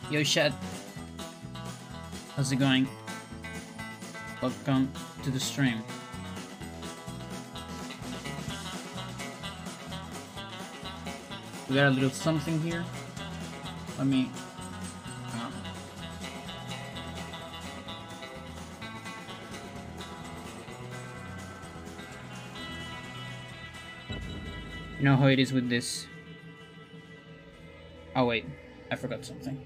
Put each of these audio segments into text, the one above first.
Yo chat, how's it going? Welcome to the stream. We got a little something here. Let me... You know how it is with this. Oh wait, I forgot something.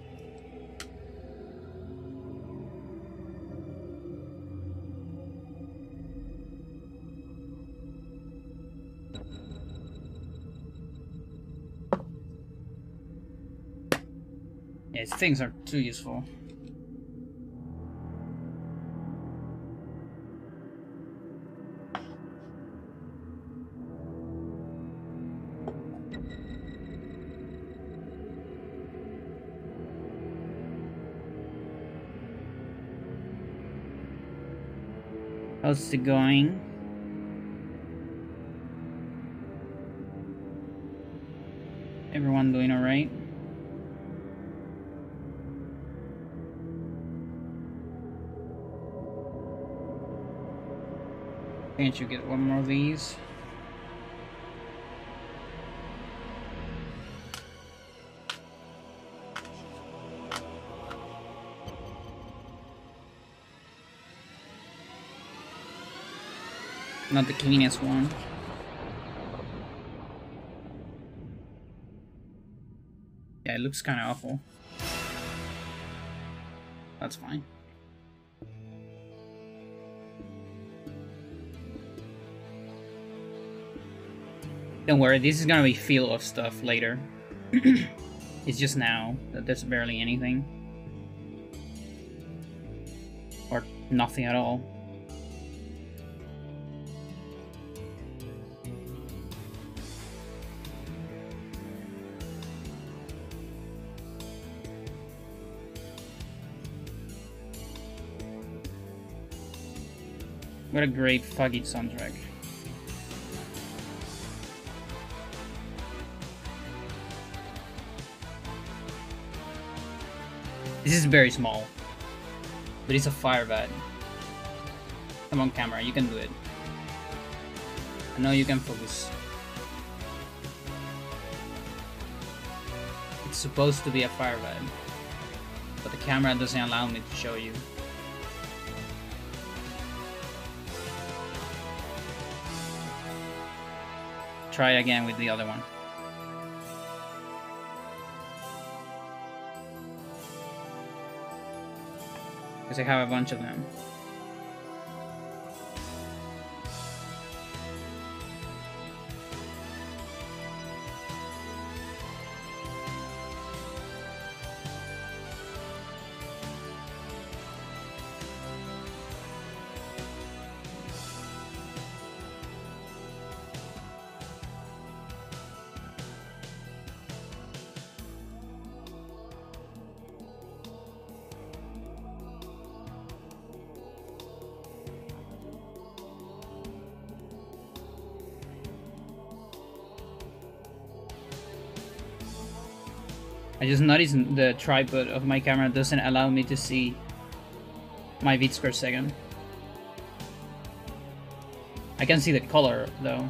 Yeah, these things are too useful. How's it going? Everyone doing alright? Can't you get one more of these? Not the cleanest one. Yeah, it looks kind of awful. That's fine. Don't worry, this is gonna be filled of stuff later. It's just now that there's barely anything. Or nothing at all. What a great fuggy soundtrack. This is very small, but it's a fire bat. Come on camera, you can do it. I know you can focus. It's supposed to be a fire bat, but the camera doesn't allow me to show you. Try again with the other one. Because I have a bunch of them. I just noticed the tripod of my camera doesn't allow me to see my bits per second. I can see the color though.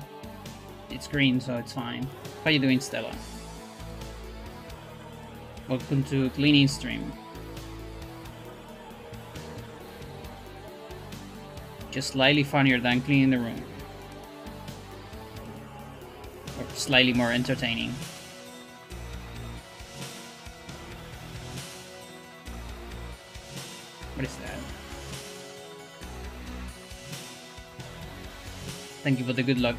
It's green, so it's fine. How you doing, Stella? Welcome to cleaning stream. Just slightly funnier than cleaning the room. Or slightly more entertaining. What is that? Thank you for the good luck.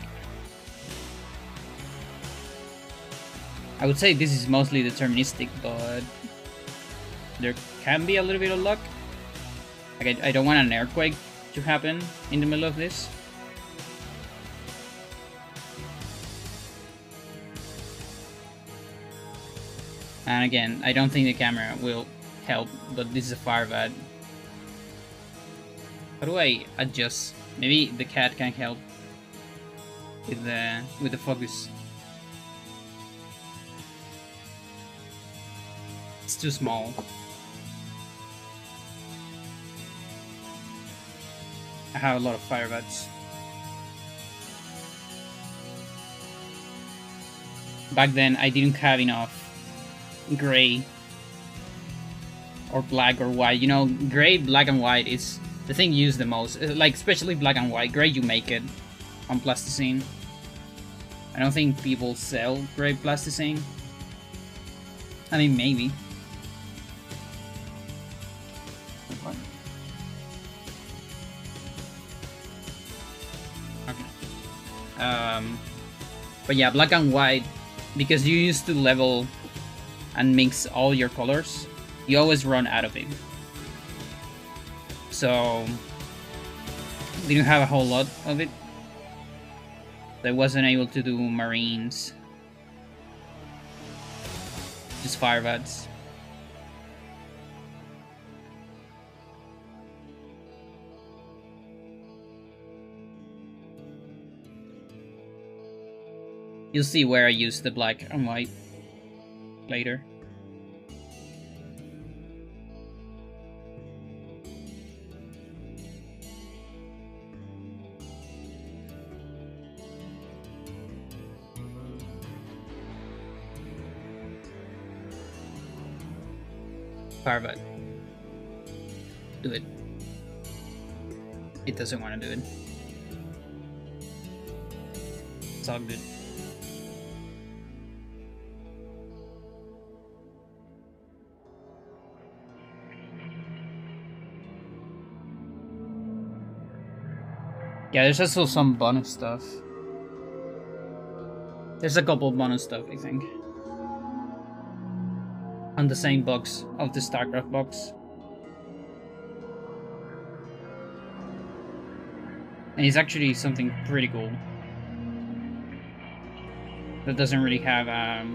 I would say this is mostly deterministic, but there can be a little bit of luck. Like I don't want an earthquake to happen in the middle of this. And again, I don't think the camera will help, but this is a fire bat. How do I adjust? Maybe the cat can help with the focus. It's too small. I have a lot of fire bats. Back then, I didn't have enough gray or black or white. You know, gray, black, and white is the thing used the most. Like, especially black and white. Gray, you make it on plasticine. I don't think people sell gray plasticine. I mean, maybe. Okay. But yeah, black and white, because you used to level and mix all your colors, you always run out of it. So, didn't have a whole lot of it. So I wasn't able to do marines. Just fire bats. You'll see where I use the black and white later. Firebat. Do it. It doesn't want to do it. It's all good. Yeah, there's also some bonus stuff. There's a couple of bonus stuff, I think. On the same box of the StarCraft box. And it's actually something pretty cool. That doesn't really have a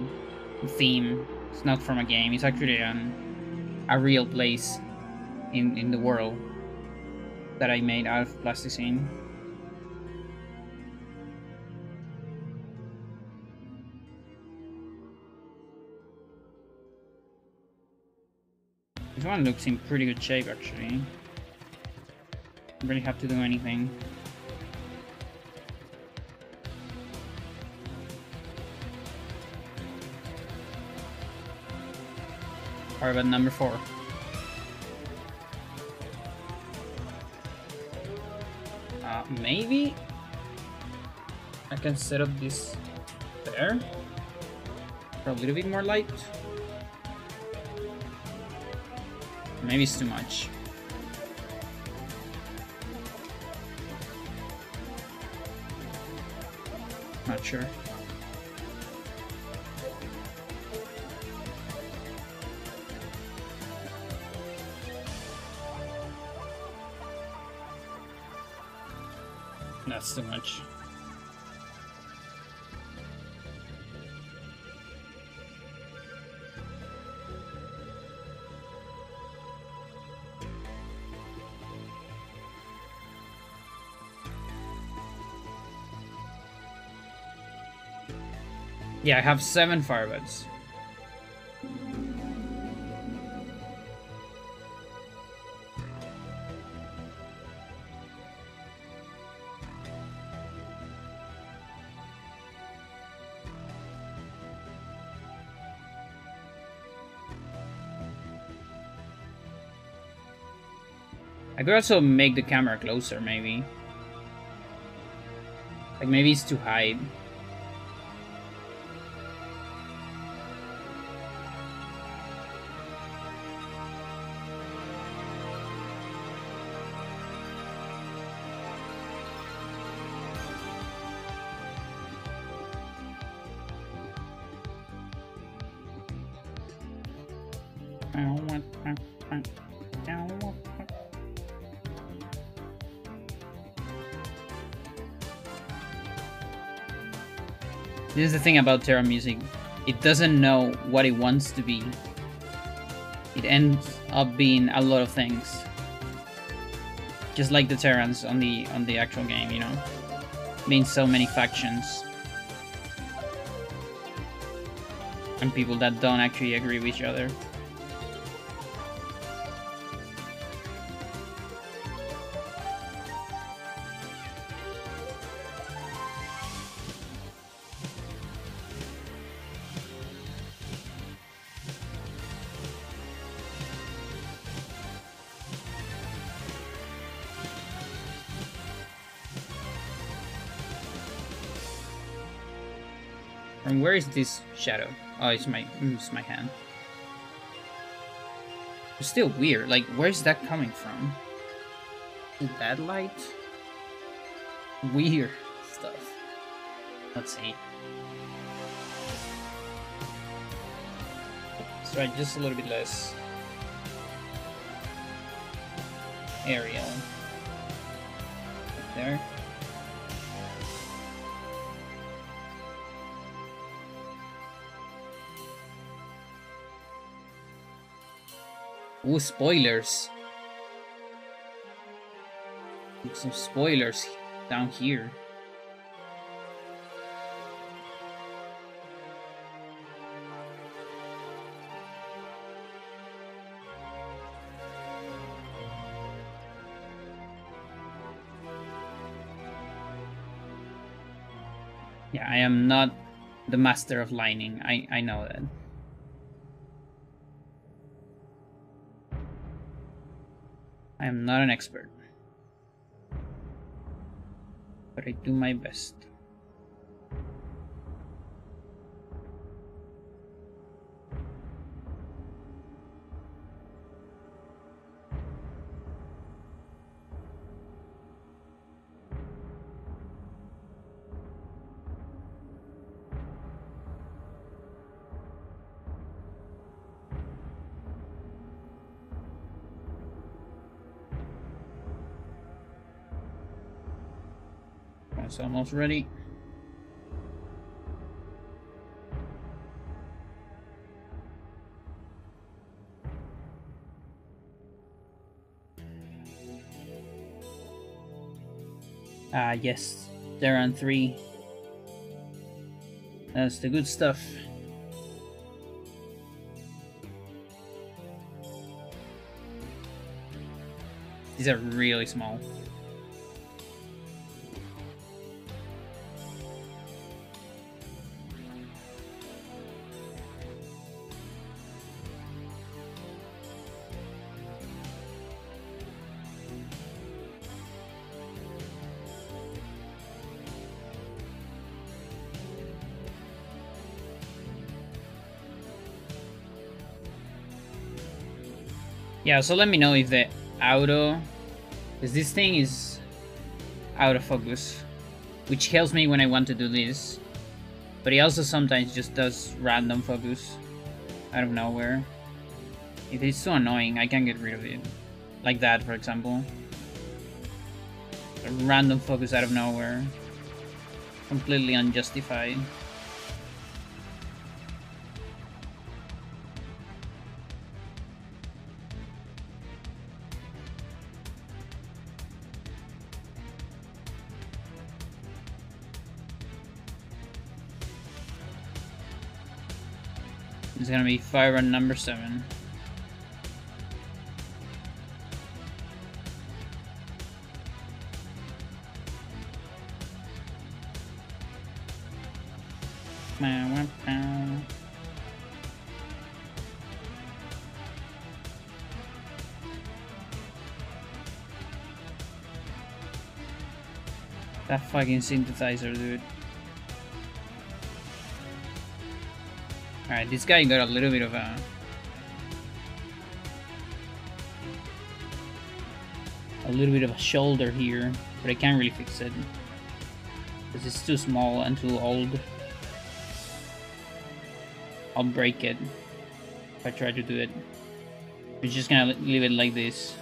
theme. It's not from a game. It's actually a real place in the world that I made out of plasticine. This one looks in pretty good shape, actually. Don't really have to do anything. Alright, but number 4. Maybe I can set up this there for a little bit more light. Maybe it's too much. Not sure. That's too much. Yeah, I have 7 firebats. I could also make the camera closer, maybe. Like, maybe it's too high. This is the thing about Terra music. It doesn't know what it wants to be. It ends up being a lot of things. Just like the Terrans on the actual game, you know? Being so many factions. And people that don't actually agree with each other. And where is this shadow? Oh, it's my hand. It's still weird. Like, where's that coming from? Is that light? Weird stuff. Let's see. Let's try just a little bit less. Aerial. Up there. Ooh, spoilers. Some spoilers down here. Yeah, I am not the master of lining. I know that. I am not an expert. But I do my best. It's almost ready. Ah, yes. They're on 3. That's the good stuff. These are really small. Yeah, so let me know if the auto, because this thing is out of focus, which helps me when I want to do this, but it also sometimes just does random focus out of nowhere. If it's so annoying, I can get rid of it. Like that, for example. A random focus out of nowhere. Completely unjustified. It's gonna be fire run number 7. That fucking synthesizer, dude. Alright, this guy got a little bit of a shoulder here, but I can't really fix it because it's too small and too old. I'll break it if I try to do it. We're just gonna leave it like this.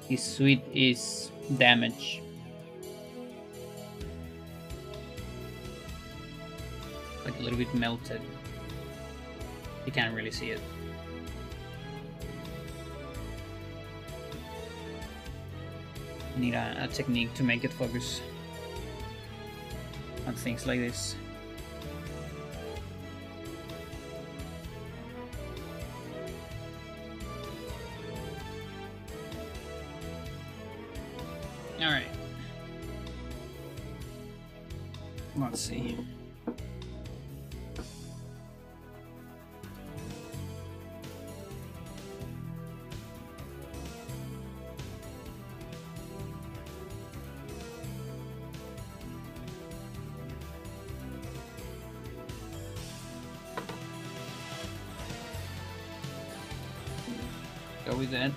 His suite is damaged. Like a little bit melted. You can't really see it. Need a technique to make it focus on things like this. Alright. Let's see. go with that.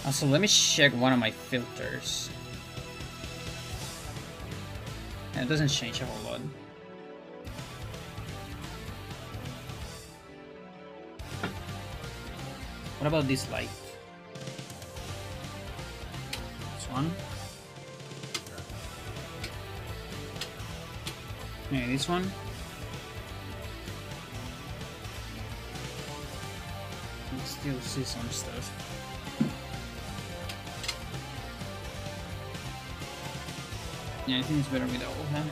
Also, let me check one of my filters. And it doesn't change a whole lot. What about this light? This one. Maybe this one. You can still see some stuff. Yeah, I think it's better with all of them.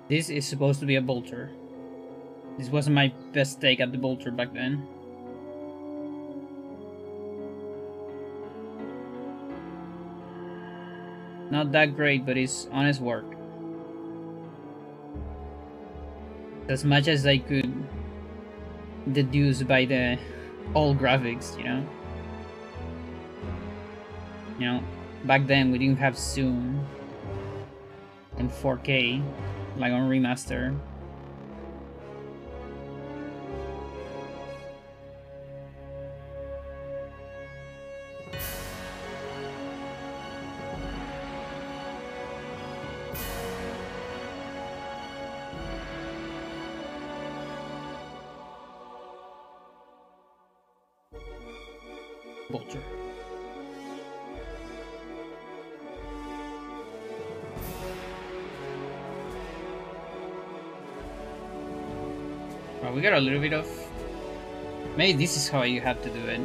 This is supposed to be a bolter. This wasn't my best take at the bolter back then. Not that great, but it's honest work. As much as I could deduce by the old graphics, you know? You know, back then we didn't have zoom and 4K. Like on remaster. Bolter. We got a little bit of... Maybe this is how you have to do it.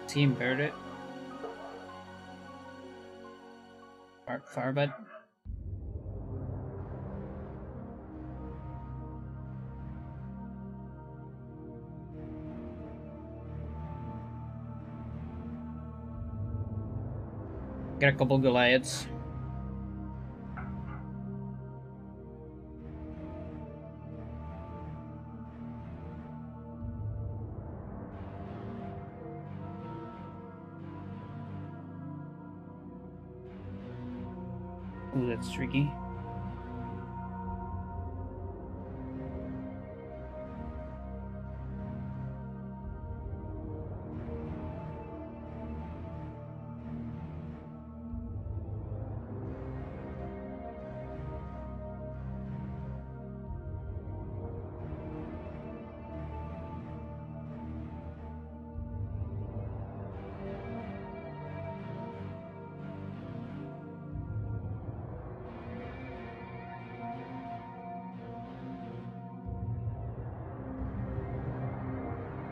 See inverted. Farbud. Get a couple Goliaths. Ooh, that's tricky.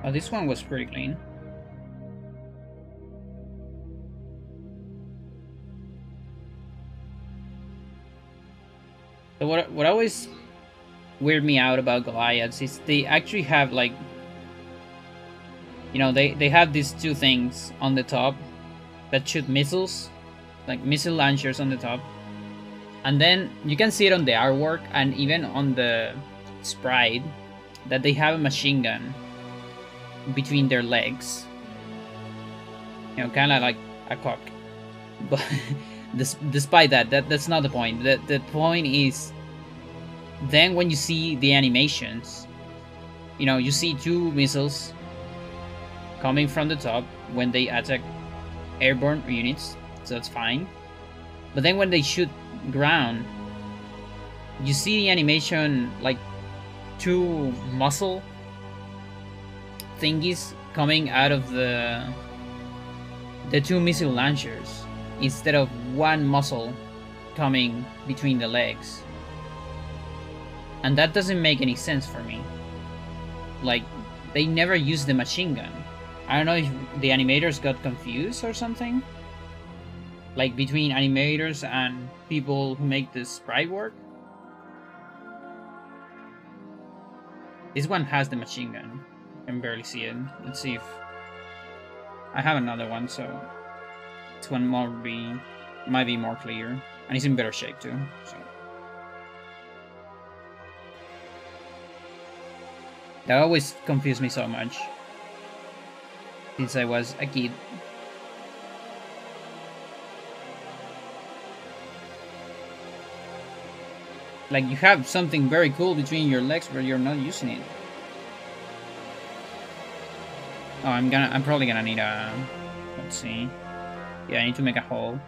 Oh, this one was pretty clean. So what always weird me out about Goliaths is they actually have like, you know, they have these two things on the top that shoot missiles, like missile launchers on the top. And then you can see it on the artwork and even on the sprite that they have a machine gun between their legs, you know, kind of like a cock. But despite that's not the point. The point is, then when you see the animations, you know, you see two missiles coming from the top when they attack airborne units, so that's fine. But then when they shoot ground, you see the animation like two muscle thingies coming out of the two missile launchers instead of one muscle coming between the legs. And that doesn't make any sense for me. Like, they never use the machine gun. I don't know if the animators got confused or something. Like, between animators and people who make the sprite work. This one has the machine gun. I can barely see it. Let's see if... I have another one, so... this one might be more clear. And it's in better shape, too, so... That always confused me so much. Since I was a kid. Like, you have something very cool between your legs, but you're not using it. Oh, I'm probably gonna need a... let's see. Yeah, I need to make a hole.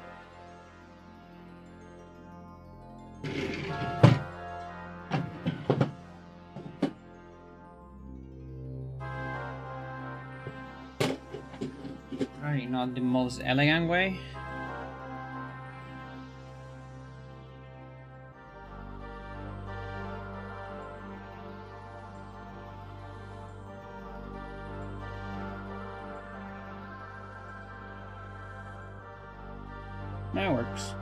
Probably not the most elegant way. That works.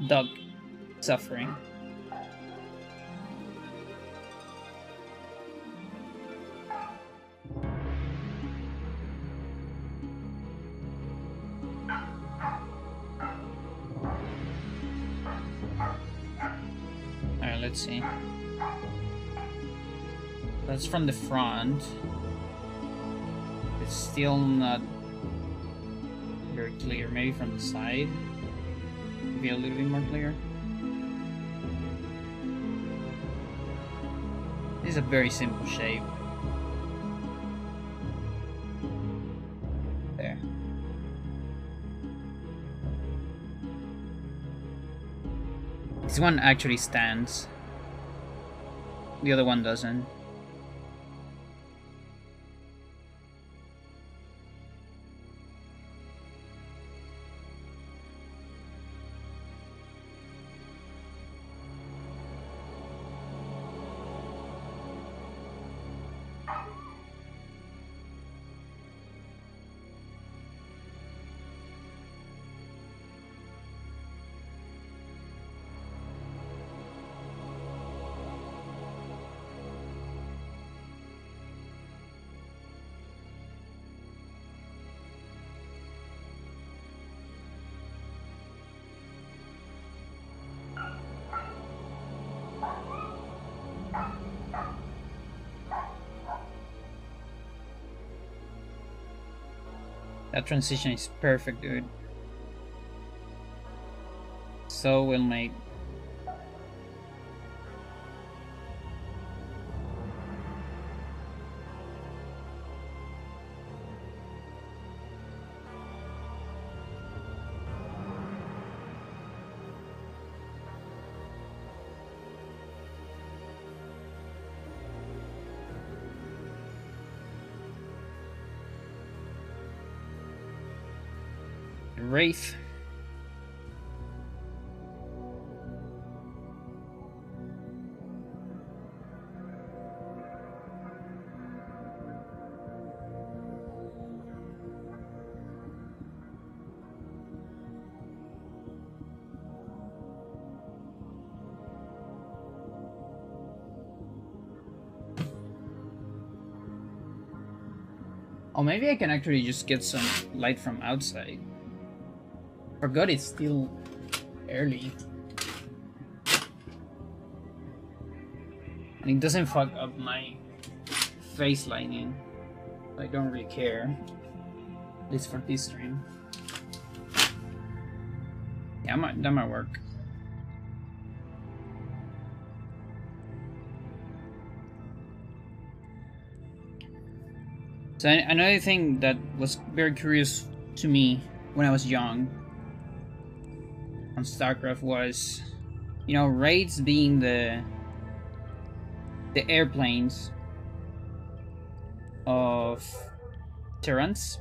Dog suffering. Alright, let's see. That's from the front. It's still not very clear. Maybe from the side. Be a little bit more clear. This is a very simple shape. There. This one actually stands. The other one doesn't. That transition is perfect, dude. So well made. Wraith. Oh, maybe I can actually just get some light from outside. Forgot it's still early. And it doesn't fuck up my face lighting. I don't really care. At least for this stream. Yeah, that might work. So another thing that was very curious to me when I was young on StarCraft was, you know, raids being the airplanes of Terrans.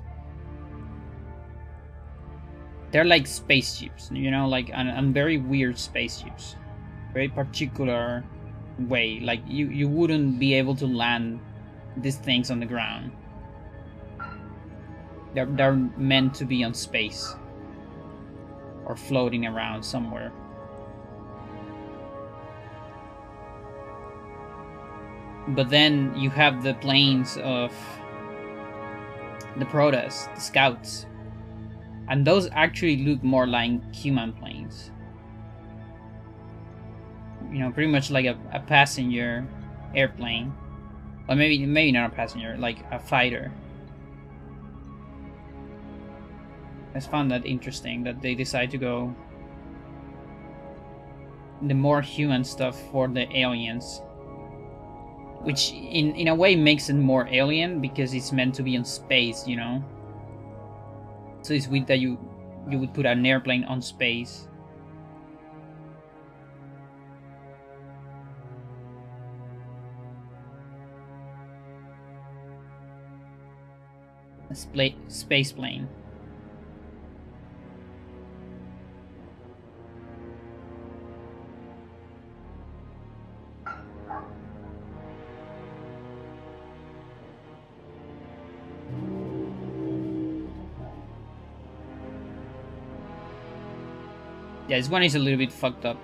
They're like spaceships, you know, like and very weird spaceships, very particular way. Like you wouldn't be able to land these things on the ground. They're meant to be on space or floating around somewhere. But then you have the planes of the Protoss, the Scouts, and those actually look more like human planes. You know, pretty much like a passenger airplane, or maybe not a passenger, like a fighter. I just found that interesting that they decide to go the more human stuff for the aliens, which in a way makes it more alien because it's meant to be in space, you know. So it's weird that you would put an airplane on space. A space plane. Yeah, this one is a little bit fucked up.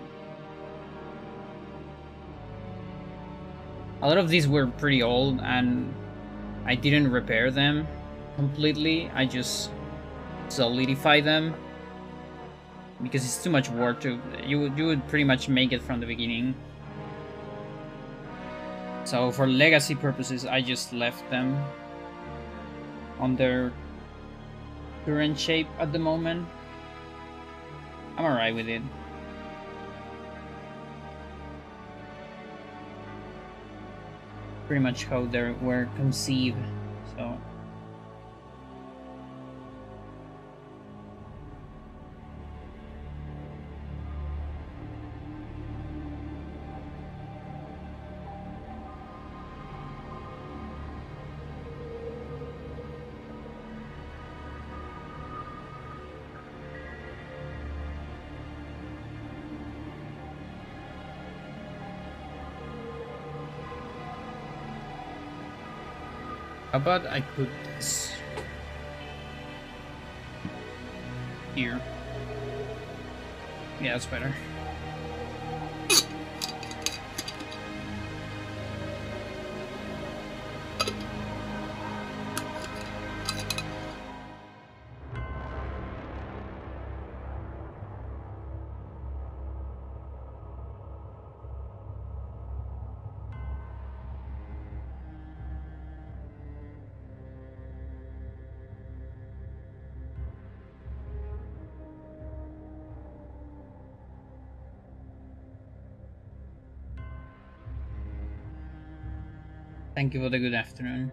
A lot of these were pretty old and I didn't repair them completely. I just solidified them because it's too much work to... You would pretty much make it from the beginning. So for legacy purposes, I just left them on their current shape at the moment. I'm alright with it. Pretty much how they were conceived, so... How about I put this here? Yeah, that's better. Thank you for the good afternoon.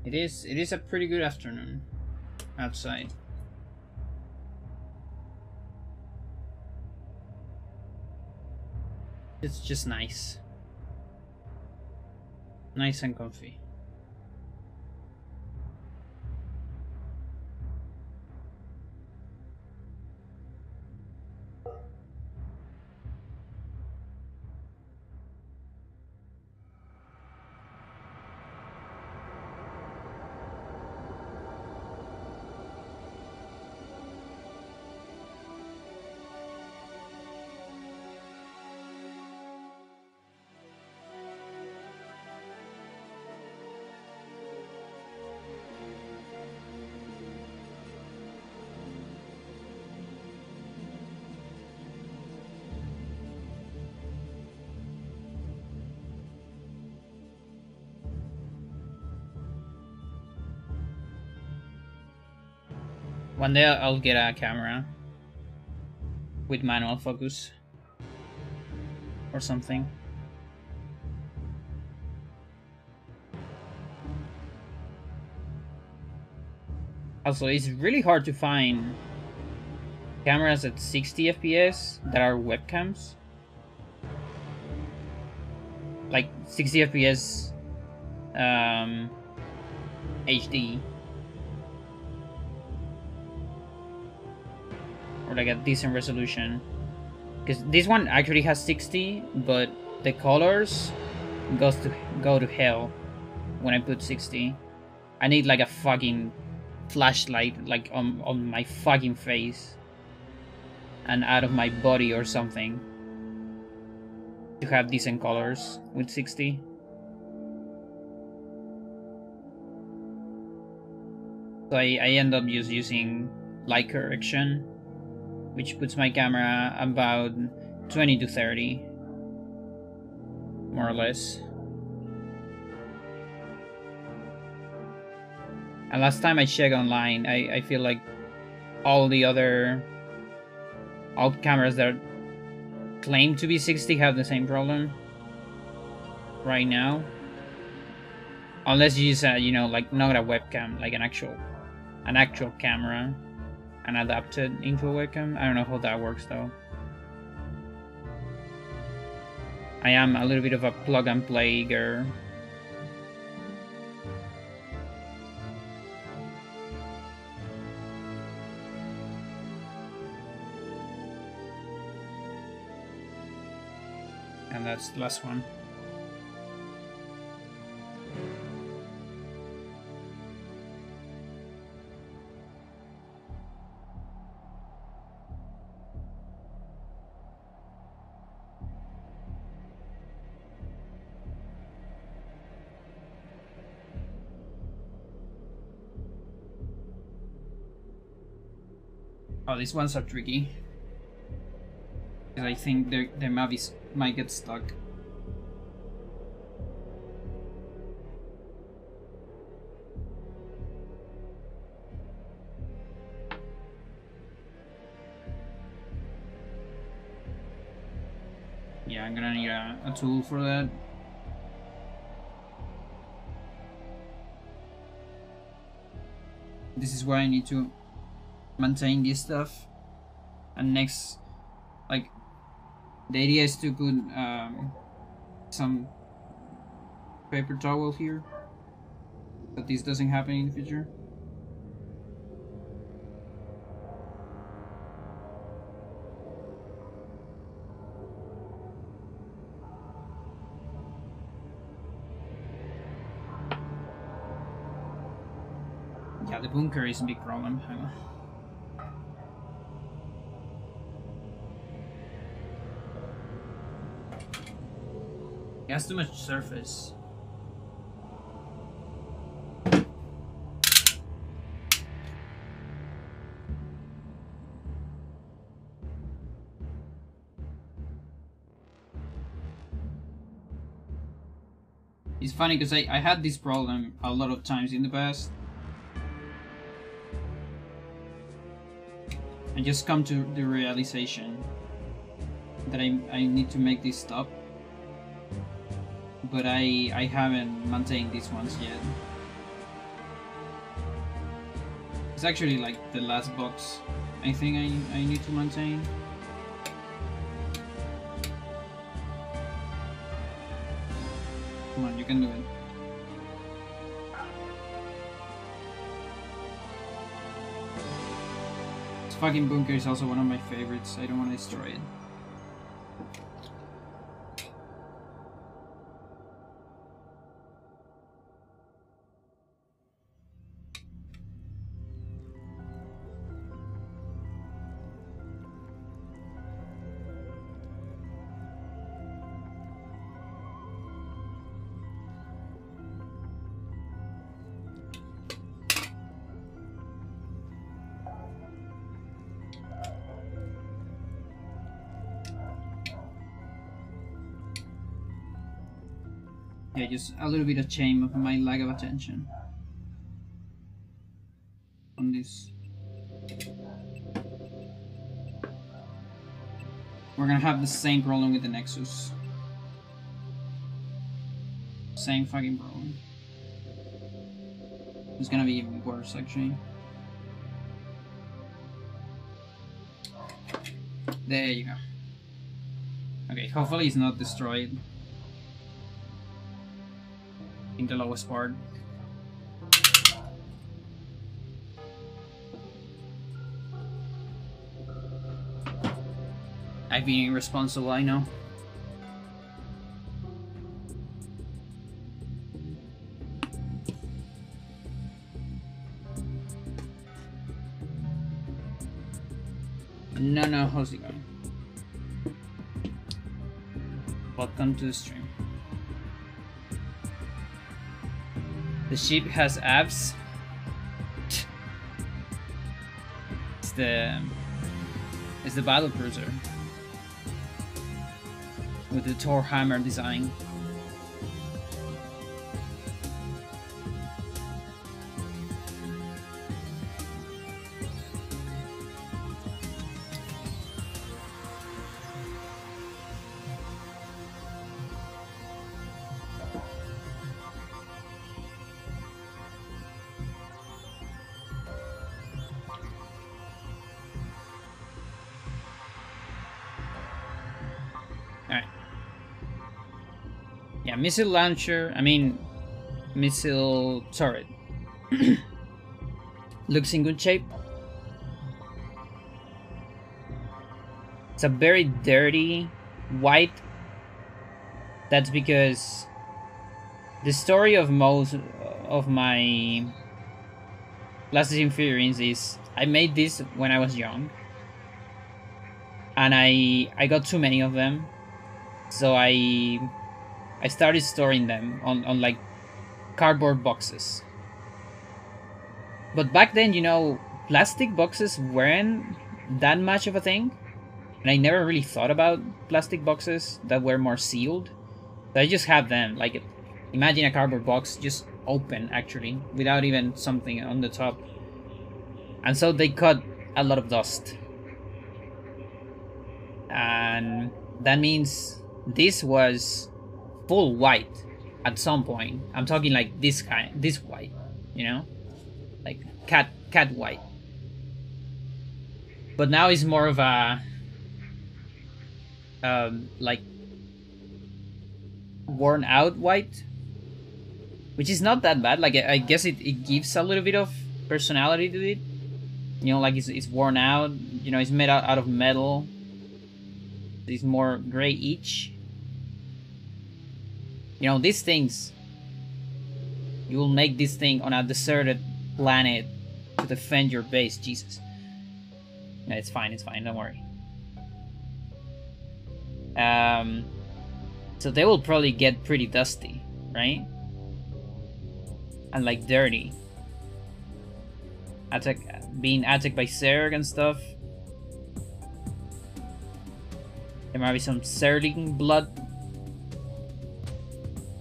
It is a pretty good afternoon outside. It's just nice. Nice and comfy. One day I'll get a camera with manual focus or something. Also, it's really hard to find cameras at 60 FPS that are webcams. Like 60 FPS HD. Or like a decent resolution. Because this one actually has 60, but the colors go to hell when I put 60. I need like a fucking flashlight like on my fucking face and out of my body or something to have decent colors with 60. So I end up just using light correction, which puts my camera about 20 to 30, more or less. And last time I checked online, I feel like all cameras that claim to be 60 have the same problem right now. Unless you use you know, like not a webcam, like an actual camera and adapt it into a webcam. I don't know how that works though. I am a little bit of a plug and play girl. And that's the last one. Oh, these ones are tricky. Because I think their map might get stuck. Yeah, I'm gonna need a tool for that. This is why I need to maintain this stuff. And next, like, the idea is to put some paper towel here, but this doesn't happen in the future. Yeah, the bunker is a big problem. It has too much surface. It's funny because I had this problem a lot of times in the past. I just come to the realization that I need to make this stop. But I haven't maintained these ones yet. It's actually like the last box I think I need to maintain. Come on, you can do it. This fucking bunker is also one of my favorites. I don't want to destroy it. Yeah, just a little bit of shame of my lack of attention on this. we're gonna have the same problem with the Nexus. Same fucking problem. It's gonna be even worse, actually. There you go. Okay, hopefully it's not destroyed. In the lowest part. I've been irresponsible, I know. No, how's it going? Welcome to the stream. The ship has abs. It's the battle cruiser with the Thor hammer design. Missile launcher, missile turret. Looks in good shape. It's a very dirty white. That's because the story of most of my plasticine figurines is I made this when I was young. And I got too many of them. So I started storing them on like cardboard boxes. But back then, you know, plastic boxes weren't that much of a thing. And I never really thought about plastic boxes that were more sealed. So I just have them. Like, imagine a cardboard box just open, actually, without even something on the top. And so they cut a lot of dust. And that means this was full white at some point. I'm talking like this white, you know, like cat white. But now it's more of a like worn out white, which is not that bad. Like I guess it gives a little bit of personality to it. You know, like it's worn out. You know, it's made out of metal. It's more gray each. You know, these things, you will make this thing on a deserted planet to defend your base. Jesus. No, it's fine, don't worry. So they will probably get pretty dusty, right? And like dirty. Being attacked by Zerg and stuff. There might be some Zergling blood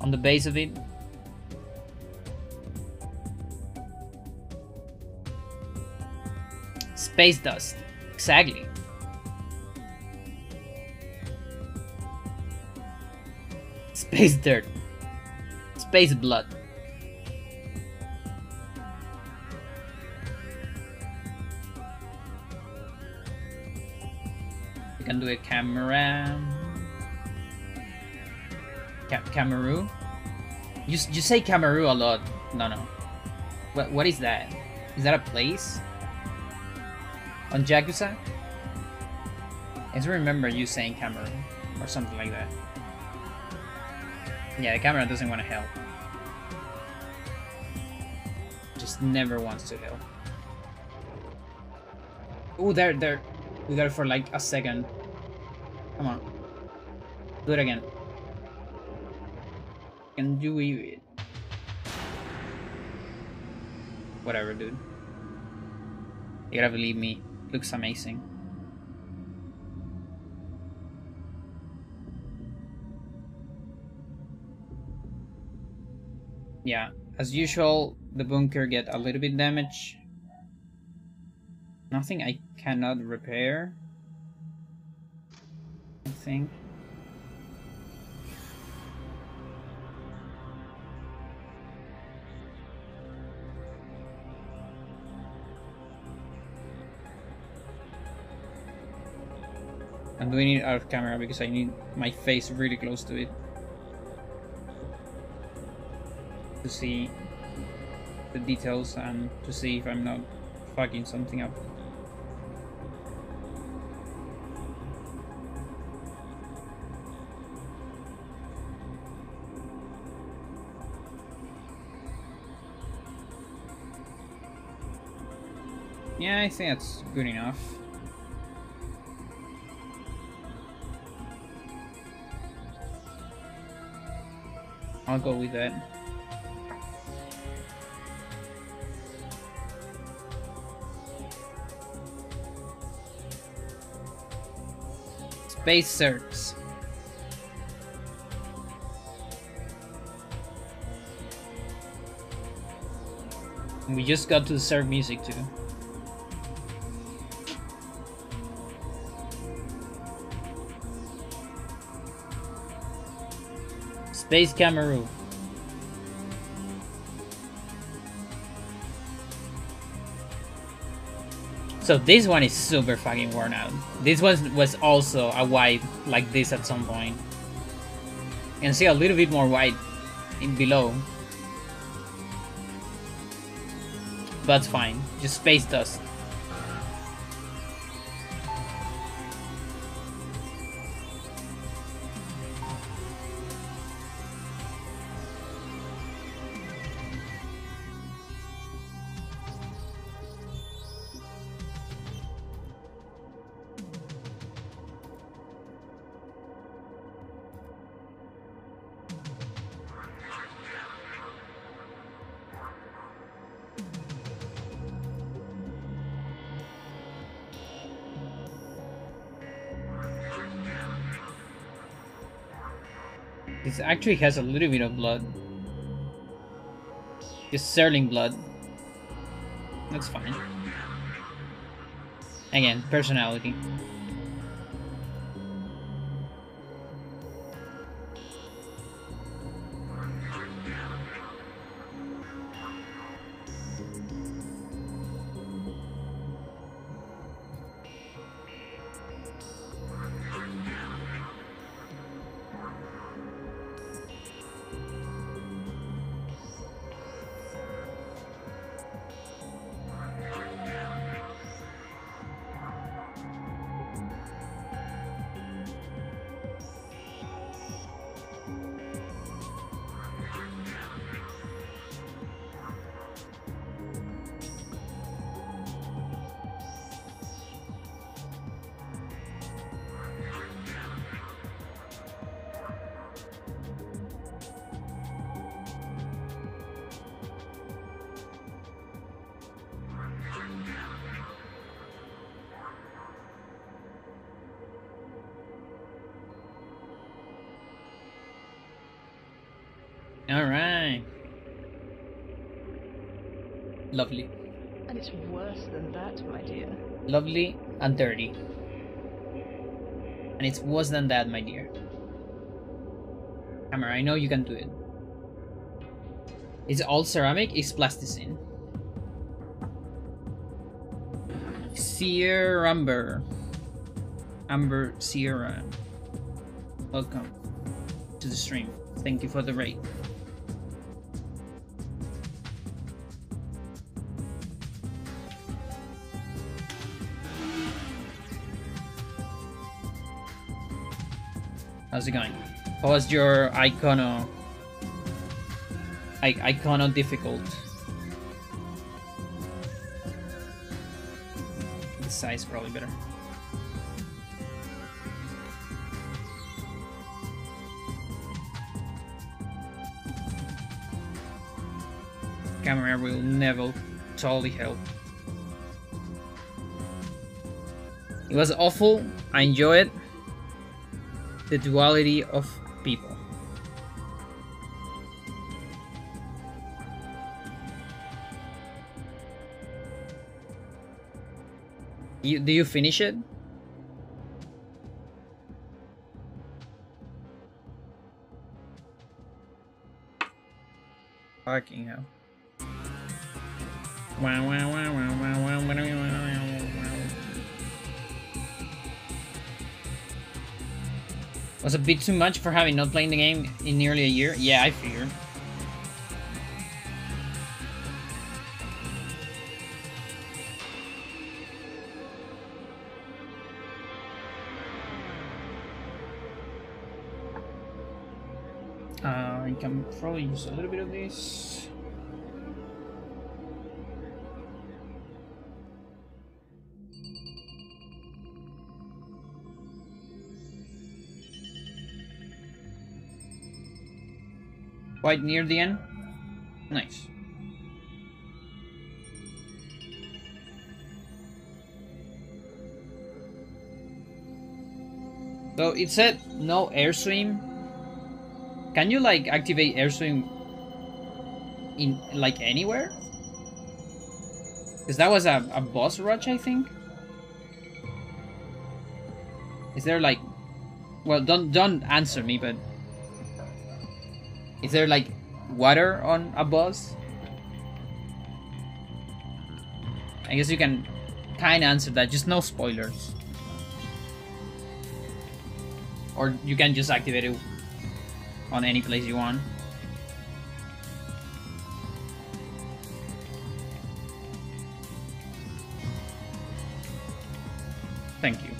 on the base of it. Space dust. Exactly. Space dirt. Space blood. You can do a camera. Camaru? You say Camaru a lot. No. What is that? Is that a place? On Jakusa? I just remember you saying Camaru or something like that. Yeah, the camera doesn't want to help. Just never wants to help. Ooh, there. We got it for like a second. Come on. Do it again. Can do it. Whatever, dude. You gotta believe me. Looks amazing. Yeah, as usual, the bunker get a little bit damaged. Nothing I cannot repair. think. I'm doing it out of camera because I need my face really close to it to see the details and to see if I'm not fucking something up. Yeah, I think that's good enough. I'll go with that. Space Zergs. We just got to the Zerg music too. Space Cameroon. So this one is super fucking worn out. This one was also a white like this at some point. You can see a little bit more white in below. But fine, just space dust. This actually has a little bit of blood. Just Zerling blood. That's fine. Again, personality. Alright. Lovely. And it's worse than that, my dear. Lovely and dirty. And it's worse than that, my dear. Hammer, I know you can do it. It's all ceramic, it's plasticine. Sierra Amber. Amber Sierra. Welcome to the stream. Thank you for the raid. How's it going? How was your Icono difficult? The size probably better. Camera will never totally help. It was awful. I enjoy it. The duality of people. Do you finish it? Fucking hell. Wow, wow, wow, wow, wow, wow, wow, wow. Was a bit too much for having not playing the game in nearly a year? Yeah, I figured. I can probably use a little bit of this. Quite near the end. Nice. So it said no air swim. Can you like activate air swim in like anywhere? Because that was a boss rush, I think. Is there like, well, don't answer me, but is there like water on a boss? I guess you can kind of answer that, just no spoilers. Or you can just activate it on any place you want. Thank you.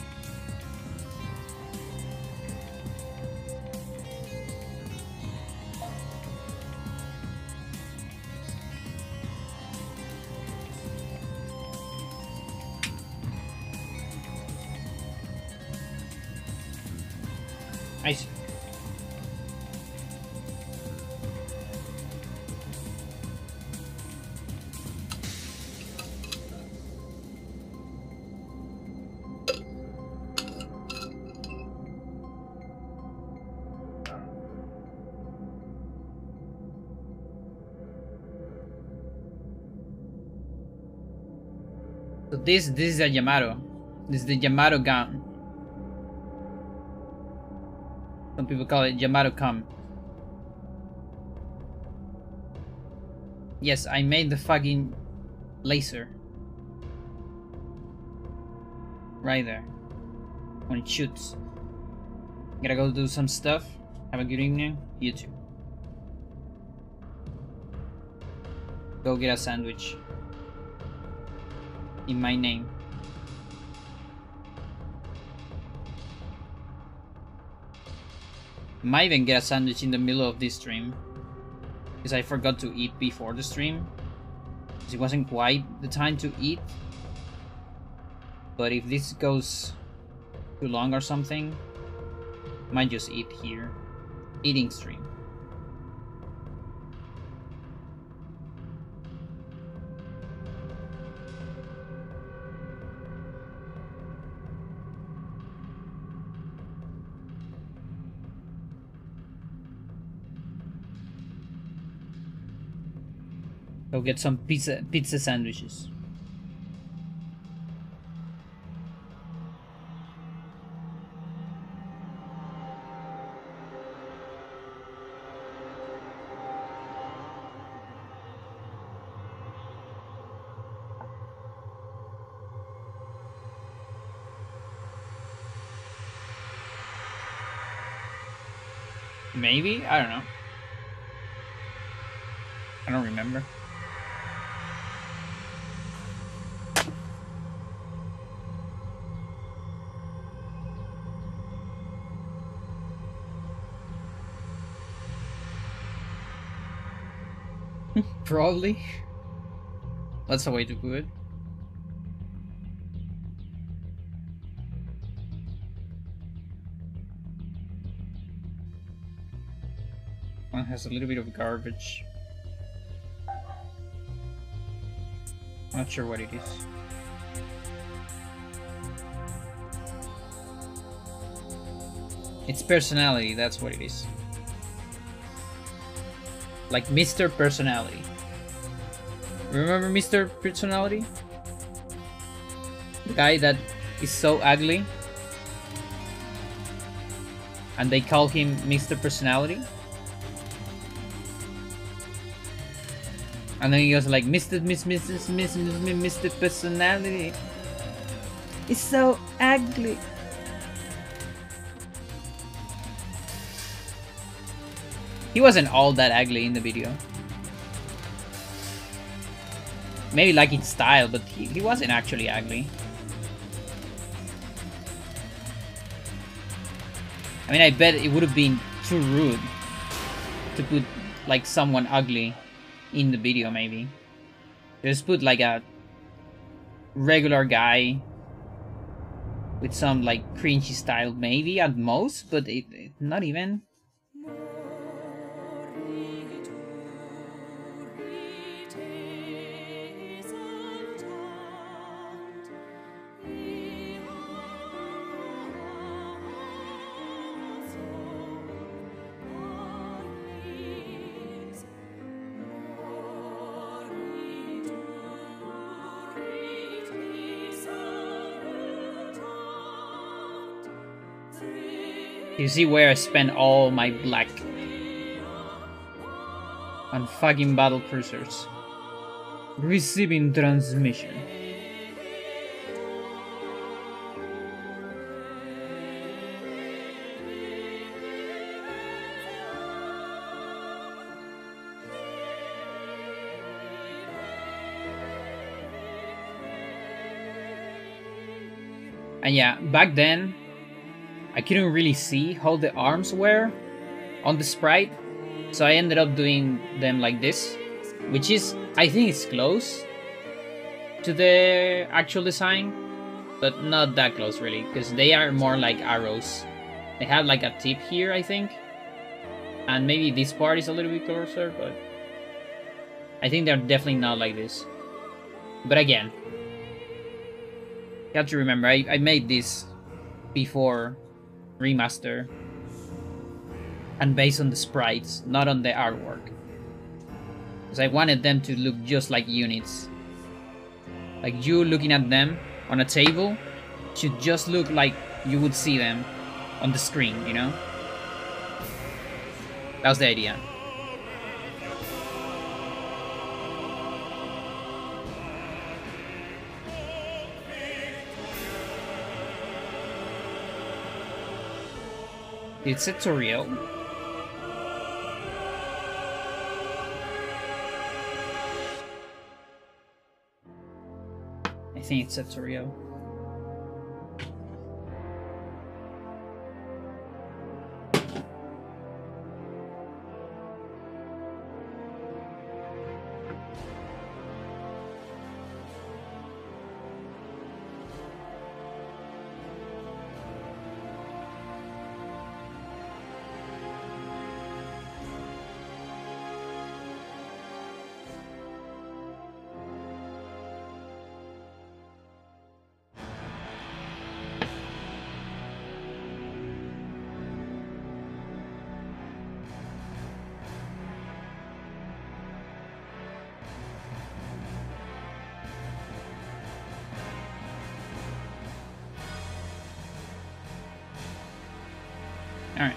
I see. So this is a Yamato. This is the Yamato gun. Some people call it Yamato Come. Yes, I made the fucking laser. Right there. When it shoots. Gotta go do some stuff. Have a good evening. You too. Go get a sandwich. In my name. Might even get a sandwich in the middle of this stream. Because I forgot to eat before the stream. Because it wasn't quite the time to eat. But if this goes too long or something, might just eat here. Eating stream. Go get some pizza sandwiches. Maybe? I don't know. I don't remember. Probably. That's a way to put it. One has a little bit of garbage. Not sure what it is. It's personality, that's what it is. Like Mr. Personality. Remember Mr. Personality? The guy that is so ugly. And they call him Mr. Personality. And then he goes like, Mr. Personality. It's so ugly. He wasn't all that ugly in the video. Maybe like in style, but he wasn't actually ugly. I mean, I bet it would have been too rude to put like someone ugly in the video, maybe. Just put like a regular guy with some like cringy style, maybe at most, but not even. You see where I spent all my black on fucking battle cruisers. Receiving transmission. And yeah, back then I couldn't really see how the arms were on the sprite, so I ended up doing them like this, which is, I think it's close to the actual design, but not that close really, because they are more like arrows. They have like a tip here, I think, and maybe this part is a little bit closer, but I think they're definitely not like this. But again, you have to remember, I made this before remaster and based on the sprites, not on the artwork, because I wanted them to look just like units. Like you looking at them on a table should just look like you would see them on the screen, you know? That was the idea. It's a tutorial. I think it's a tutorial. Alright.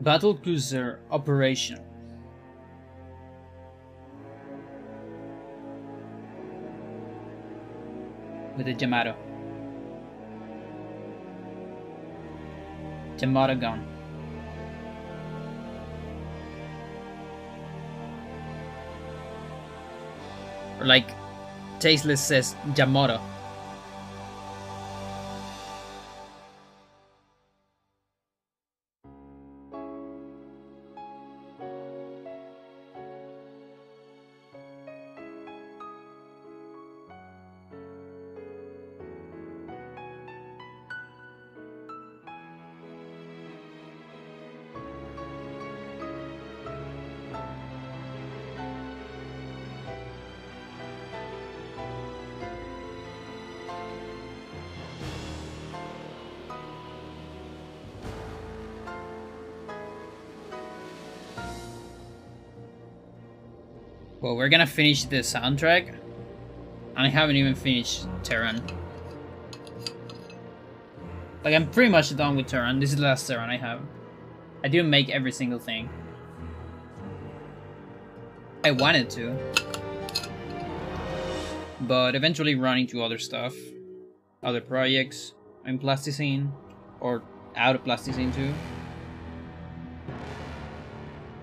Battlecruiser operation. With the Yamato. Yamato gun. Or like Tasteless says Yamato. Well, we're gonna finish the soundtrack, and I haven't even finished Terran. Like, I'm pretty much done with Terran. This is the last Terran I have. I didn't make every single thing. I wanted to, but eventually run into other stuff, other projects in plasticine, or out of plasticine too.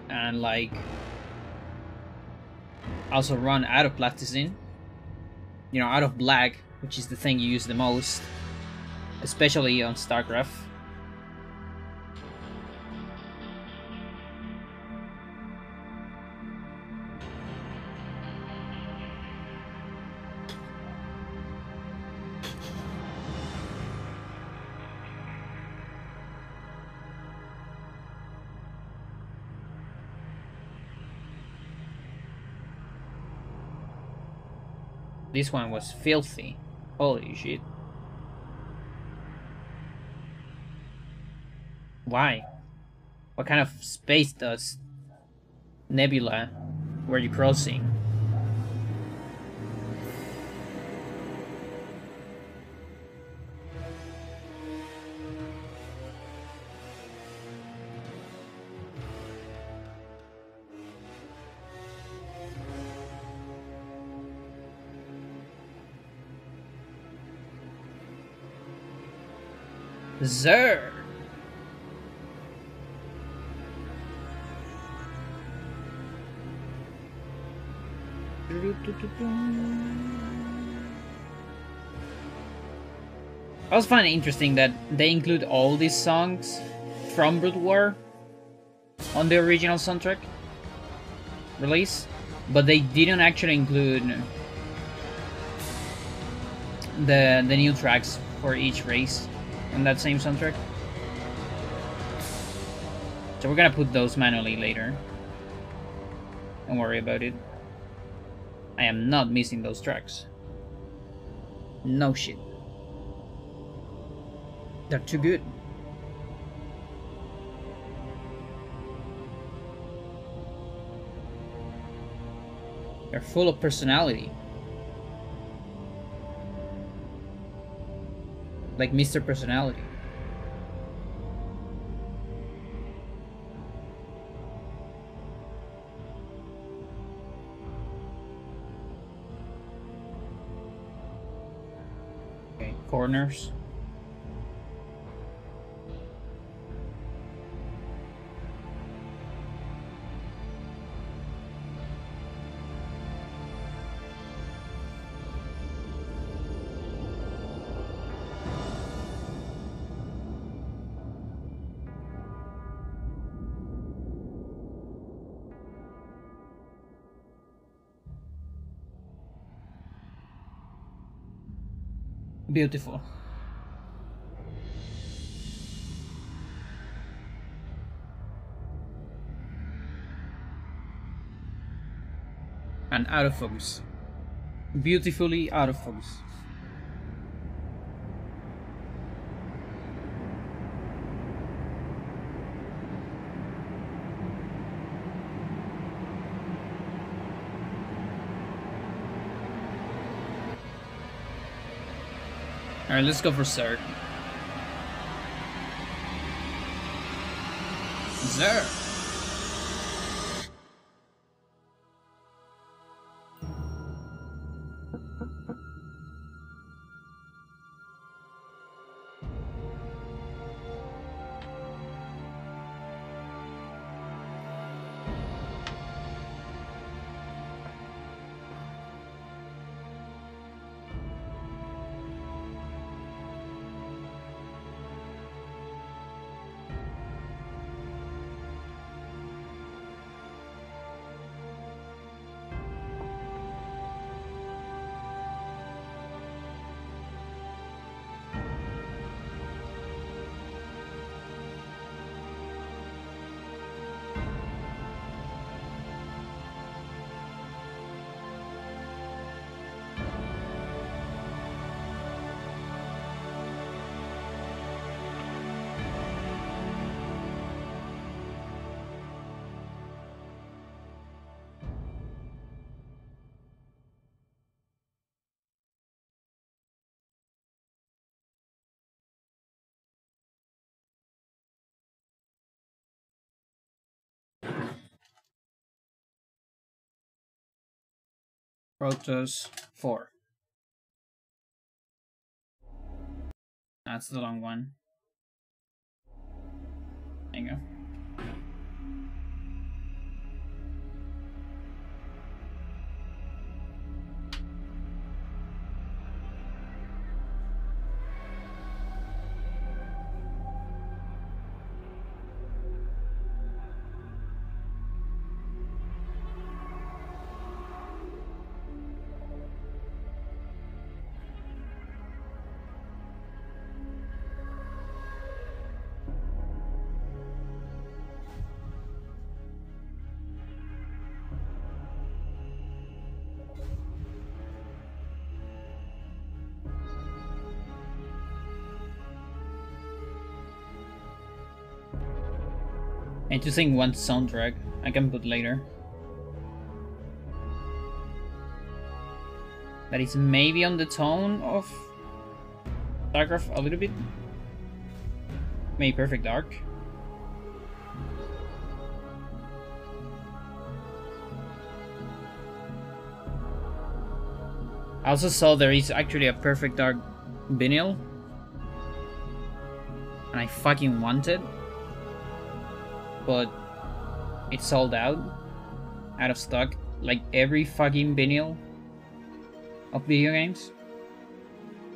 And like also run out of plasticine, you know, out of black, which is the thing you use the most, especially on StarCraft. This one was filthy. Holy shit. Why? What kind of space does nebula were you crossing? Zer. I also find it interesting that they include all these songs from Brood War on the original soundtrack release, but they didn't actually include the new tracks for each race on that same soundtrack. So we're gonna put those manually later. Don't worry about it. I am not missing those tracks. No shit. They're too good. They're full of personality. Like Mr. Personality. Okay, corners. Beautiful. And out of focus. Beautifully out of focus. Alright, let's go for Zerg. Zerg! Protoss 4. That's the long one. There you go. And to sing one soundtrack I can put later. That is maybe on the tone of StarCraft a little bit. Maybe Perfect Dark. I also saw there is actually a Perfect Dark vinyl. And I fucking want it. But it's sold out of stock, like every fucking vinyl of video games.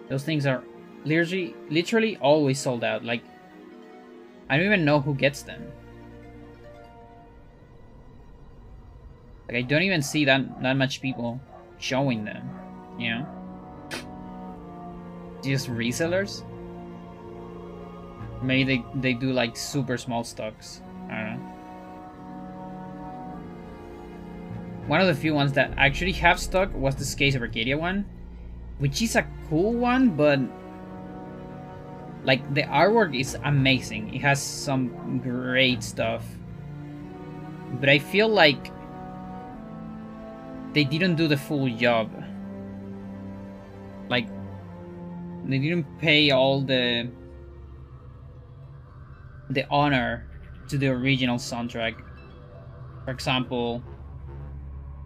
Those things are literally always sold out. Like, I don't even know who gets them. Like, I don't even see that much people showing them, you know? Just resellers? Maybe they do like super small stocks. I don't know. One of the few ones that actually have stock was the Skates of Arcadia one, which is a cool one, but like the artwork is amazing. It has some great stuff, but I feel like they didn't do the full job. Like, they didn't pay all the honor to the original soundtrack. For example,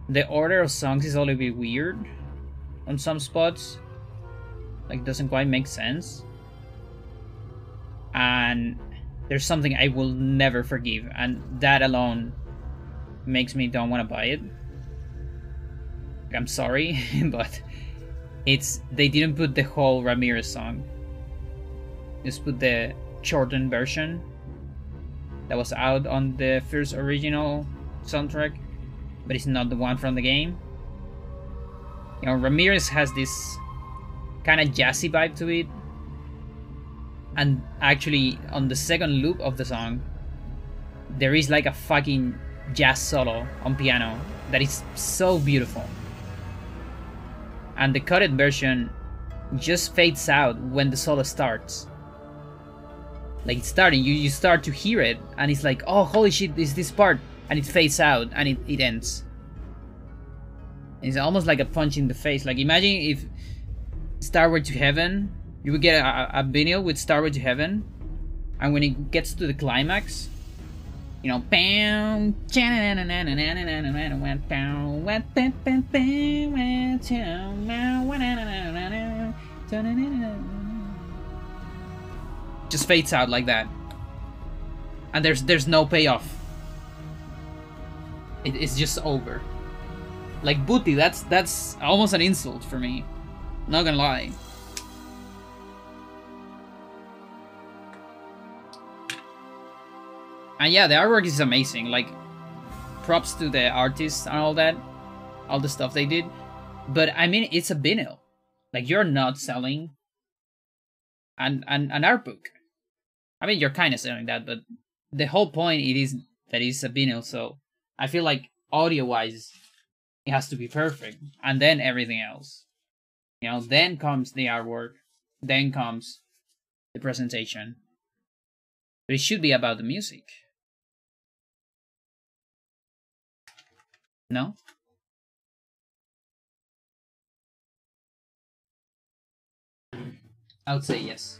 the order of songs is a little bit weird on some spots. Like, doesn't quite make sense. And there's something I will never forgive, and that alone makes me don't want to buy it. Like, I'm sorry, but they didn't put the whole Ramirez song. Just put the shortened version that was out on the first original soundtrack, but it's not the one from the game. You know, Ramirez has this kind of jazzy vibe to it, and actually on the second loop of the song there is like a fucking jazz solo on piano that is so beautiful, and the cutted version just fades out when the solo starts. Like, it's starting, you start to hear it, and it's like, oh, holy shit, is this part? And it fades out, and it ends. It's almost like a punch in the face. Like, imagine if Starway to Heaven, you would get a vinyl with Starway to Heaven, and when it gets to the climax, you know, bam, just fades out like that, and there's no payoff. It's just over. Like, booty, that's almost an insult for me, not gonna lie. And yeah, the artwork is amazing. Like, props to the artists and all that, all the stuff they did. But I mean, it's a vinyl. Like, you're not selling an art book. I mean, you're kind of selling that, but the whole point is that it's a vinyl. So I feel like audio-wise, it has to be perfect, and then everything else. You know, then comes the artwork, then comes the presentation. But it should be about the music. No? I would say yes.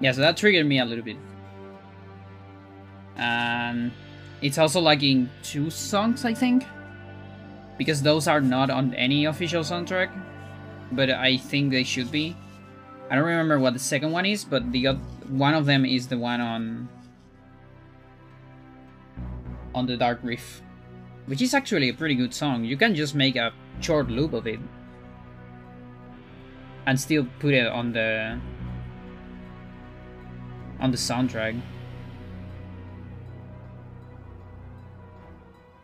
Yeah, so that triggered me a little bit. And it's also lacking 2 songs, I think, because those are not on any official soundtrack, but I think they should be. I don't remember what the second one is, but one of them is the one on the Dark Reef, which is actually a pretty good song. You can just make a short loop of it and still put it on the soundtrack.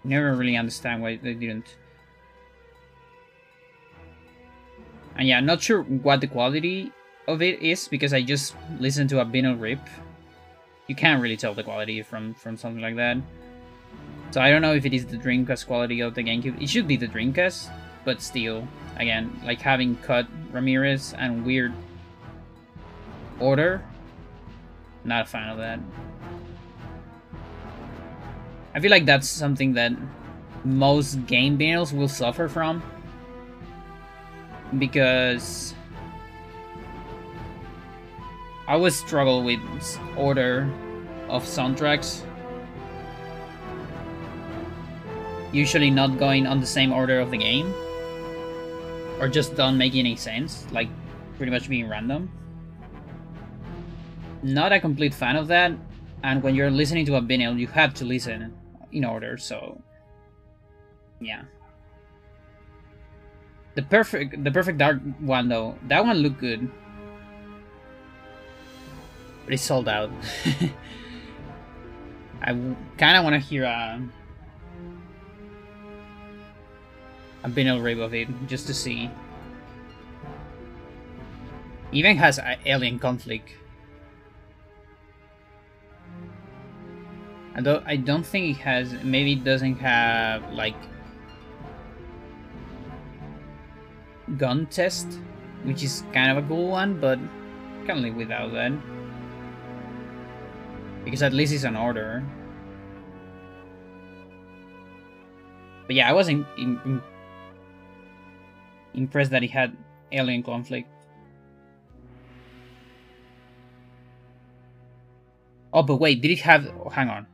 Never really understand why they didn't. And yeah, not sure what the quality of it is, because I just listened to a vinyl rip. You can't really tell the quality from something like that. So I don't know if it is the Dreamcast quality of the GameCube. It should be the Dreamcast, but still, again, like having cut Ramirez and weird order, not a fan of that. I feel like that's something that most game vinyls will suffer from, because I always struggle with order of soundtracks. Usually not going on the same order of the game, or just don't make any sense, like pretty much being random. Not a complete fan of that, and when you're listening to a vinyl, you have to listen in order, so yeah. The perfect dark one though, that one looked good, but it's sold out. I kind of want to hear a vinyl rip of it just to see. Even has alien conflict. Although I don't think it has, maybe it doesn't have like gun test, which is kind of a cool one, but can live without that, because at least it's an order. But yeah, I wasn't impressed that it had alien conflict. Oh, but wait, did it have? Oh, hang on.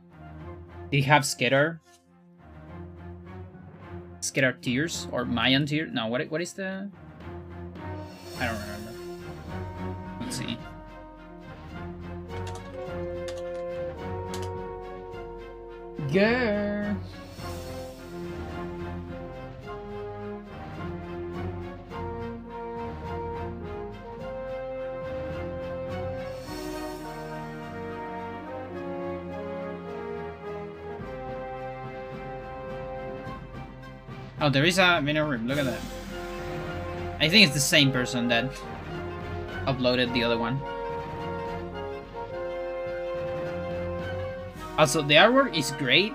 Did it have Skedar? Skedar Tears or Mayan Tears? No, what is the? I don't remember. Let's see. Girl. Oh, there is a vinyl rip. Look at that. I think it's the same person that uploaded the other one. Also, the artwork is great,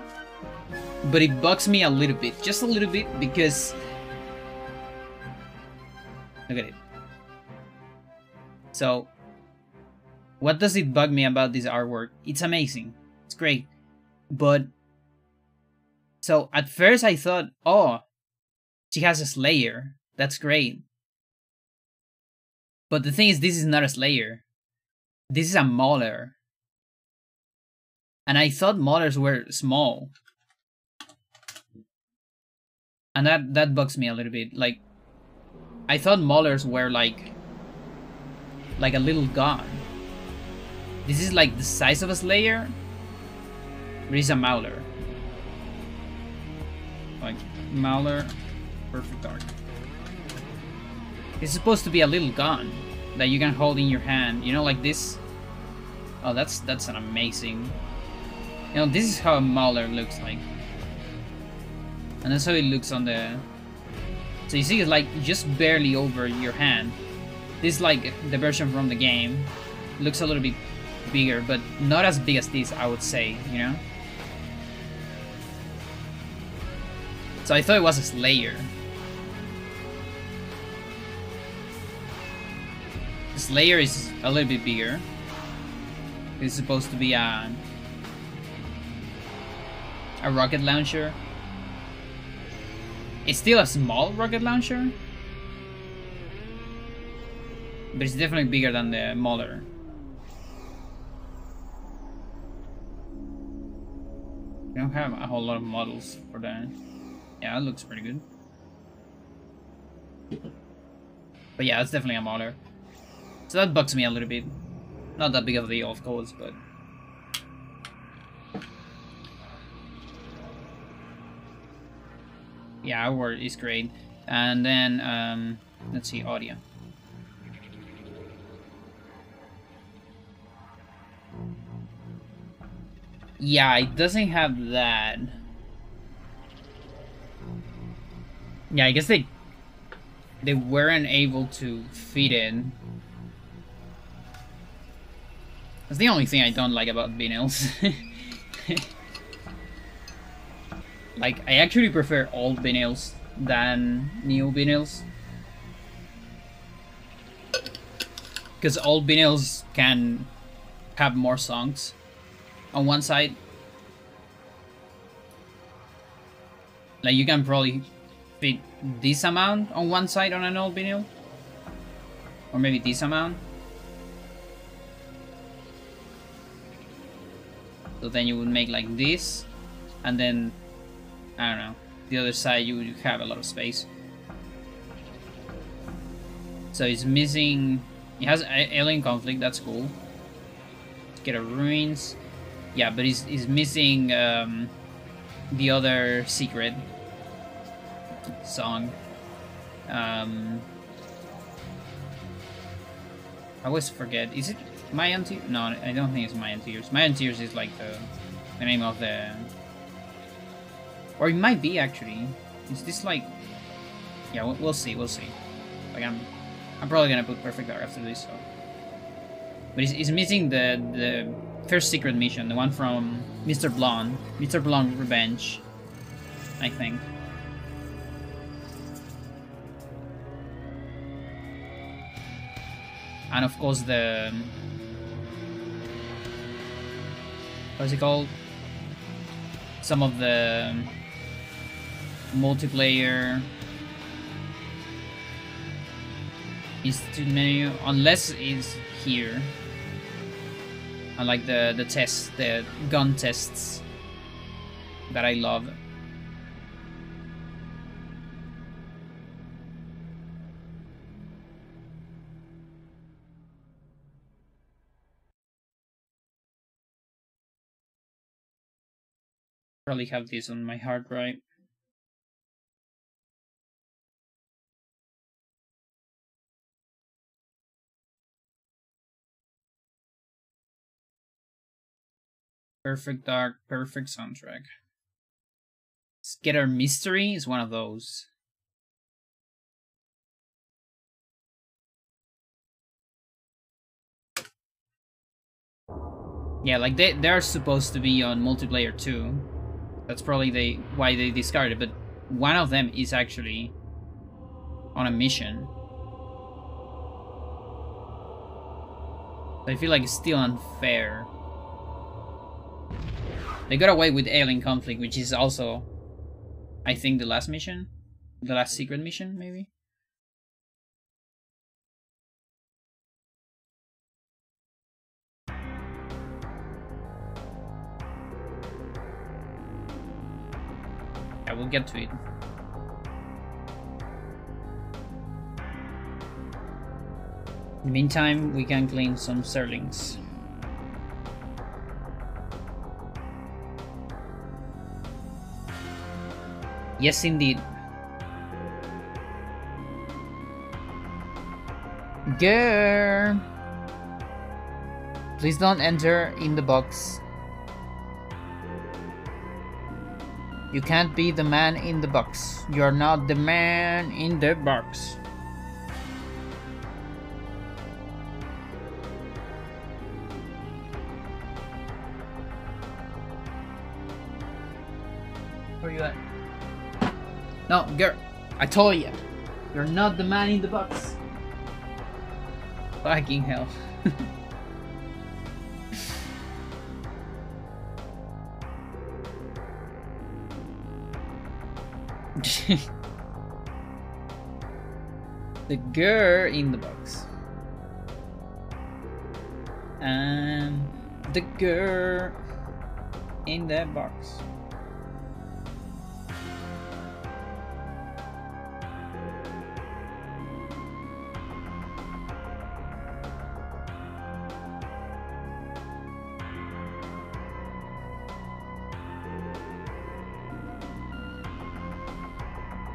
but it bugs me a little bit. Just a little bit, because look at it. So, what does it bug me about this artwork? It's amazing. It's great. But, so at first I thought, oh, she has a Slayer. That's great. But the thing is, this is not a Slayer. This is a Mauler. And I thought Maulers were small. And that bugs me a little bit. Like, I thought Maulers were like a little gun. This is like the size of a Slayer, but it's a Mauler. Like, Mauler, perfect dark. It's supposed to be a little gun that you can hold in your hand, you know, like this. Oh, that's an amazing. You know, this is how a Mauler looks like, and that's how it looks on the. So you see, it's like just barely over your hand. This is like the version from the game. It looks a little bit bigger, but not as big as this, I would say. You know. So I thought it was a Slayer. The Slayer is a little bit bigger. It's supposed to be a rocket launcher. It's still a small rocket launcher, but it's definitely bigger than the Mauler. We don't have a whole lot of models for that. Yeah, it looks pretty good. But yeah, it's definitely a modder. So that bugs me a little bit. Not that big of a deal, of course, but... yeah, our word is great. And then, let's see, audio. Yeah, it doesn't have that. Yeah, I guess they weren't able to fit in. That's the only thing I don't like about vinyls. Like, I actually prefer old vinyls than new vinyls. Because old vinyls can have more songs on one side. Like, you can probably fit this amount on one side on an old vinyl. Or maybe this amount. So then you would make like this. And then, I don't know, the other side you would have a lot of space. So it's missing... it has alien conflict, that's cool. Get a ruins. Yeah, but he's missing the other secret song. I always forget. Is it Mayan Tears? No, I don't think it's Mayan Tears. Mayan Tears is like the name of the... or it might be actually. Is this like... yeah, we'll see, we'll see. Like I'm probably gonna put Perfect Dark after this, so... but it's missing the first secret mission, the one from Mr. Blonde. Mr. Blonde Revenge, I think. And of course the... what's it called? Some of the multiplayer institute menu, unless it's here. I like the tests, the gun tests that I love. Probably have this on my hard drive. Perfect Dark, perfect soundtrack. Skitter Mystery is one of those. Yeah, like they're supposed to be on multiplayer too. That's probably why they discarded, but one of them is actually on a mission. So I feel like it's still unfair. They got away with Alien Conflict, which is also, I think, the last mission? The last secret mission, maybe? Yeah, we'll get to it. In the meantime, we can claim some Zerlings. Yes, indeed. Girl! Please don't enter in the box. You can't be the man in the box. You're not the man in the box. Where you at? No, girl, I told you. You're not the man in the box. Fucking hell. The girl in the box. And the girl in that box.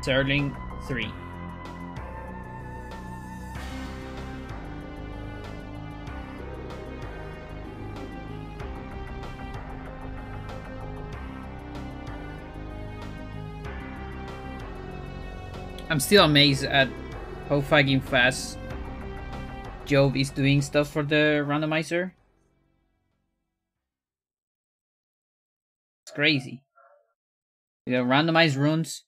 Sterling 3. I'm still amazed at how fucking fast Jove is doing stuff for the randomizer. It's crazy. The randomized runes.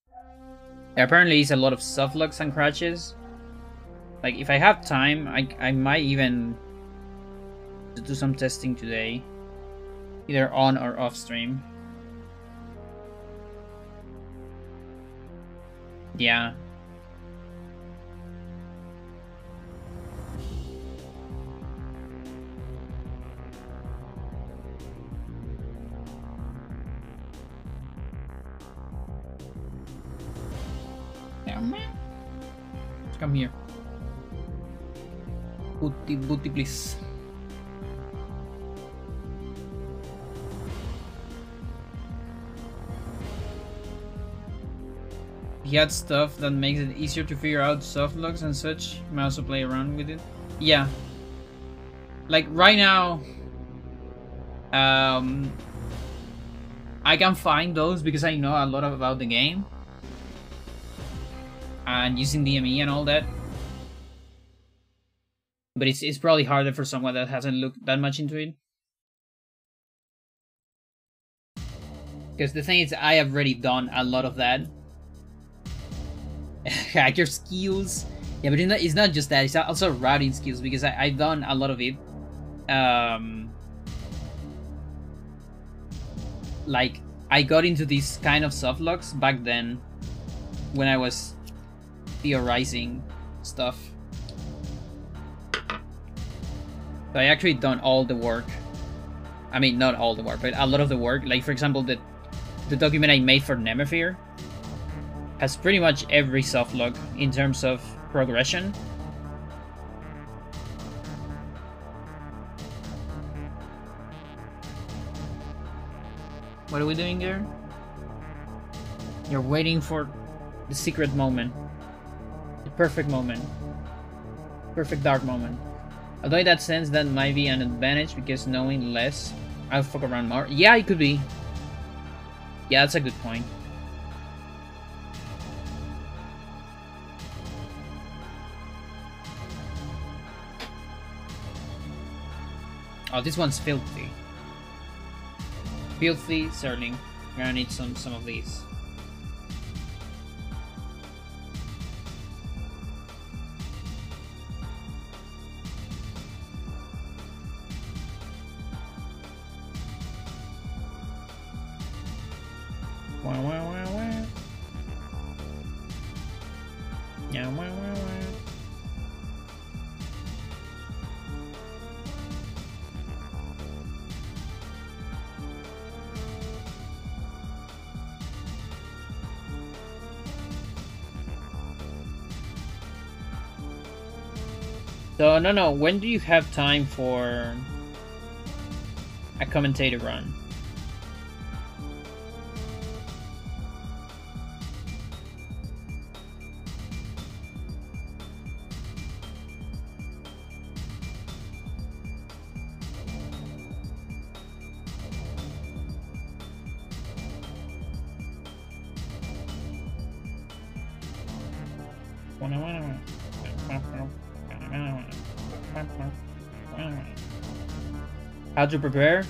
There apparently is a lot of softlocks and crashes. Like, if I have time, I might even do some testing today. Either on or off stream. Yeah. Come here. Booty, please. He had stuff that makes it easier to figure out softlocks and such. You might also play around with it. Yeah. Like right now, I can find those because I know a lot about the game. And using DME and all that. But it's probably harder for someone that hasn't looked that much into it. Because the thing is, I have already done a lot of that. Hacker skills. Yeah, but it's not just that, it's also routing skills, because I've done a lot of it. Like, I got into these kind of softlocks back then when I was theorizing stuff. So I actually done all the work. I mean, not all the work, but a lot of the work. Like, for example, the document I made for Nemephir has pretty much every softlock in terms of progression. What are we doing there? You're waiting for the secret moment. The perfect moment. Perfect dark moment. Although in that sense, that might be an advantage, because knowing less, I'll fuck around more. Yeah, it could be. Yeah, that's a good point. Oh, this one's filthy. Filthy Sterling. We're gonna need some of these. So, no, when do you have time for a commentator run? How to prepare?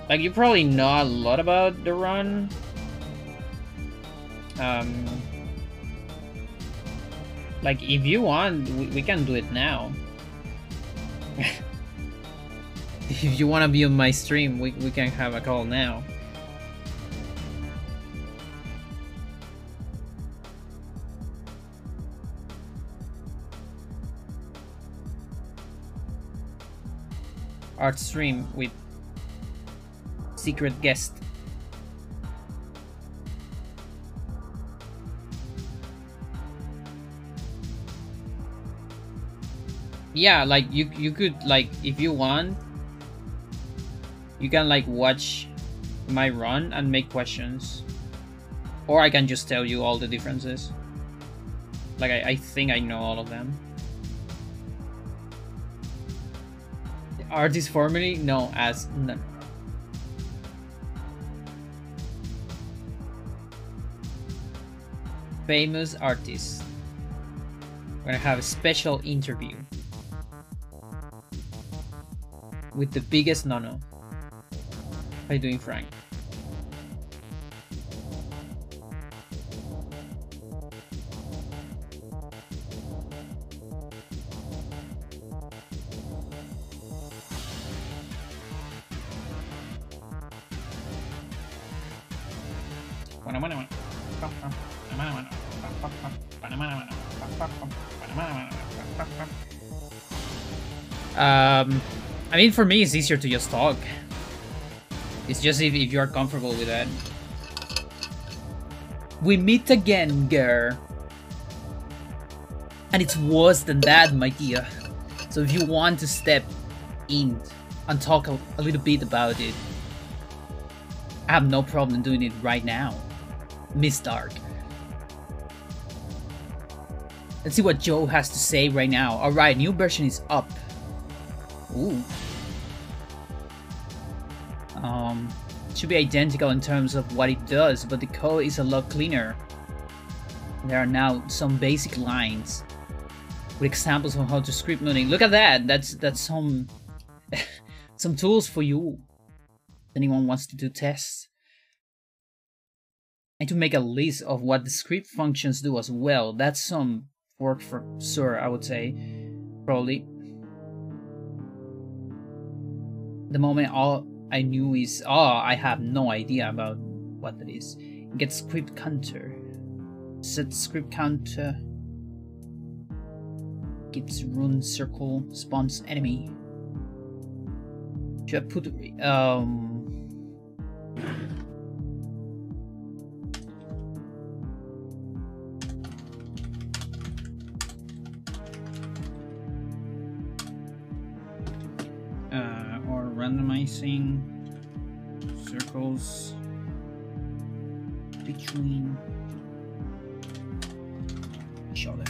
Like, you probably know a lot about the run. Like, if you want, we can do it now. If you want to be on my stream, we can have a call now. Art stream with secret guest. Yeah, like you could, like, if you want, you can like watch my run and make questions. Or I can just tell you all the differences. Like, I think I know all of them. Artist formerly known as... No. Famous artist. We're gonna have a special interview with the biggest Nono. How you doing, Frank? I mean, for me, it's easier to just talk. It's just if you are comfortable with that. We meet again, girl. And it's worse than that, my dear. So if you want to step in and talk a little bit about it, I have no problem doing it right now. Miss Dark. Let's see what Joe has to say right now. Alright, new version is up. Ooh. It should be identical in terms of what it does, but the code is a lot cleaner. There are now some basic lines with examples of how to script loading. Look at that! That's some some tools for you. If anyone wants to do tests. And to make a list of what the script functions do as well. That's some work for sure, I would say. Probably. The moment all I knew is, I have no idea about what that is. Get script counter. Set script counter. Gives rune circle. Spawns enemy. Should I put or randomizing circles between each other.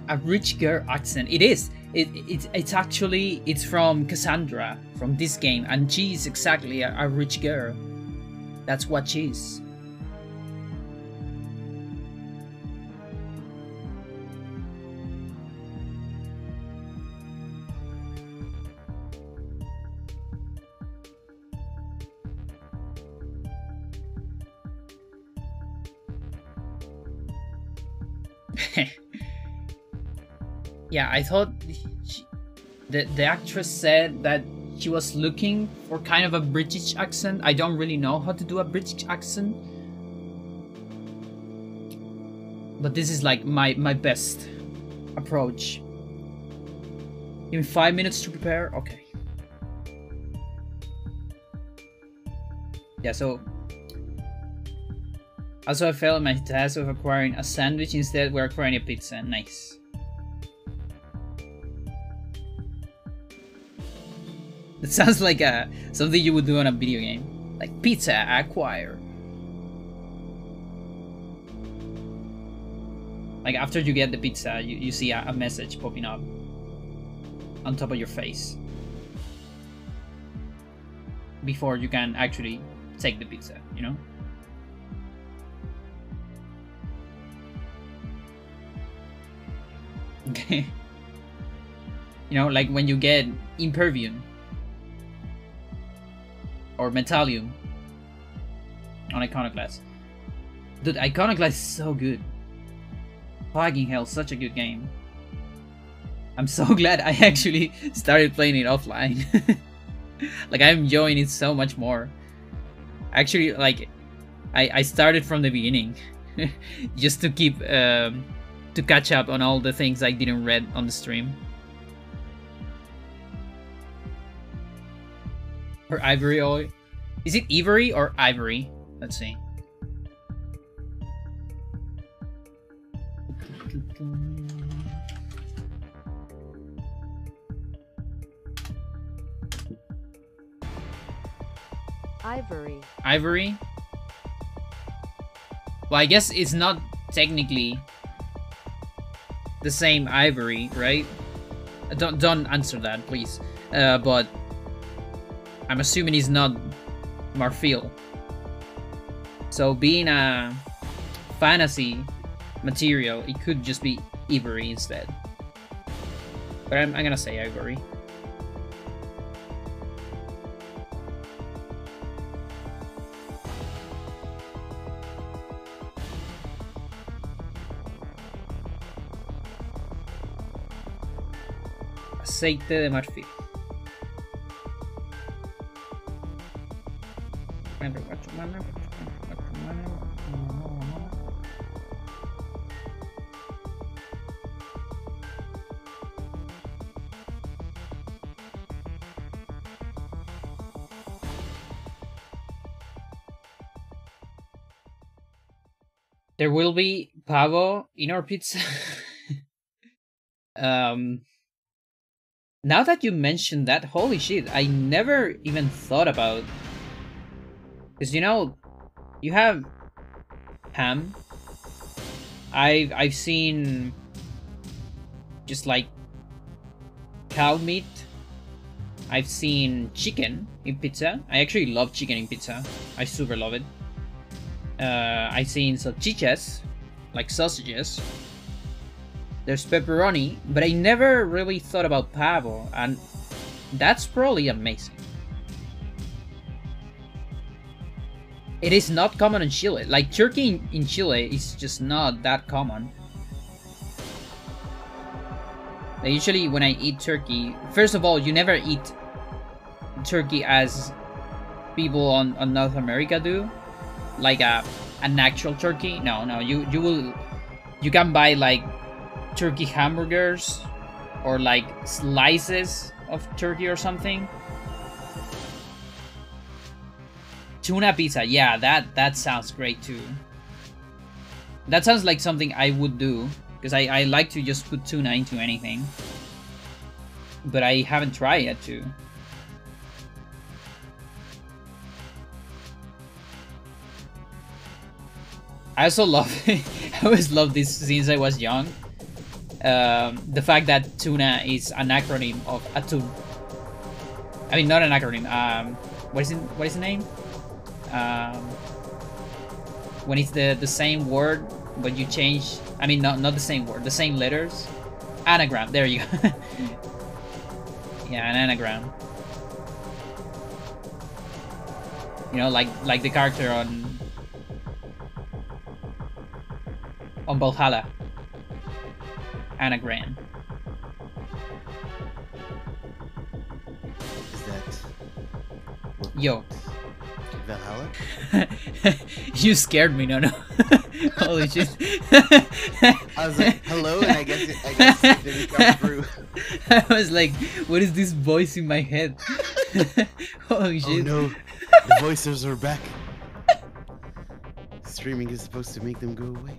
A rich girl accent. It is. It's actually, it's from Cassandra, from this game, and she's exactly a rich girl. That's what she is. Yeah, I thought the actress said that she was looking for kind of a British accent. I don't really know how to do a British accent, but this is like my best approach. Give me 5 minutes to prepare. Okay. Yeah, so also I failed my task of acquiring a sandwich. Instead, we're acquiring a pizza. Nice. It sounds like something you would do on a video game. Like, pizza acquire. Like, after you get the pizza, you see a message popping up on top of your face. Before you can actually take the pizza, you know? Okay. You know, like when you get Impervium. Or Metallium on Iconoclast. Dude, Iconoclast is so good. Fucking hell, such a good game. I'm so glad I actually started playing it offline. Like, I'm enjoying it so much more. Actually, like, I started from the beginning. Just to keep, to catch up on all the things I didn't read on the stream. Or Ivory oil. Is it Ivory or Ivory? Let's see. Ivory. Ivory? Well, I guess it's not technically the same ivory, right? Don't answer that, please. But I'm assuming it's not marfil. So being a fantasy material, it could just be ivory instead. But I'm gonna say ivory. Aceite de marfil. There will be pavo in our pizza. Now that you mentioned that, holy shit, I never even thought about. Because you know, you have ham. I've seen just like cow meat. I've seen chicken in pizza. I actually love chicken in pizza. I super love it. I've seen salchichas, like sausages. There's pepperoni, but I never really thought about pavo, and that's probably amazing. It is not common in Chile. Like, turkey in Chile is just not that common. Like, usually when I eat turkey, first of all, you never eat turkey as people on North America do. Like an actual turkey. No, you can buy like turkey hamburgers or like slices of turkey or something. Tuna pizza, yeah, that sounds great too. That sounds like something I would do, because I like to just put tuna into anything, but I haven't tried it too. I also love I always loved this since I was young. The fact that tuna is an acronym of atún. I mean, not an acronym. What is the name? When it's the same word, but you change. I mean, not the same word, the same letters. Anagram. There you go. Yeah, an anagram. You know, like the character on Valhalla. Anagram. Is that what? Yo. Valhalla? You scared me, no. Holy shit. I was like, hello, and I guess it didn't come through. I was like, what is this voice in my head? Holy shit. Oh no, the voices are back. Streaming is supposed to make them go away.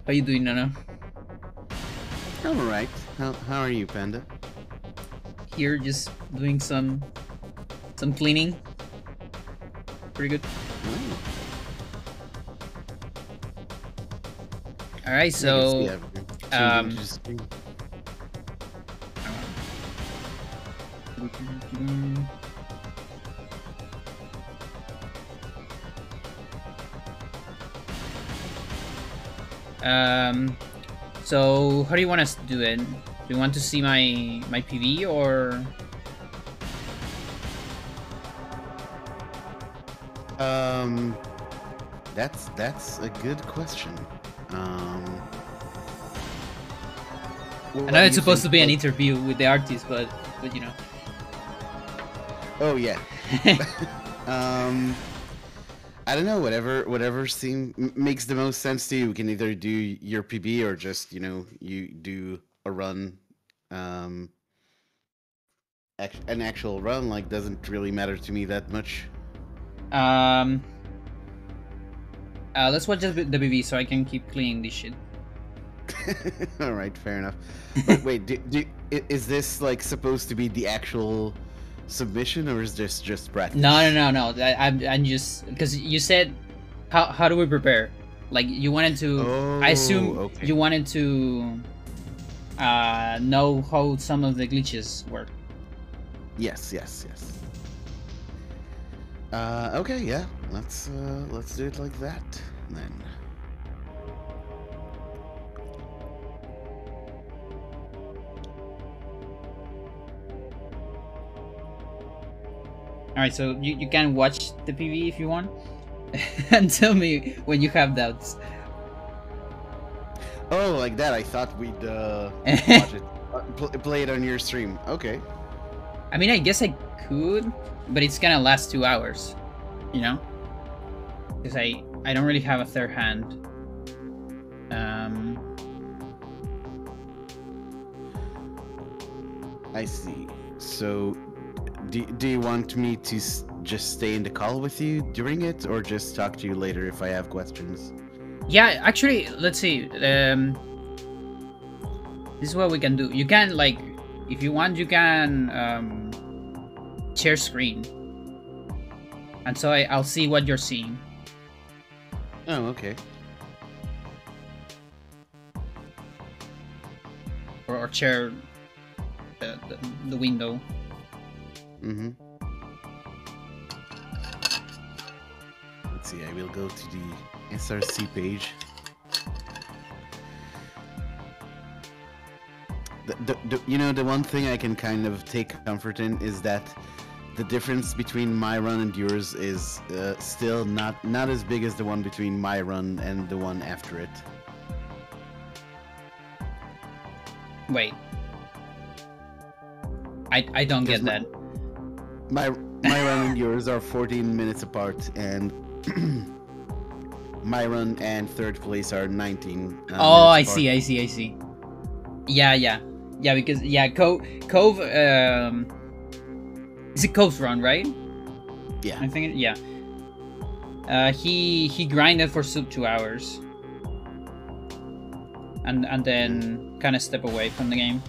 How you doing, Nono? I'm alright. How are you, Panda? Here, just doing some cleaning. Pretty good. Oh. Alright, so so how do you want us to do it? Do you want to see my PV or? That's a good question. I know it's supposed to be an interview with the artist, but you know. Oh yeah. I don't know. Whatever makes the most sense to you. You can either do your PB or just you do a run, an actual run. Like, doesn't really matter to me that much. Um. Let's watch the BB so I can keep cleaning this shit. All right, fair enough. But wait, is this like supposed to be the actual submission, or is this just practice? No. I'm just because you said, how do we prepare? Like you wanted to. Oh, I assume okay. you wanted to know how some of the glitches work. Yes. Okay, yeah. Let's do it like that then. Alright, so you can watch the PV if you want. And tell me when you have doubts. Oh, like that. I thought we'd watch it, play it on your stream. Okay. I mean, I guess I could, but it's gonna last 2 hours, you know? Because I don't really have a third hand. I see. So, do you want me to just stay in the call with you during it, or just talk to you later if I have questions? Yeah, actually, let's see. This is what we can do. You can, like, if you want, you can share screen. And so I'll see what you're seeing. Oh, okay. Or share the window. Mm-hmm. Let's see, I will go to the SRC page. You know, the one thing I can kind of take comfort in is that the difference between my run and yours is still not as big as the one between my run and the one after it. Wait. I don't get that. My run and yours are 14 minutes apart, and my run and third place are 19. Oh, I minutes apart. see. Yeah, because Cove. Is it Cove's run, right? Yeah. I think yeah. He grinded for 2 hours, and then kind of step away from the game.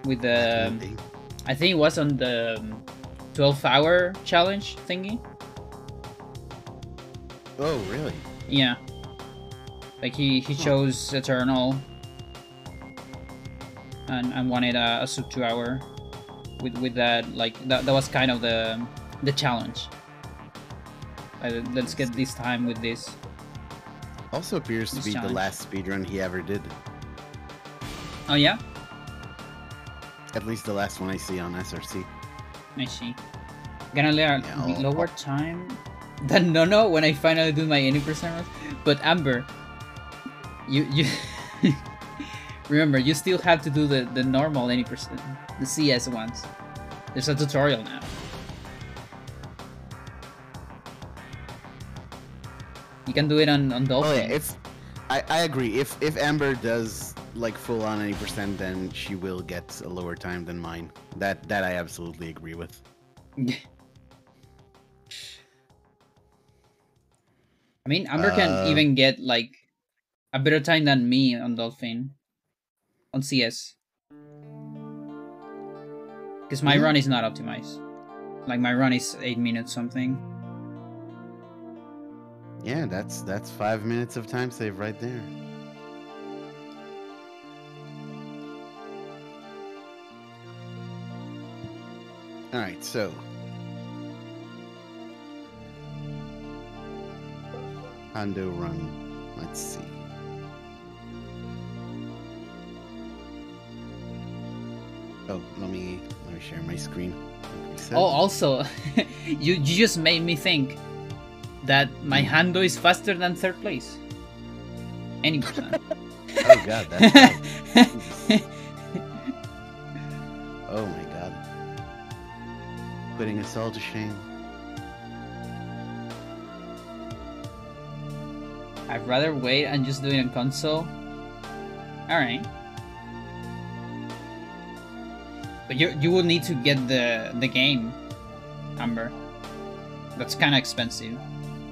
With the, I think it was on the 12-hour challenge thingy. Oh, really? Yeah. Like he chose Eternal and wanted a sub 2 hour with that, like that was kind of the challenge. Let's get this time with this. Also appears to be challenge. the last speedrun he ever did. Oh yeah? At least the last one I see on SRC. I see. Gonna lower time than NoNo when I finally do my 80% runs. But Amber, you remember, you still have to do the normal 80%, the CS ones. There's a tutorial now. You can do it on Dolphin. Oh yeah, I agree. If Amber does like full on 80%, then she will get a lower time than mine. That I absolutely agree with. I mean, Amber can even get like a better time than me on Dolphin, on CS. Because my run is not optimized. Like my run is 8 minutes something. Yeah, that's 5 minutes of time save right there. All right, so Hondo run. Let's see. Oh, let me share my screen. Oh, also, you just made me think that my Hando is faster than third place. Any percent. Oh god, that's bad. Oh my god. Putting us all to shame. I'd rather wait and just do it on console. Alright. But you will need to get the game, Amber. That's kind of expensive.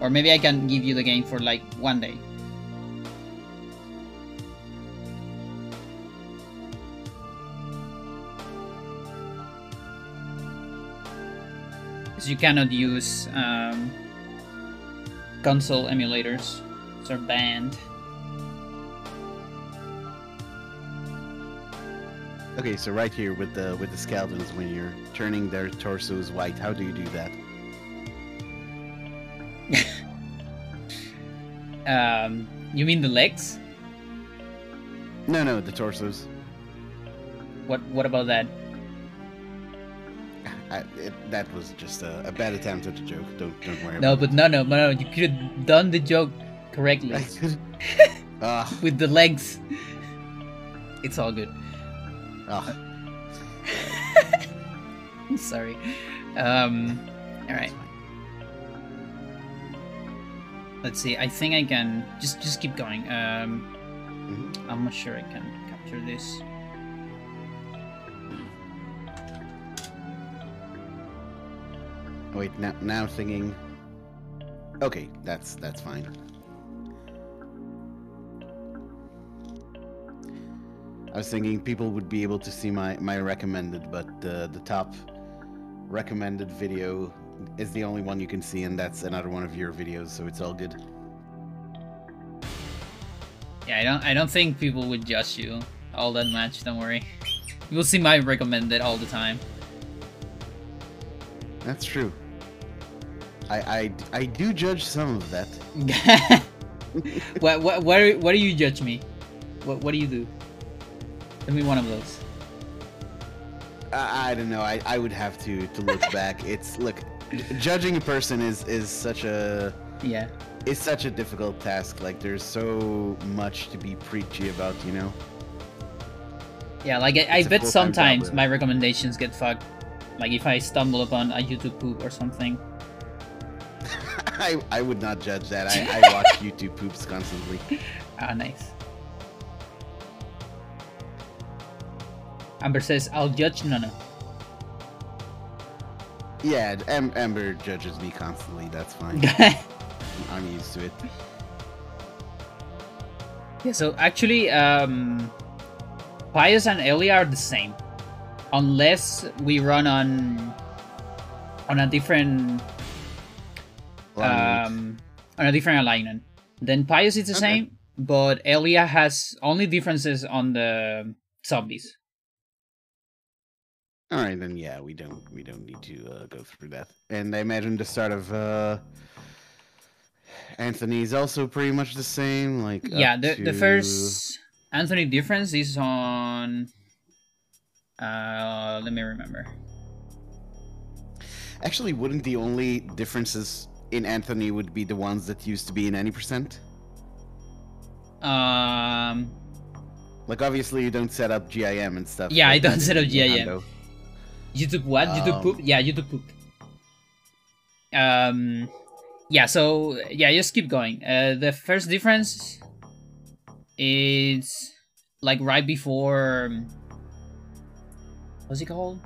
Or maybe I can give you the game for like 1 day. Because you cannot use console emulators. They're banned. Okay, so right here with the skeletons, when you're turning their torsos white, how do you do that? You mean the legs? No, the torsos. What about that? That was just a bad attempt at a joke. Don't worry. No, about but no. You could have done the joke correctly. I could. With the legs. It's all good. I'm sorry. Alright. Let's see. I think I can just keep going. I'm not sure I can capture this. Wait, now thinking. Okay, that's fine. I was thinking people would be able to see my recommended, but the top recommended video is the only one you can see, and that's another one of your videos, so it's all good. Yeah, I don't think people would judge you all that much. Don't worry. You'll see my recommended all the time. That's true. I do judge some of that. What do you judge me? What do you do? Tell me one of those. I don't know. I would have to look back. Look, judging a person is such a it's such a difficult task. Like there's so much to be preachy about, you know. Yeah, like I bet sometimes my recommendations get fucked. Like if I stumble upon a YouTube poop or something. I would not judge that. I watch YouTube poops constantly. Ah, nice. Amber says, I'll judge Nono. Yeah, Amber judges me constantly. That's fine. I'm used to it. Yeah, so actually, Pius and Elia are the same. Unless we run on a different alignment. Then Pius is the same, but Elia has only differences on the zombies. All right, then yeah, we don't need to go through that. And I imagine the start of Anthony is also pretty much the same. Like yeah, the first Anthony difference is on. Let me remember. Actually, wouldn't the only differences in Anthony would be the ones that used to be in any percent? Like obviously you don't set up GIM and stuff. Yeah, like I don't set up GIM. Nintendo. YouTube what? YouTube poop? Yeah, YouTube poop. Yeah, so yeah, just keep going. The first difference is like right before what's it called?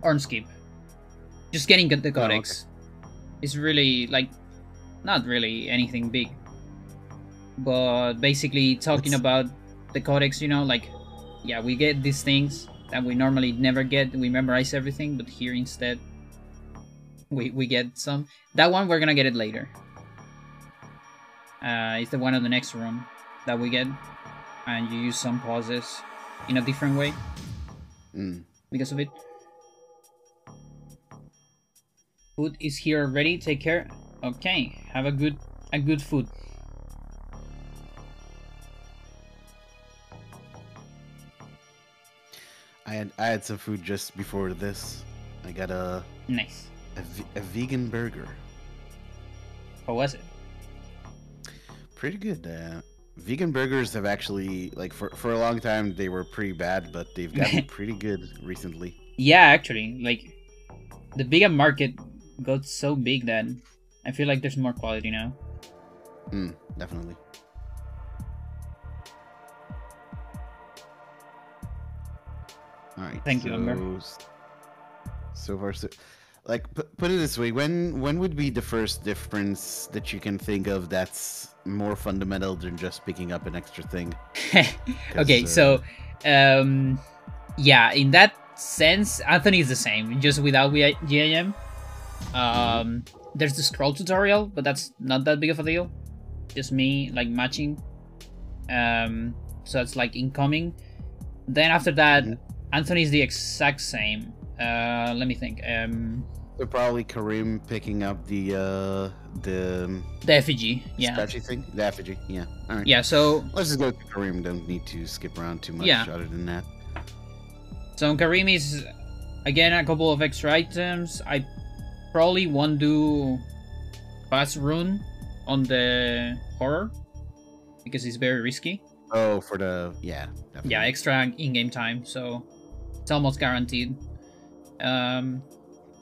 Orange skip. Just getting the codex. It's really like not really anything big. But basically talking about the codex, you know, like yeah, we get these things that we normally never get. We memorize everything, but here instead we get some. That one we're gonna get it later. It's the one in the next room that we get, and you use some pauses in a different way because of it. Food is here already. Take care. Okay, have a good food. I had some food just before this. I got a vegan burger. How was it? Pretty good. Vegan burgers have actually, like, for a long time they were pretty bad, but they've gotten pretty good recently. Yeah, actually, like the vegan market got so big that I feel like there's more quality now. Definitely. All right. Thank you, Amber. So far, so like put it this way: when would be the first difference that you can think of that's more fundamental than just picking up an extra thing? Okay, so yeah, in that sense, Anthony is the same, just without GIM. There's the scroll tutorial, but that's not that big of a deal. Just me like matching. So it's like incoming. Then after that, Anthony is the exact same. Let me think. So probably Karim picking up the effigy, yeah. Scratchy thing, the effigy, yeah. All right. Yeah. So let's just go to Karim. Don't need to skip around too much. Yeah. Other than that. So Karim is again a couple of extra items. I probably won't do fast rune on the horror because it's very risky. Oh, for the definitely. Yeah, extra in-game time, so it's almost guaranteed.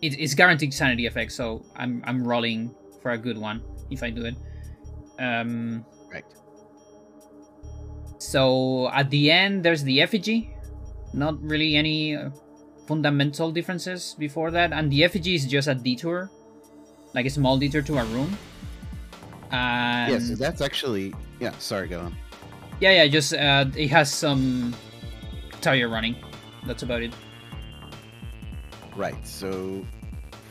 It's guaranteed sanity effect, so I'm rolling for a good one if I do it. Right. So at the end, there's the effigy. Not really any fundamental differences before that, and the effigy is just a detour, like a small detour to a room. And yeah, so that's actually Sorry, go on. Yeah, just it has some tire running. That's about it. Right. So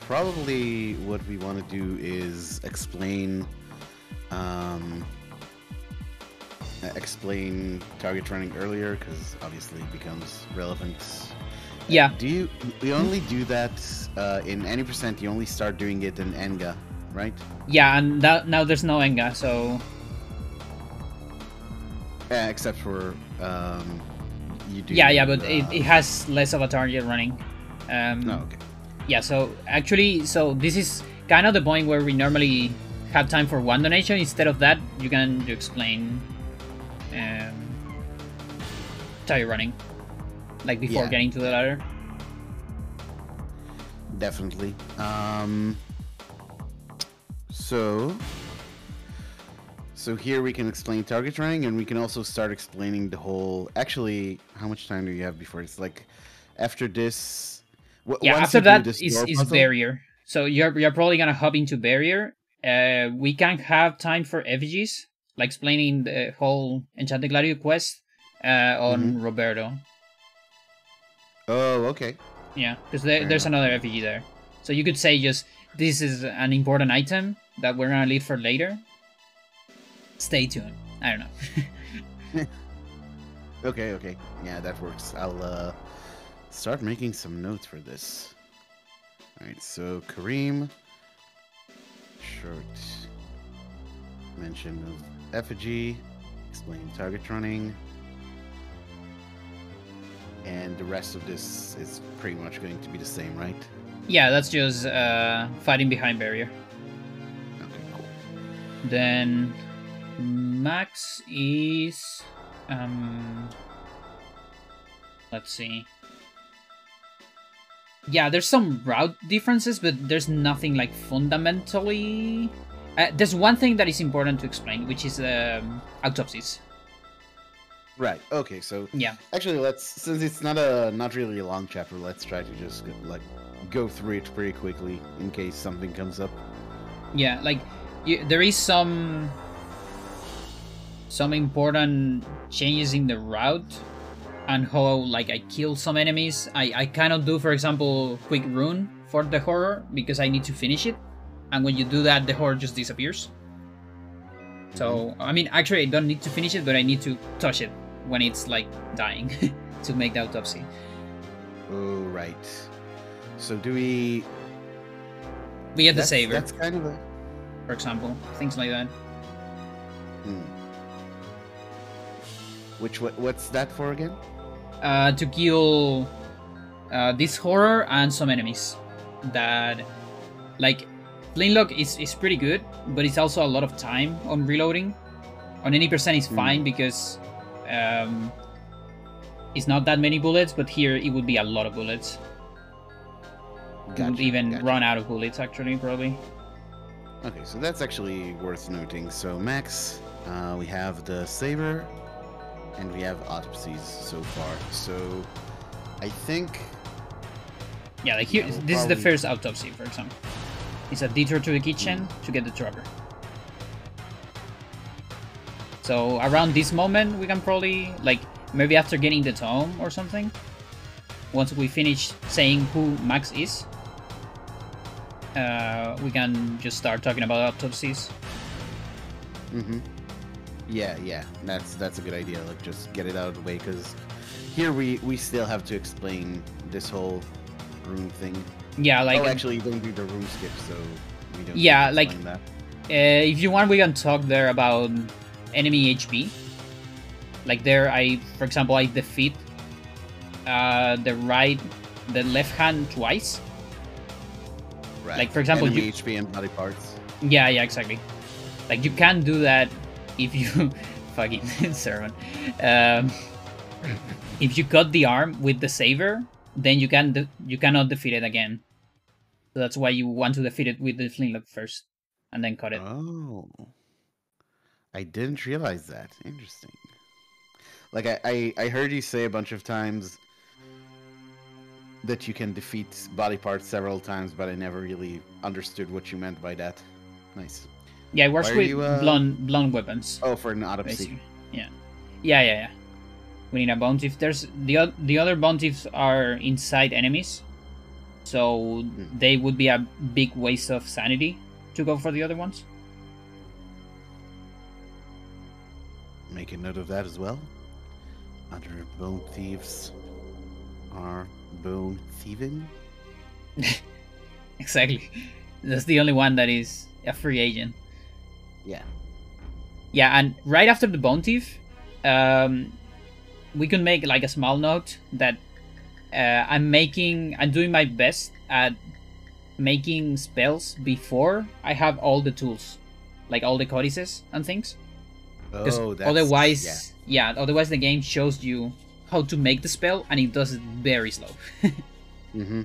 probably what we want to do is explain target running earlier, because obviously it becomes relevant. Yeah. We only do that in any percent? You only start doing it in Enga, right? Yeah, and now there's no Enga, so. Except for you do. Yeah, but it has less of a target running. Oh, okay. Yeah, so actually, this is kind of the point where we normally have time for one donation. Instead of that, you can explain tire running, like before getting to the ladder. Definitely. So here we can explain target running, and we can also start explaining the whole. Actually, how much time do you have before it's like after this? After that is barrier. So you're probably gonna hop into barrier. We can have time for effigies, like explaining the whole Enchanted Gladio quest on Roberto. Oh, okay. Yeah, because there's another effigy there. So you could say just this is an important item that we're gonna leave for later. Stay tuned. I don't know. Okay. Yeah, that works. I'll start making some notes for this. Alright, so Karim. Short mention of effigy. Explain target running. And the rest of this is pretty much going to be the same, right? Yeah, that's just fighting behind barrier. Okay, cool. Then Max is let's see. Yeah, there's some route differences, but there's nothing like fundamentally. There's one thing that is important to explain, which is autopsies. Right. Okay. So yeah. Actually, since it's not really a long chapter, let's try to just like go through it pretty quickly in case something comes up. Yeah, like there is some important changes in the route and how like I kill some enemies. I cannot do, for example, quick rune for the horror because I need to finish it, and when you do that, the horror just disappears. So I mean, actually, I don't need to finish it, but I need to touch it when it's like dying to make the autopsy. Oh, right. So do we get the saver? That's kind of a... For example, things like that. What's that for again? To kill this horror and some enemies. That, like, Flintlock is pretty good, but it's also a lot of time on reloading. On any percent is fine because it's not that many bullets, but here it would be a lot of bullets. Gotcha, you would even run out of bullets, actually, probably. Okay, so that's actually worth noting. So Max, we have the saber, and we have autopsies so far. So I think Yeah, like here, Yeah, we'll this is the probably- first autopsy, for example. It's a detour to the kitchen to get the trucker. So around this moment, we can probably, like, maybe after getting the tome or something, once we finish saying who Max is, we can just start talking about autopsies. Mm-hmm. Yeah, that's a good idea. Like, just get it out of the way, because here we still have to explain this whole room thing. Yeah, like... Oh, actually, you don't do the room skip, so we don't Yeah, need to like, explain that. if you want, we can talk there about enemy HP. Like there, for example, I defeat the left hand twice. Right. Like, for example, enemy you... HP and body parts. Yeah, exactly. Like, you can't do that if you... fucking servant. If you cut the arm with the saber, then you cannot defeat it again. So that's why you want to defeat it with the flintlock first, and then cut it. Oh. I didn't realize that. Interesting. Like, I heard you say a bunch of times that you can defeat body parts several times, but I never really understood what you meant by that. Nice. Yeah, it works Why are with you, blunt weapons. Oh, for an autopsy. Basically. Yeah. We need a bounty. If there's the other bounties are inside enemies, so they would be a big waste of sanity to go for the other ones. Make a note of that as well. Other bone thieves are bone thieving. Exactly. That's the only one that is a free agent. Yeah. Yeah, and right after the bone thief, we can make like a small note that I'm doing my best at making spells before I have all the tools, like all the codices and things. Because otherwise, otherwise the game shows you how to make the spell and it does it very slow. Mm-hmm.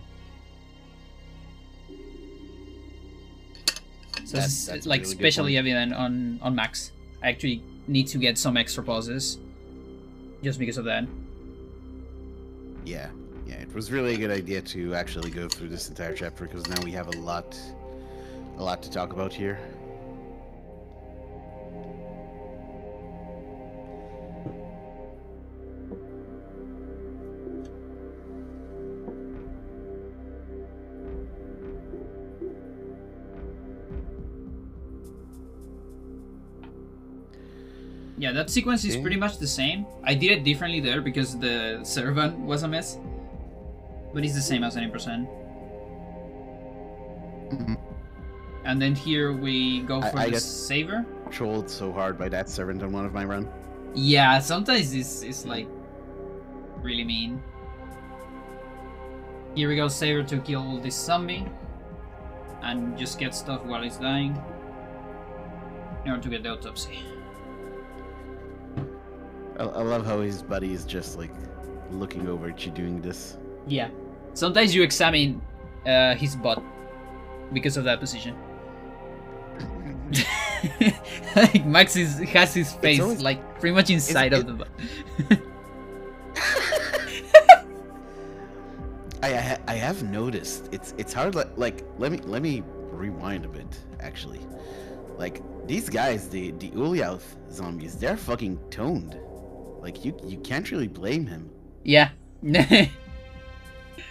So it's like really especially evident on Max. I actually need to get some extra pauses just because of that. Yeah, it was really a good idea to actually go through this entire chapter, because now we have a lot to talk about here. Yeah, that sequence is pretty much the same. I did it differently there because the servant was a mess. But it's the same as 90%. Mm-hmm. And then here we go for the saver. Trolled so hard by that servant on one of my run. Yeah, sometimes this is like really mean. Here we go, saver to kill this zombie. And just get stuff while it's dying. In order to get the autopsy. I love how his buddy is just like looking over at you doing this. Yeah. Sometimes you examine his butt because of that position. Like Max has his face always, like pretty much inside of the butt. I have noticed it's hard. Like let me rewind a bit actually. Like these guys, the Uliauth zombies, they're fucking toned. Like you can't really blame him. Yeah.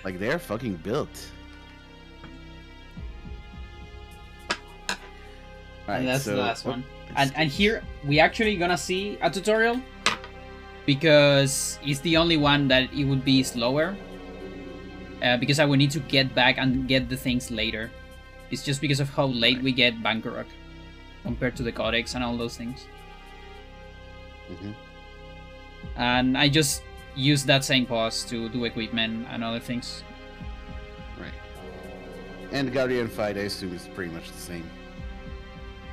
Like they're fucking built. And that's the last one. And here we actually gonna see a tutorial because it's the only one that it would be slower. Because I will need to get back and get the things later. It's just because of how late we get Bankarok compared to the Codex and all those things. Mm-hmm. And I just use that same pause to do equipment and other things. Right. And the Guardian fight, I assume, is pretty much the same.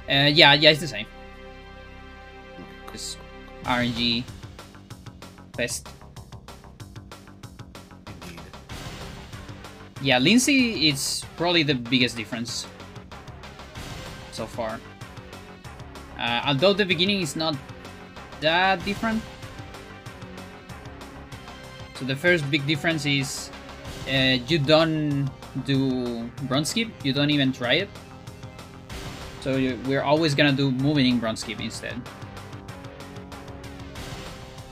Yeah, it's the same. Just RNG fest. Indeed. Yeah, Lindsay is probably the biggest difference so far. Although the beginning is not that different. So the first big difference is you don't do bronze skip. You don't even try it. So we're always gonna do moving in bronze skip instead.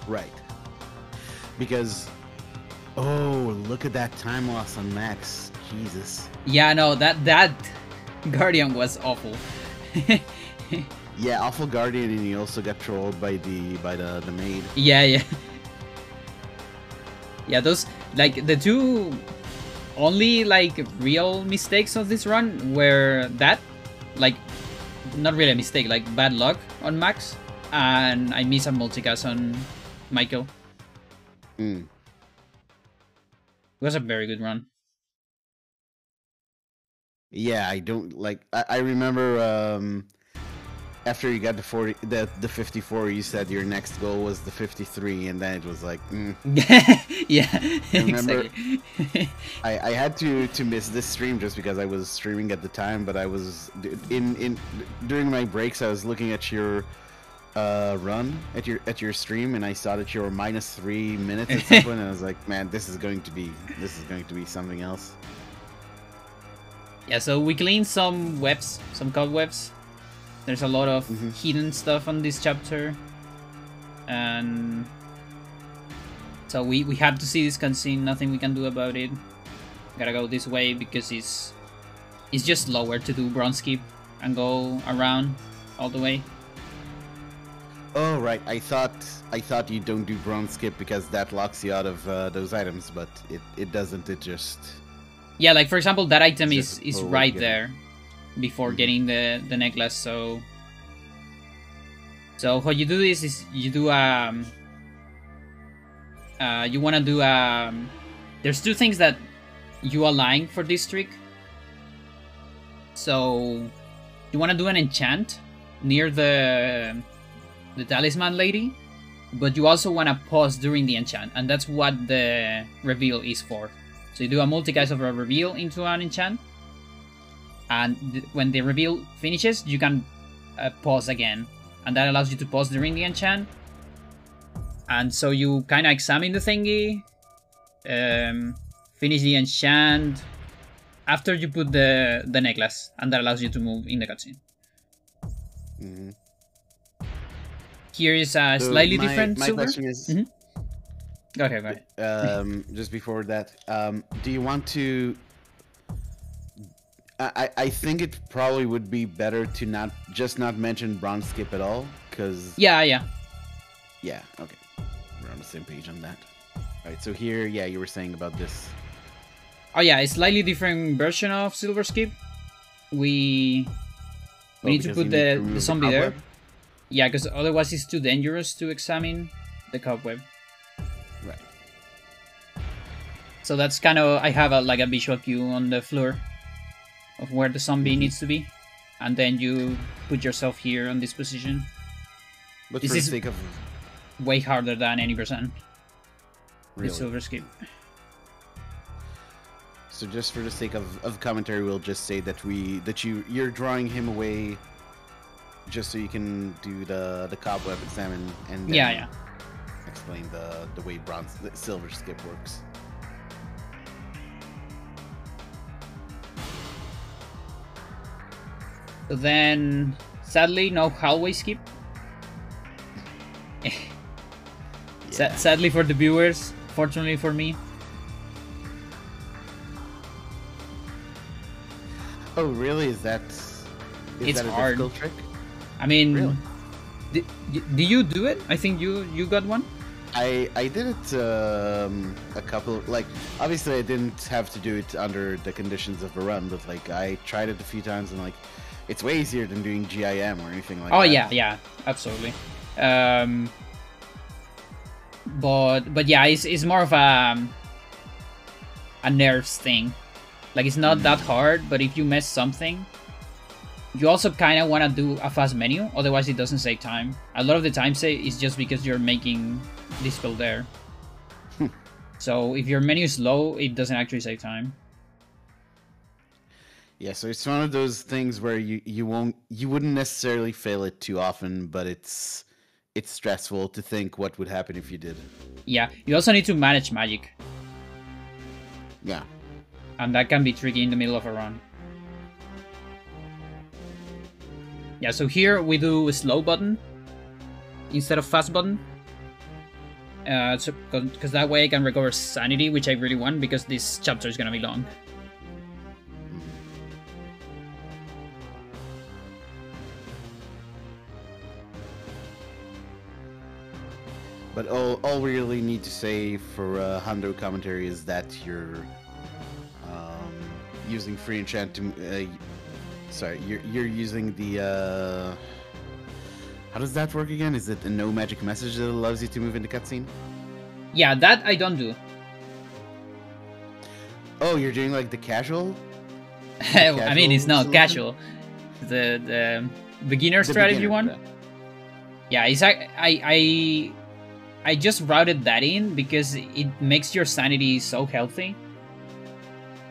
Right. Because, oh, look at that time loss on Max. Jesus. Yeah, no, that Guardian was awful. Yeah, awful Guardian, and he also got trolled by the maid. Yeah. Yeah, those, like, the two only, like, real mistakes of this run were that, like, not really a mistake, like, bad luck on Max, and I miss a multicast on Michael. It was a very good run. Yeah, I don't, like, I remember, after you got the 54, you said your next goal was the 53, and then it was like, Yeah, I remember, exactly. I had to miss this stream just because I was streaming at the time, but I was during my breaks I was looking at your run at your stream, and I saw that you were -3 minutes at some point, and I was like, man, this is going to be something else. Yeah, so we cleaned some webs, some cobwebs. There's a lot of hidden stuff on this chapter, and so we have to see this cutscene. Nothing we can do about it. Gotta go this way because it's just lower to do bronze skip and go around all the way. Oh right, I thought you don't do bronze skip because that locks you out of those items, but it doesn't. It just, yeah, like for example, that item is right yeah. there before getting the necklace. So what you do is you do you want to do there's two things that you align for this trick. So you want to do an enchant near the talisman lady, but you also want to pause during the enchant, and that's what the reveal is for. So you do a multicast of a reveal into an enchant, and when the reveal finishes, you can pause again, and that allows you to pause during the enchant. And so you kind of examine the thingy, finish the enchant after you put the necklace, and that allows you to move in the cutscene. Here is a slightly different silver. My question is, Go ahead. just before that, do you want to? I think it probably would be better to not mention bronze skip at all, because yeah, okay, we're on the same page on that. All right, so here, yeah, you were saying about this. Oh yeah, a slightly different version of silver skip. We need to put the zombie there. Yeah, because otherwise it's too dangerous to examine the cobweb. Right. So that's kind of, I have like a visual cue on the floor of where the zombie needs to be, and then you put yourself here on this position. But this for the is sake of way harder than any percent. Really? The silver skip. So just for the sake of commentary, we'll just say that you're drawing him away, just so you can do the cobweb examine and then explain the way the silver skip works. So then, sadly, no hallway skip. Sadly for the viewers, fortunately for me. Oh, really? Is that It's that a hard. difficult trick? I mean, Really? do you do it? I think you got one. I did it a couple, like, obviously I didn't have to do it under the conditions of a run, but like I tried it a few times and like it's way easier than doing GIM or anything like that. Oh yeah, absolutely. But yeah, it's more of a nerves thing. Like it's not that hard, but if you miss something, you also kind of want to do a fast menu, otherwise it doesn't save time. A lot of the time it's just because you're making this spell there. So if your menu is low, it doesn't actually save time. Yeah, so it's one of those things where you wouldn't necessarily fail it too often, but it's stressful to think what would happen if you did. Yeah, you also need to manage magic. Yeah. And that can be tricky in the middle of a run. Yeah, so here we do a slow button instead of fast button. Because that way I can recover sanity, which I really want because this chapter is gonna be long. But all we really need to say for Hondo commentary is that you're using free enchant to. Sorry, you're using the. How does that work again? Is it a no magic message that allows you to move into cutscene? Yeah, that I don't do. Oh, you're doing like the casual? I mean, it's not casual. The beginner strategy one. Yeah, it's I just routed that in because it makes your sanity so healthy.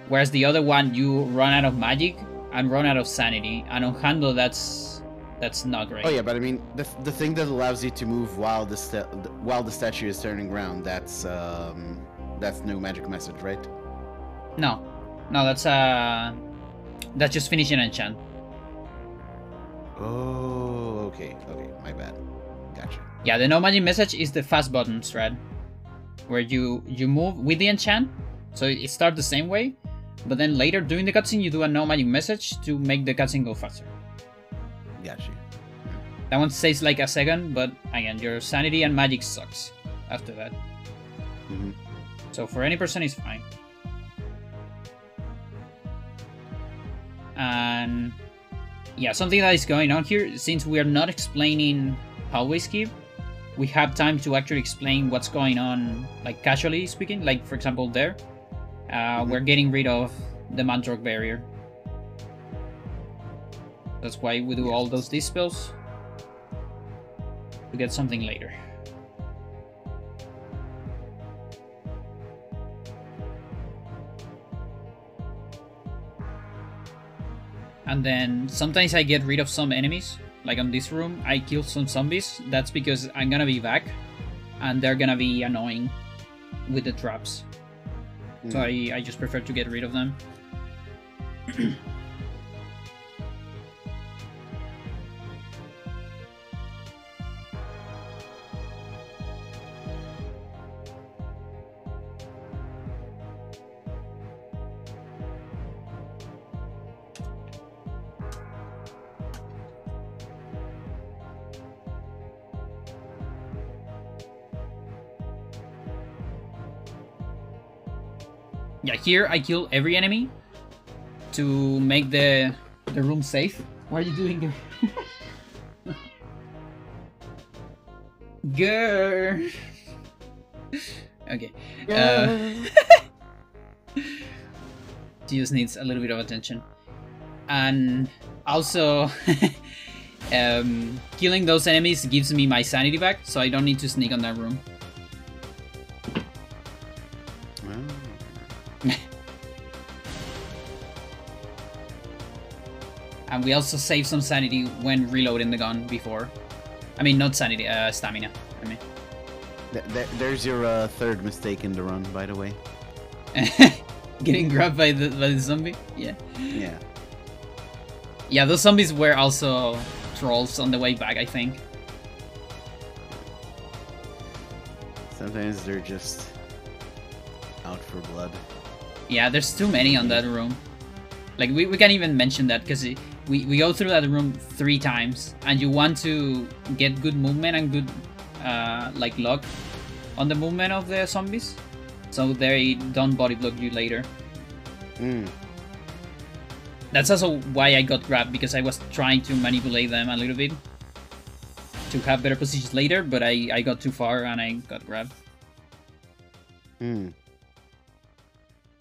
Whereas the other one, you run out of magic and run out of sanity. And on Handle, that's not great. Oh yeah, but I mean, the thing that allows you to move while the statue is turning around, that's no magic message, right? No, that's just finishing an enchant. Oh, okay, my bad. Gotcha. Yeah, the no magic message is the fast button strat, where you move with the enchant, so it starts the same way, but then later during the cutscene you do a no magic message to make the cutscene go faster. Gotcha. That one stays like a second, but again, your sanity and magic sucks after that. Mm-hmm. So for any person, it's fine. And yeah, something that is going on here, since we are not explaining hallway skip, we have time to actually explain what's going on, like casually speaking. Like for example, there, we're getting rid of the Mandrake barrier. That's why we do all those dispels to get something later. And then sometimes I get rid of some enemies. Like on this room, I kill some zombies. That's because I'm gonna be back and they're gonna be annoying with the traps. So I just prefer to get rid of them. Yeah, here I kill every enemy to make the room safe. What are you doing? Girl. Okay. She just needs a little bit of attention. And also, killing those enemies gives me my sanity back, so I don't need to sneak on that room. And we also save some sanity when reloading the gun before. I mean, not sanity, stamina. I mean. There's your third mistake in the run, by the way. Getting grabbed by the zombie? Yeah. Yeah. Yeah, those zombies were also trolls on the way back, I think. Sometimes they're just out for blood. Yeah, there's too many on that room. Like, we can't even mention that, because we go through that room 3 times, and you want to get good movement and good, like, luck on the movement of the zombies, so they don't body block you later. That's also why I got grabbed, because I was trying to manipulate them a little bit to have better positions later, but I got too far and I got grabbed.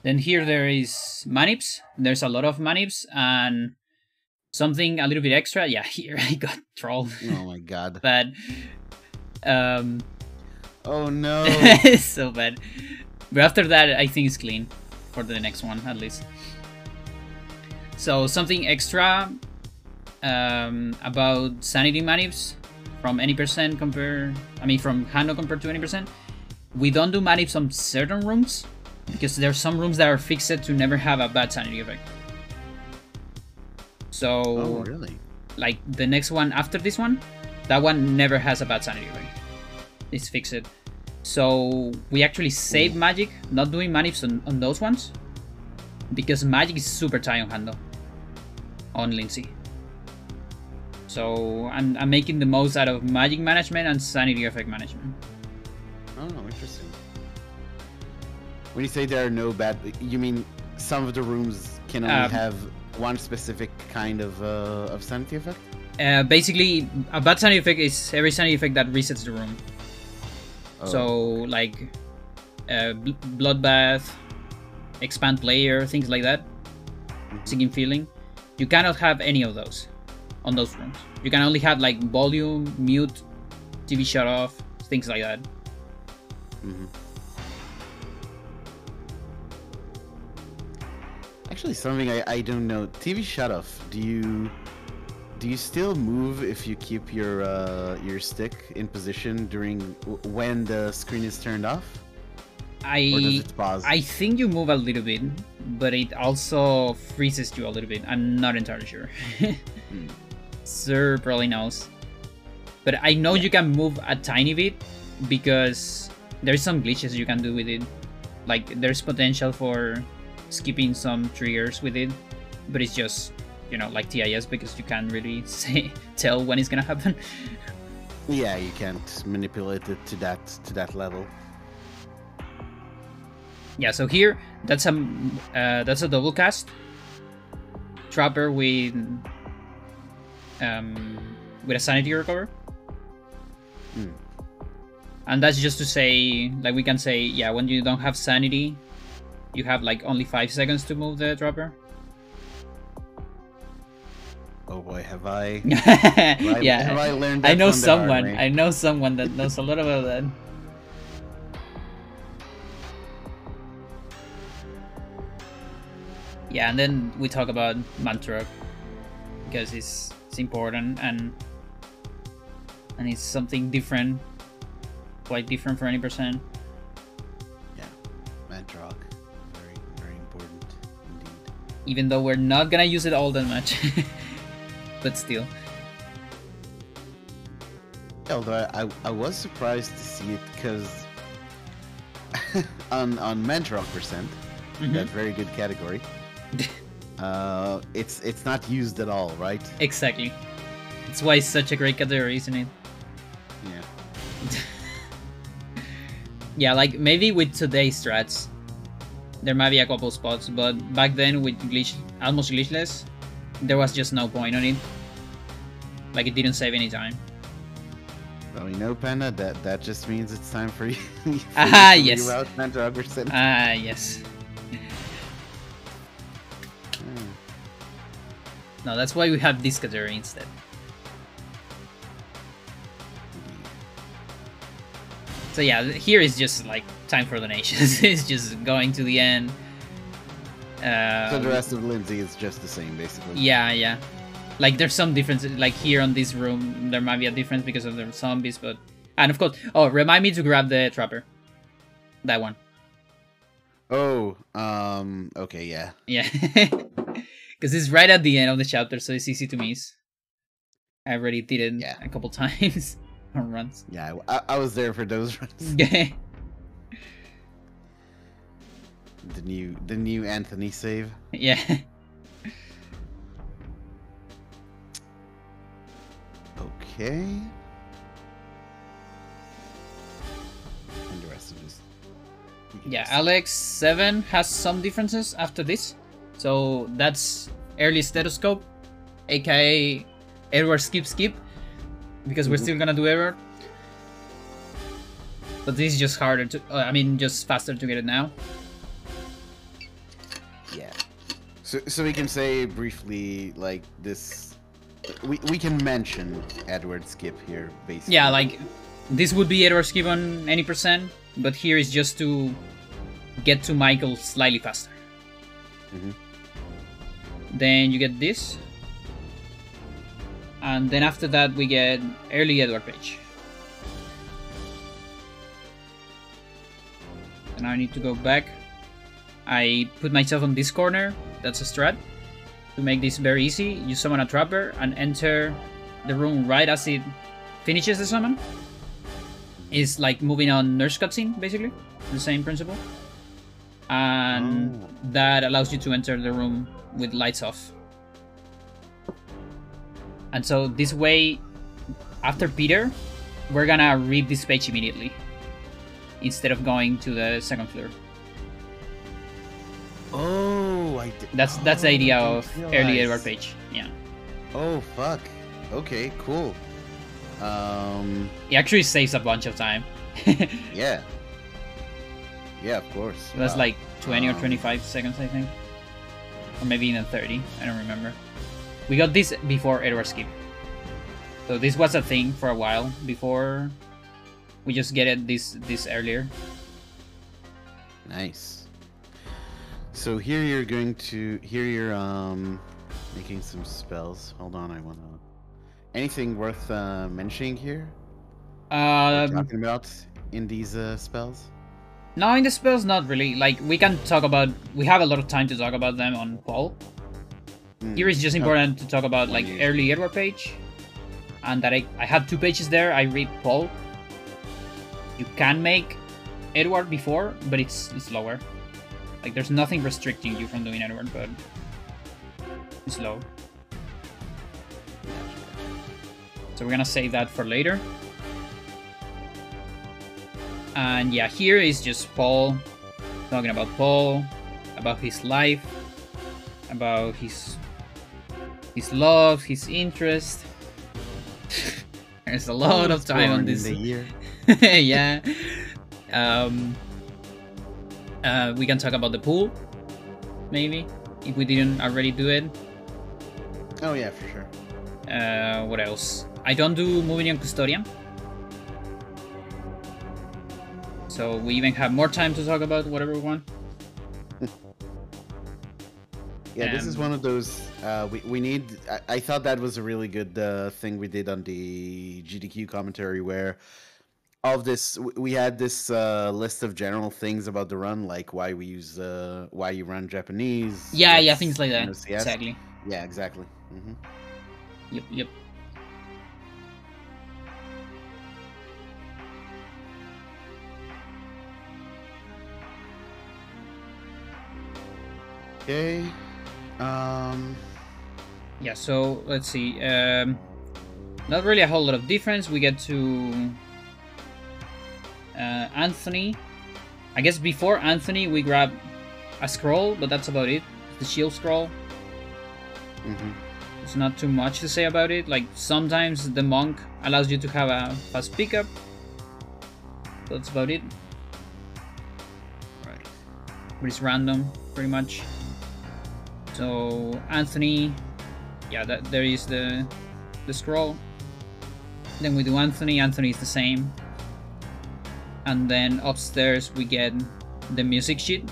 Then here there is manips. There's a lot of manips and something a little bit extra. Yeah, here I got trolled. Oh my god. Bad. Oh no. It's so bad. But after that, I think it's clean for the next one, at least. So something extra about sanity manips from any percent compared. I mean, from Hando compared to any percent. We don't do manips on certain rooms. because there are some rooms that are fixed to never have a bad sanity effect. So, Oh, really? like the next one after this one, that one never has a bad sanity effect. It's fixed. So we actually save magic, not doing manips on those ones, because magic is super tight on Hando, on Lindsay. So I'm making the most out of magic management and sanity effect management. Oh, interesting. When you say there are no bad, you mean some of the rooms can only have one specific kind of sanity effect? Basically, a bad sanity effect is every sanity effect that resets the room. Oh. So, like, Bloodbath, Expand Player, things like that. Sinking Feeling. You cannot have any of those on those rooms. You can only have, like, Volume, Mute, TV Shut Off, things like that. Actually, something I don't know. TV Shut Off. Do you still move if you keep your stick in position during when the screen is turned off? Or does it pause? I think you move a little bit, but it also freezes you a little bit. I'm not entirely sure. Sir probably knows. But I know you can move a tiny bit because there's some glitches you can do with it. Like there's potential for skipping some triggers with it, but it's just, you know, like TIS, because you can't really tell when it's gonna happen. Yeah, you can't manipulate it to that level. Yeah, so here that's a double cast trapper with a sanity recover. And that's just to say, like, we can say, yeah, when you don't have sanity, you have like only 5 seconds to move the trapper. Oh boy, have I? Yeah, have I learned that I know from the hard someone. way? I know someone that knows a lot about that. Yeah, and then we talk about Mantra because it's important and it's something different, quite different for any percent. Yeah, Mantrock, very very important indeed. Even though we're not gonna use it all that much, but still. Although I was surprised to see it because on Mantrock percent, that very good category. It's not used at all, right? Exactly. That's why it's such a great category, isn't it? Yeah. Yeah, like maybe with today's strats, there might be a couple spots, but back then with almost glitchless, there was just no point on it. Like it didn't save any time. Well, you know, Panda, that just means it's time for you. Yes. Reroute Mantrock percent. Yes. No, that's why we have this category instead. So yeah, here is just like time for donations. It's just going to the end. So the rest of Lindsay is just the same, basically. Yeah. Like there's some differences. Like here on this room, there might be a difference because of the zombies, but and of course, oh, remind me to grab the trapper. That one. Oh, okay, yeah. Yeah. Because it's right at the end of the chapter, so it's easy to miss. I already did it a couple times on runs. Yeah, I was there for those runs. Yeah. The new Anthony save. Yeah. Okay. And the rest of this. Yeah, Alex 7 has some differences after this. So that's early stethoscope, aka Edward skip, because we're still gonna do Edward. But this is just harder to, just faster to get it now. Yeah. So we can say briefly, like, this... We can mention Edward skip here, basically. Yeah, like, this would be Edward skip on any percent, but here is just to get to Michael slightly faster. Then you get this. And then after that we get early Edward page. And now I need to go back I put myself on this corner. That's a strat. To make this very easy, you summon a trapper and enter the room right as it finishes the summon. It's like moving on nurse cutscene, basically. The same principle. And that allows you to enter the room with lights off. And so this way, after Peter, we're gonna read this page immediately. Instead of going to the second floor. Oh, That's the idea of early Edward page. Yeah. Oh fuck. Okay, cool. It actually saves a bunch of time. Yeah. Yeah, of course. So that's like 20 or 25 seconds, I think. Or maybe even 30. I don't remember. We got this before Edward skip. So this was a thing for a while before we just get it this earlier. Nice. So here you're making some spells. Hold on, I wanna. Anything worth mentioning here? Talking about in these spells? No, in the spells, not really. Like, we can talk about... We have a lot of time to talk about them on Paul. Here it's just important to talk about, like, early Edward page. And that I had 2 pages there. I read Paul. You can make Edward before, but it's lower. Like, there's nothing restricting you from doing Edward, but it's low. So we're gonna save that for later. And yeah, here is just Paul talking about Paul, about his life, about his love, his interest. There's a lot of time on this. Yeah. We can talk about the pool, maybe, if we didn't already do it. Oh yeah, for sure. What else? I don't do moving on Custodian. So we even have more time to talk about whatever we want. Yeah, this is one of those we need. I thought that was a really good thing we did on the GDQ commentary, where all of this we had this list of general things about the run, like why we use why you run Japanese. Yeah, things like that. Exactly. Yeah, exactly. Yep. Okay. Yeah, so let's see. Not really a whole lot of difference. We get to Anthony. I guess before Anthony we grab a scroll, but that's about it. The shield scroll. There's not too much to say about it. Like, sometimes the monk allows you to have a fast pickup. That's about it. Right. But it's random, pretty much. So Anthony, yeah, there is the scroll. Then we do Anthony. Anthony is the same. And then upstairs we get the music sheet,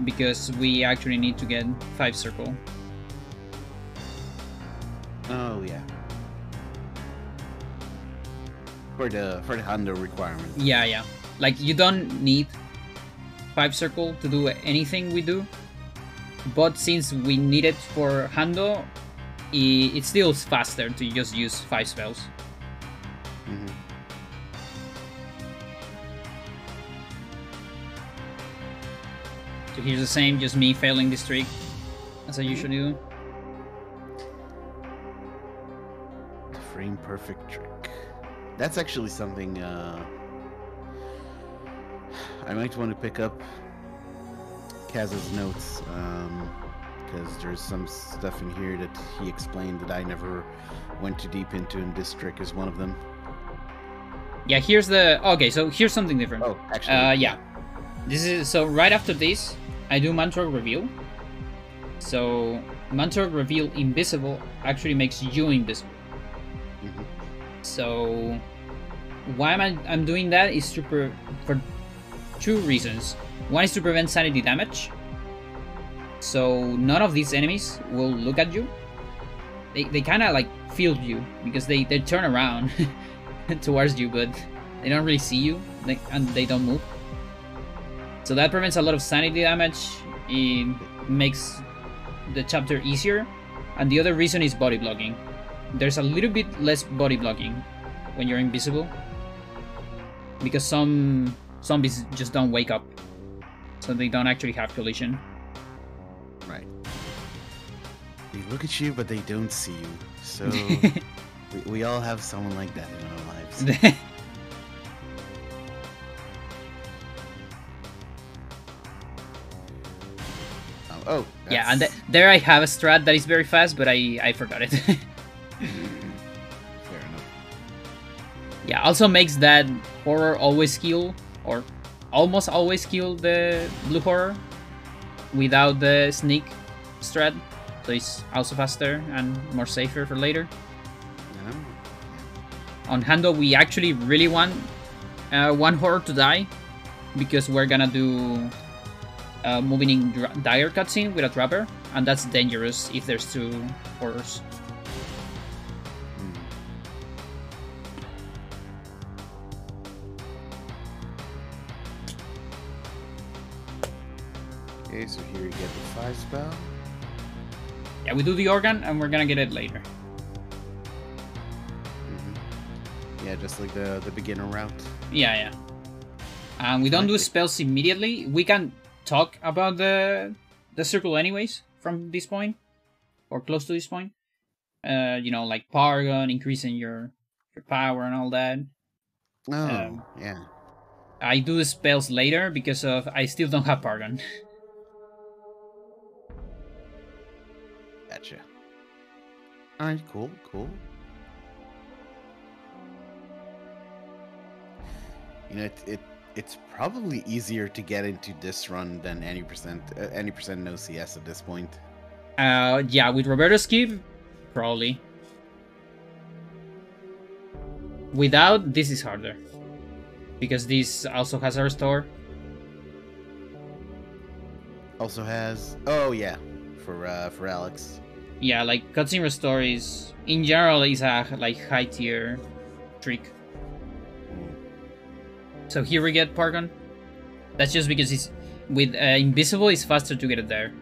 because we actually need to get 5 circle. Oh yeah. For the Hundo requirement. Yeah. Like, you don't need 5 circle to do anything we do, but since we need it for Hando, it still is faster to just use 5 spells. So here's the same, just me failing this trick as I usually do. The frame perfect trick. That's actually something I might want to pick up Kaz's notes, because there's some stuff in here that he explained that I never went too deep into, and this trick is one of them. Yeah, here's the... Okay, so here's something different. Oh, actually... yeah. This is... So right after this, I do Mantra Reveal. So Mantra Reveal Invisible actually makes you invisible. So why I'm doing that is for 2 reasons. One is to prevent sanity damage. So none of these enemies will look at you. They kind of like feel you, because they turn around towards you, but they don't really see you, and they don't move. So that prevents a lot of sanity damage. It makes the chapter easier. And the other reason is body blocking. There's a little bit less body blocking when you're invisible. Because some zombies just don't wake up. So they don't actually have collision. Right. They look at you, but they don't see you. So we all have someone like that in our lives. Oh, yeah, and there I have a strat that is very fast, but I forgot it. Fair enough. Yeah, also makes that horror always kill, or almost always kill the blue horror without the sneak strat, so it's also faster and more safer for later. Yeah. On Hando, we actually really want one horror to die, because we're gonna do moving in dire cutscene with a trapper, and that's dangerous if there's two horrors. Okay, so here you get the 5 spell. Yeah, we do the organ, and we're gonna get it later. Yeah, just like the beginner route. Yeah. And we don't do spells immediately. We can talk about the circle anyways from this point, or close to this point. You know, like Paragon, increasing your power and all that. Oh, yeah. I do the spells later because of I still don't have Paragon. Gotcha. Alright, cool. You know, it's probably easier to get into this run than any percent no CS at this point. Yeah, with Roberto's Keep, probably. Without, this is harder. Because this also has a restore. Also has... Oh, yeah. For Alex. Yeah, like, cutscene restore is... In general, is a, like, high tier trick. So here we get Paragon. That's just because it's... With Invisible, it's faster to get it there.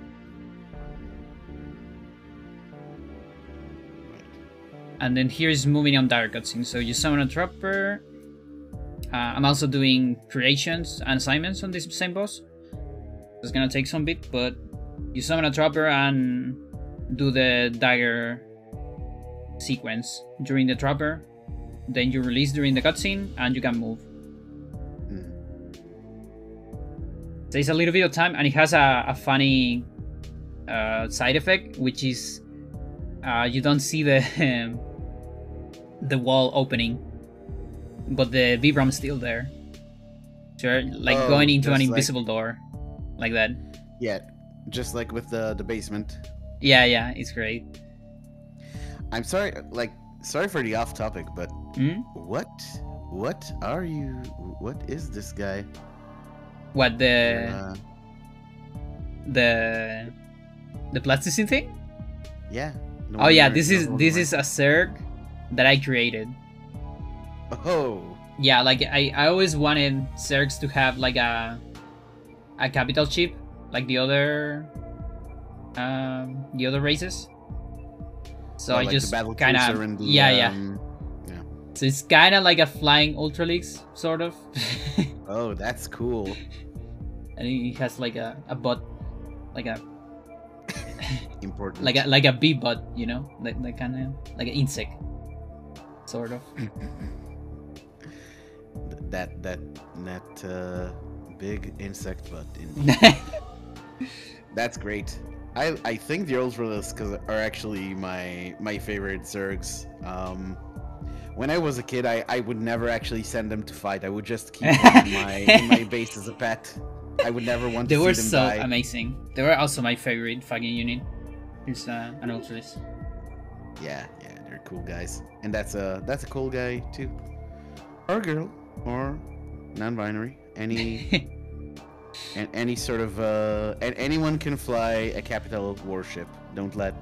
And then here is moving on dire cutscene. So you summon a trapper. I'm also doing creations and assignments on this same boss. It's gonna take some bit, but you summon a trapper and do the dagger sequence during the trapper. Then you release during the cutscene and you can move. Takes a little bit of time, and it has a funny side effect, which is you don't see the the wall opening, but the Vibram's still there. So you're like going into an invisible door, like that. Yeah, just like with the basement. Yeah, it's great. I'm sorry, sorry for the off topic, but what are you? What is this guy? What, the plasticine thing? Yeah. Oh yeah, this is a Zerg that I created. Oh. Yeah, like I always wanted Zergs to have like a capital chip, like the other races. So I like just kind of yeah. So it's kind of like a flying Ultralix, sort of. Oh, that's cool. And he has like a butt, like a important, like a bee butt, you know, like kind of like an insect, sort of. that big insect butt. That's great. I think the Ultralisks are actually my favorite Zergs. When I was a kid, I would never actually send them to fight. I would just keep them in my base as a pet. I would never want to see them die. They were so amazing. They were also my favorite fucking unit. It's an Ultralist. Yeah, they're cool guys. And that's a cool guy too. Or girl, or non-binary. Any sort of and anyone can fly a capital warship. Don't let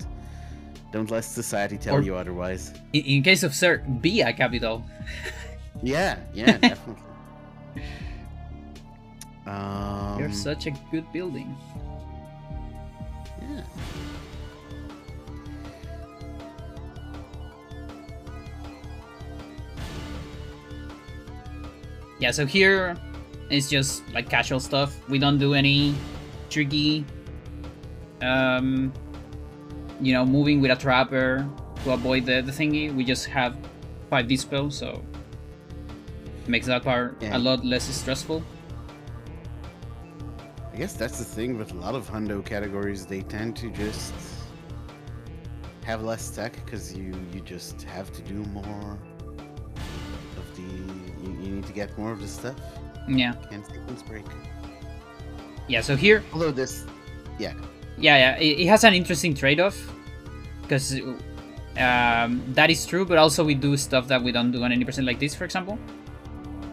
society tell you otherwise. In case of Sir, be a capital. Yeah, definitely. They're such a good building. Yeah. Yeah, so here it's just like casual stuff. We don't do any tricky, you know, moving with a trapper to avoid the thingy. We just have 5 dispel, so it makes that part a lot less stressful. I guess that's the thing with a lot of hundo categories. They tend to just have less tech because you just have to do more of the. You need to get more of the stuff. Yeah. And sequence break. Yeah. So here. Although this, yeah. Yeah. It has an interesting trade-off because that is true, but also we do stuff that we don't do on 80% like this, for example.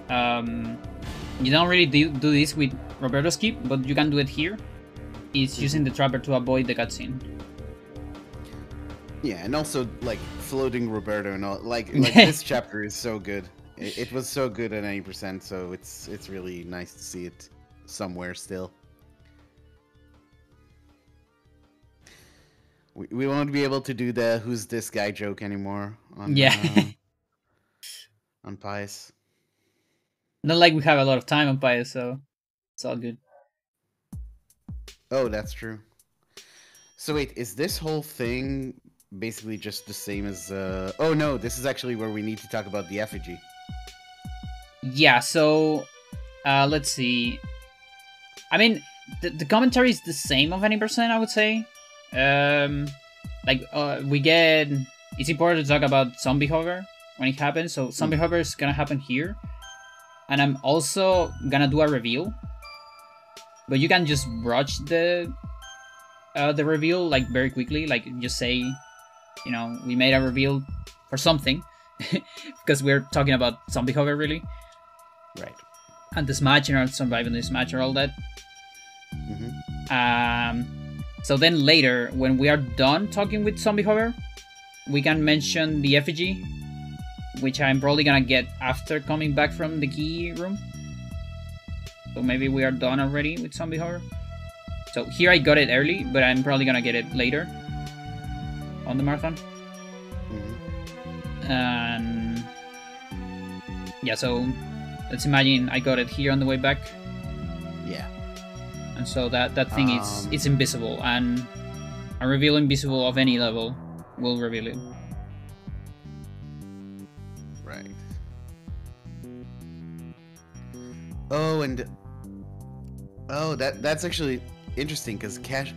You don't really do this with Roberto's Keep, but you can do it here. It's using the trapper to avoid the cutscene. Yeah, and also like floating Roberto and all. Like this chapter is so good. It was so good at 90%, so it's really nice to see it somewhere still. We won't be able to do the "who's this guy" joke anymore. On, on Pius. Not like we have a lot of time on Pius, so it's all good. Oh, that's true. So wait, is this whole thing basically just the same as... Oh no, this is actually where we need to talk about the effigy. Yeah, so... let's see. I mean, the commentary is the same of 90%, I would say. We get... It's important to talk about Zombie Hover when it happens. So Zombie Hover is gonna happen here. And I'm also gonna do a reveal. But you can just rush the reveal like very quickly. Like just say, you know, we made a reveal for something. Because we're talking about Zombie Hover really. Right. And this match and surviving this match or all that. So then later, when we are done talking with Zombie Hover, we can mention the effigy, which I'm probably gonna get after coming back from the key room. So maybe we are done already with Zombie Hover. So here I got it early, but I'm probably gonna get it later on the marathon. And yeah, so let's imagine I got it here on the way back. Yeah. And so that thing it's invisible, and a reveal invisible of any level will reveal it. Right. Oh, and that's actually interesting because cash.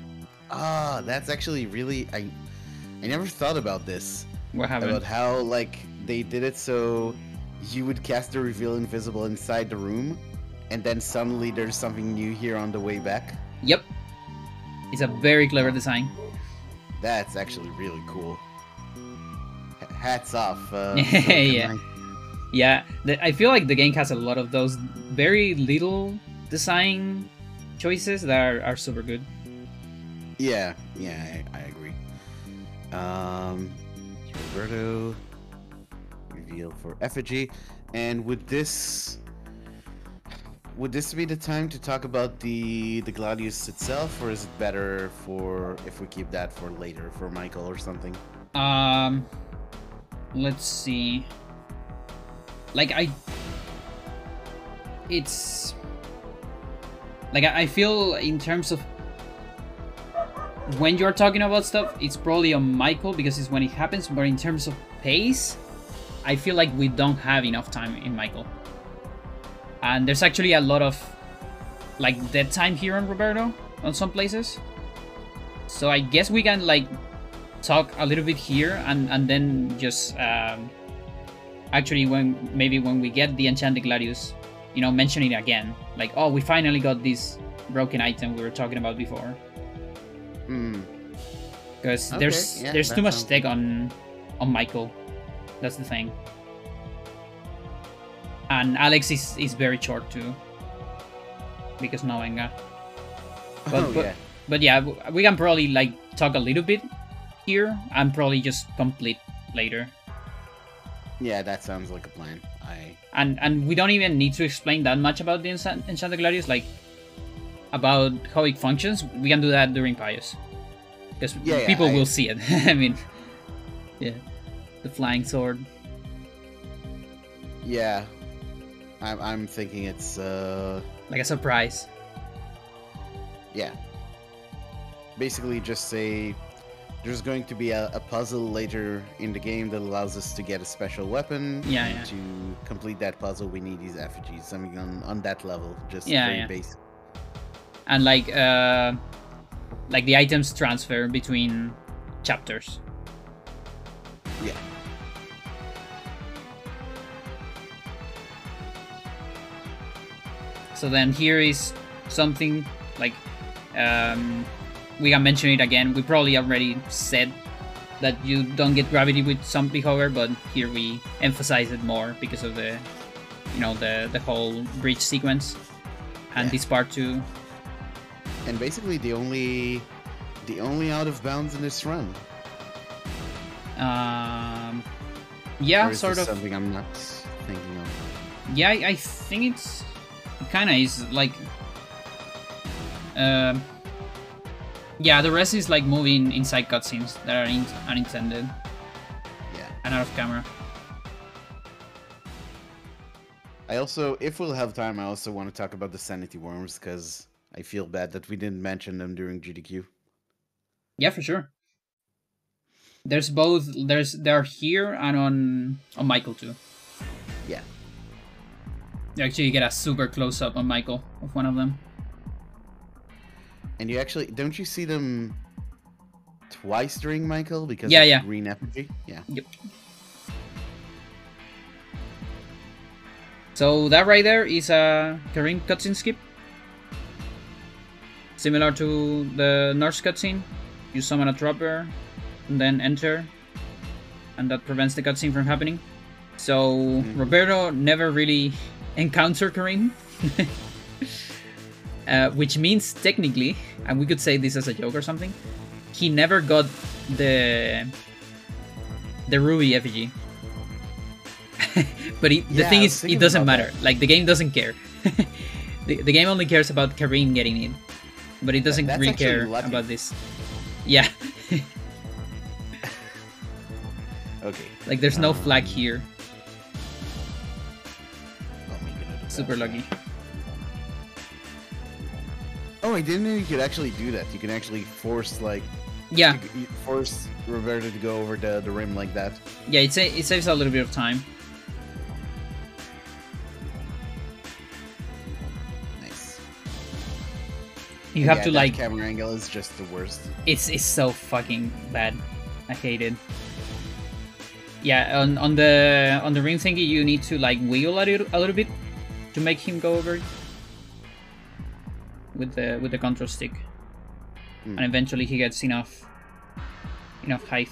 That's actually really I never thought about this. What happened? About how like they did it so you would cast the reveal invisible inside the room, and then suddenly there's something new here on the way back. Yep. It's a very clever design. That's actually really cool. Hats off. Yeah. Yeah, I feel like the game has a lot of those very little design choices that are super good. Yeah, I agree. Roberto reveal for effigy, and would this be the time to talk about the Gladius itself, or is it better for if we keep that for later for Michael or something? Let's see. Like I feel in terms of when you're talking about stuff, it's probably on Michael because it's when it happens, but in terms of pace, I feel like we don't have enough time in Michael. And there's actually a lot of like dead time here on Roberto on some places. So I guess we can like talk a little bit here and then just actually when we get the Enchanted Gladius, you know, mention it again. Like, oh, we finally got this broken item we were talking about before. Because there's too much tech on Michael. That's the thing. And Alex is very short too. Because no Enga. But yeah, we can probably like talk a little bit here and probably just complete later. Yeah, that sounds like a plan. And we don't even need to explain that much about the Enchanted Gladius. Like, about how it functions, we can do that during Pious. Because people will see it. I mean, yeah. The flying sword. Yeah. I'm thinking it's like a surprise. Yeah. Basically just say there's going to be a puzzle later in the game that allows us to get a special weapon. Yeah. To complete that puzzle, we need these effigies. Something on that level, just very basic. And like the items transfer between chapters. Yeah. So then here is something like we can mention it again. We probably already said that you don't get gravity with zombie hover, but here we emphasize it more because of the the whole bridge sequence and this part too. And basically the only out of bounds in this run. Yeah, or is sort this of something I'm not thinking of. Yeah, I think it kind of is like yeah, the rest is like moving inside cutscenes that are unintended. Yeah. And out of camera. I also, if we'll have time, I also want to talk about the sanity worms because I feel bad that we didn't mention them during GDQ. Yeah, for sure. There's both. They're here and on Michael too. Yeah. You actually get a super close up on Michael of one of them. And you actually don't you see them twice during Michael because of green effigy? Yeah. Yep. So that right there is a Karin cutscene skip. Similar to the nurse cutscene. You summon a trapper and then enter. And that prevents the cutscene from happening. So Roberto never really encountered Karin. Which means technically, and we could say this as a joke or something, he never got the Ruby effigy. But the thing is, it doesn't matter. Like, the game doesn't care. the game only cares about Karin getting it. But it doesn't really care about this. Yeah. Okay. Like, there's no flag here. Super lucky. Oh, I didn't know you could actually do that. You can actually force, like... Yeah. Force Roberto to go over the rim like that. Yeah, it saves a little bit of time. Nice. You have to, like... camera angle is just the worst. It's so fucking bad. I hate it. Yeah, on the rim thingy, you need to, like, wiggle a little bit to make him go over it. With the control stick, and eventually he gets enough height,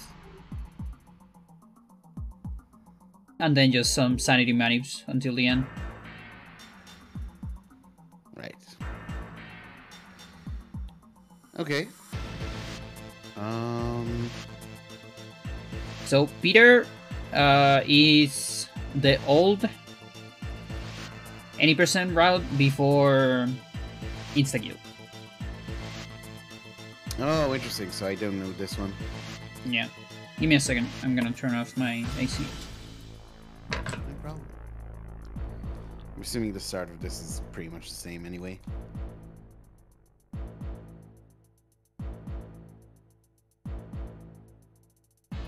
and then just some sanity manips until the end. Right. Okay. So Peter is the old any percent route before Insta-kill. Oh, interesting. So I don't know this one. Yeah. Give me a second. I'm gonna turn off my AC. No problem. I'm assuming the start of this is pretty much the same anyway.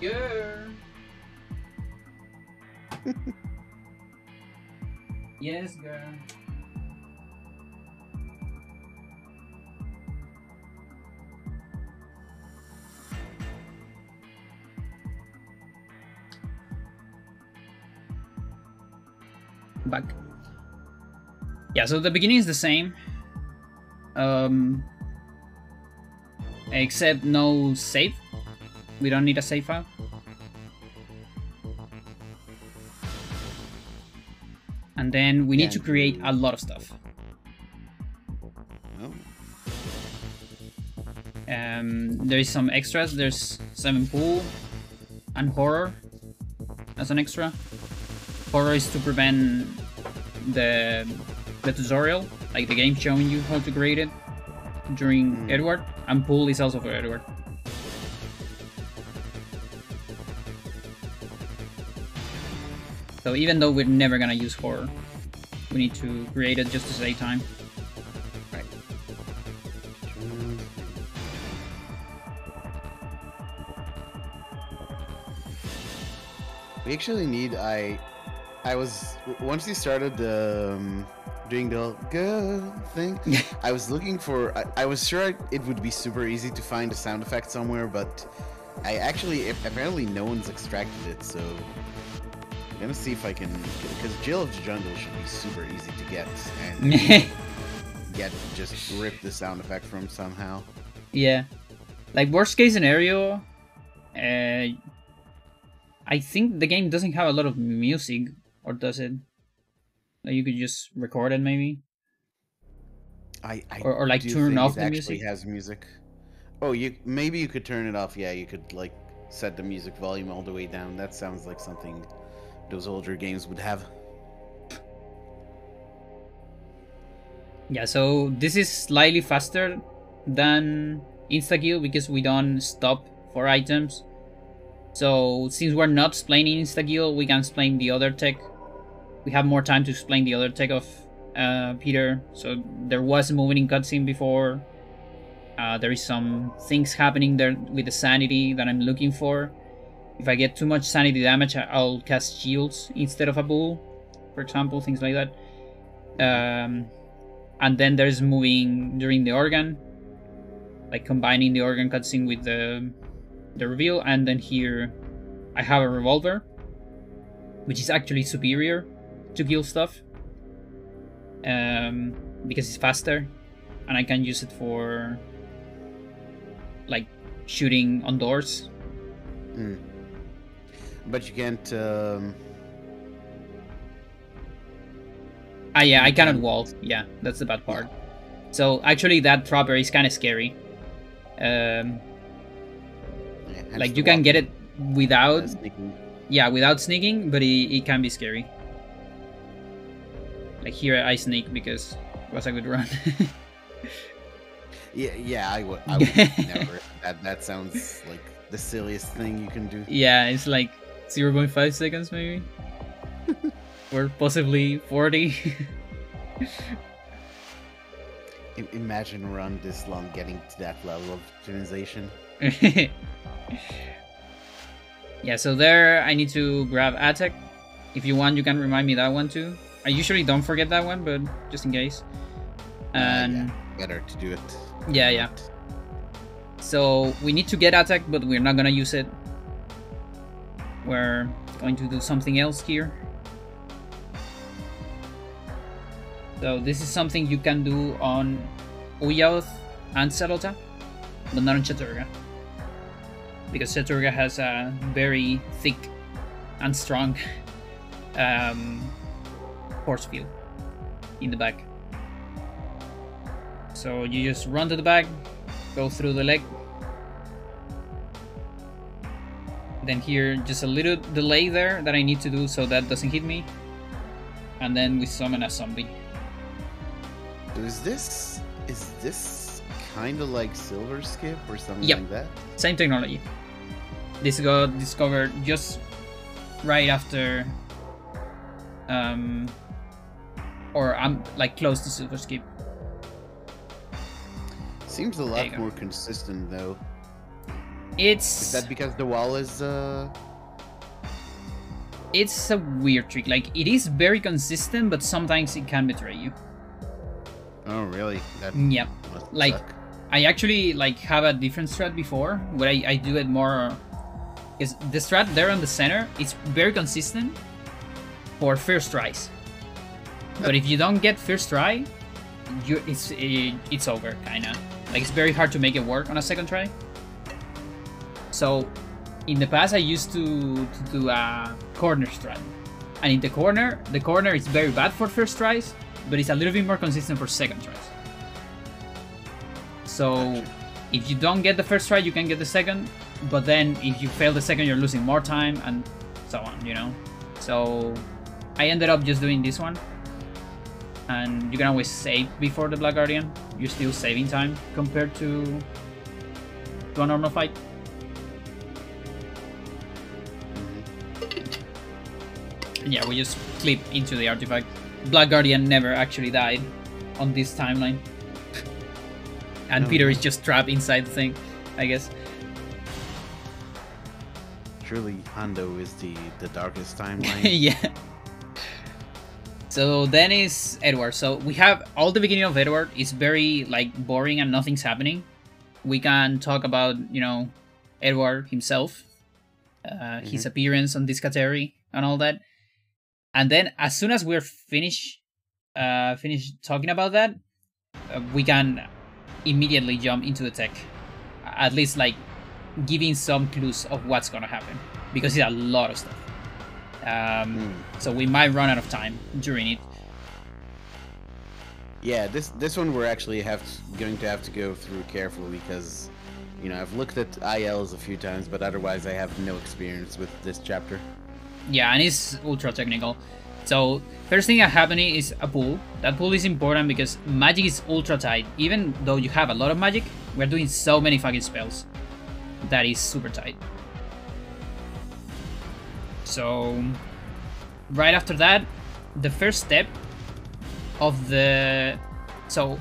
Girl. Yes, girl. Back. Yeah, so the beginning is the same. Except no save. We don't need a save file. And then we need to create a lot of stuff. Oh. There is some extras. There's 7 pool and horror as an extra. Horror is to prevent the tutorial, like the game showing you how to create it. during Edward, and Pool is also for Edward. So even though we're never gonna use horror, we need to create it just to save time. Right. We actually need. I was once you started doing the good thing. I was looking for. I was sure it would be super easy to find a sound effect somewhere, but I actually apparently no one's extracted it. So I'm gonna see if I can, because Jill of the Jungle should be super easy to get and just rip the sound effect from somehow. Yeah, like worst case scenario, I think the game doesn't have a lot of music, or does it? Like you could just record it maybe. Or like turn off the music. It has music. Oh, maybe you could turn it off. Yeah, you could like set the music volume all the way down. That sounds like something those older games would have. Yeah, so this is slightly faster than insta-kill because we don't stop for items. So since we're not explaining insta-kill, we can explain the other tech. We have more time to explain the other tech of Peter. So there was a moving cutscene before. There is some things happening there with the sanity that I'm looking for. If I get too much sanity damage, I'll cast shields instead of a bull, for example, things like that. And then there's moving during the organ, like combining the organ cutscene with the reveal. And then here I have a revolver, which is actually superior to kill stuff, because it's faster, and I can use it for like shooting on doors. But you can't. Yeah, I cannot wall. Yeah, that's the bad part. So actually, that trapper is kind of scary. Like you can get it without, without sneaking, but it can be scary. Like here, I sneak because it was a good run. I would never. That sounds like the silliest thing you can do. Yeah, it's like 0.5 seconds maybe. Or possibly 40. Imagine a run this long getting to that level of optimization. Yeah, so there I need to grab attack. If you want, you can remind me that one too. I usually don't forget that one, but just in case. And better to do it. Yeah. So we need to get attack, but we're not gonna use it. We're going to do something else here. So this is something you can do on Uyaoth and Sarota, but not on Chaturga. Because Chaturga has a very thick and strong force field in the back. So you just run to the back, go through the leg. Then here, just a little delay there that I need to do so that doesn't hit me. And then we summon a zombie. Is this kind of like Silver Skip or something like that? Same technology. This got discovered just right after, or I'm like close to Silver Skip. Seems a lot more consistent though. Is that because the wall is It's a weird trick. Like it is very consistent, but sometimes it can betray you. Oh really? Yep. Like suck. I actually like have a different strat before where I do it more. Is the strat there on the center? It's very consistent for first tries. But if you don't get first try, it's over kinda. Like it's very hard to make it work on a second try. So in the past I used to do a corner strat, and in the corner is very bad for first tries, but it's a little bit more consistent for second tries. So if you don't get the first try, you can get the second, but then if you fail the second, you're losing more time and so on, you know. So I ended up just doing this one. and you can always save before the Black Guardian. You're still saving time compared to a normal fight. Yeah, we just clip into the artifact. Black Guardian never actually died on this timeline. And Peter is just trapped inside the thing, I guess. Truly, Hondo is the darkest timeline. Yeah. So then is Edward. So we have all the beginning of Edward is very like boring and nothing's happening. We can talk about, you know, Edward himself, his appearance on this category and all that. And then as soon as we're finished talking about that, we can immediately jump into the tech. At least like giving some clues of what's gonna happen, because it's a lot of stuff. So we might run out of time during it. Yeah, this one we're actually going to have to go through carefully, because, you know, I've looked at ILs a few times, but otherwise I have no experience with this chapter. Yeah, and it's ultra technical. So first thing happening is a pool. That pool is important because magic is ultra tight. Even though you have a lot of magic, we're doing so many fucking spells. That is super tight. So right after that, the first step of the... So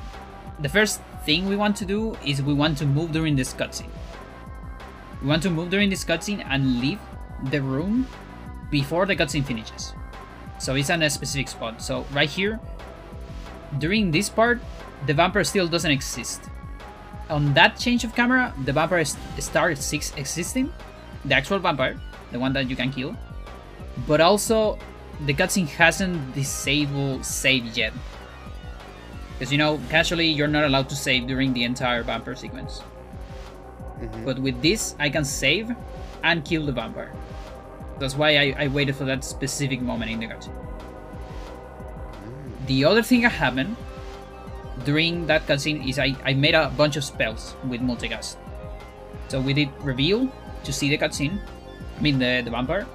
the first thing we want to do is we want to move during this cutscene. We want to move during this cutscene and leave the room before the cutscene finishes. So it's in a specific spot. So right here, during this part, the vampire still doesn't exist. On that change of camera, the vampire starts existing, the actual vampire, the one that you can kill. But also, the cutscene hasn't disabled save yet. Because, you know, casually you're not allowed to save during the entire vampire sequence. But with this, I can save and kill the vampire. That's why I waited for that specific moment in the cutscene. The other thing that happened during that cutscene is I made a bunch of spells with multicast. So we did reveal to see the cutscene, I mean the vampire.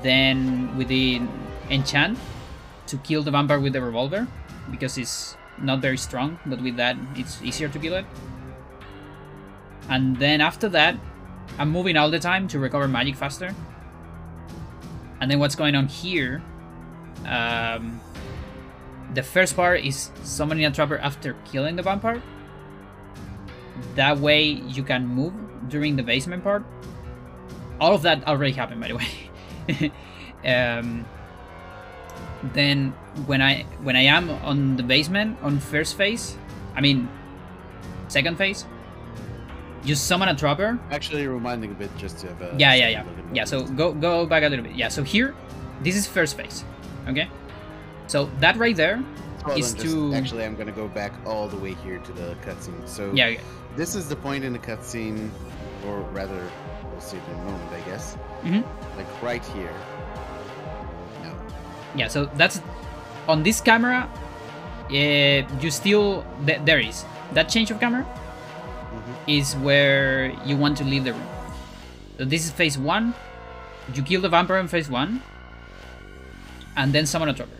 Then we did enchant to kill the vampire with the revolver, because it's not very strong, but with that it's easier to kill it. And then after that, I'm moving all the time to recover magic faster. And then what's going on here, the first part is summoning a trapper after killing the vampire. That way you can move during the basement part. All of that already happened, by the way. Then when I am on the basement on first phase, I mean second phase, you summon a trapper. Actually, reminding a bit just to have a... Yeah, so go back a little bit. Yeah, so here, this is first phase, okay? So that right there is to... Actually, I'm gonna go back all the way here to the cutscene. So yeah. This is the point in the cutscene, or rather, we'll see it in a moment, I guess. Like right here. No. Yeah, so that's... On this camera, you still... There is. That change of camera is where you want to leave the room. So this is phase 1. You kill the vampire in phase 1. And then summon a trapper.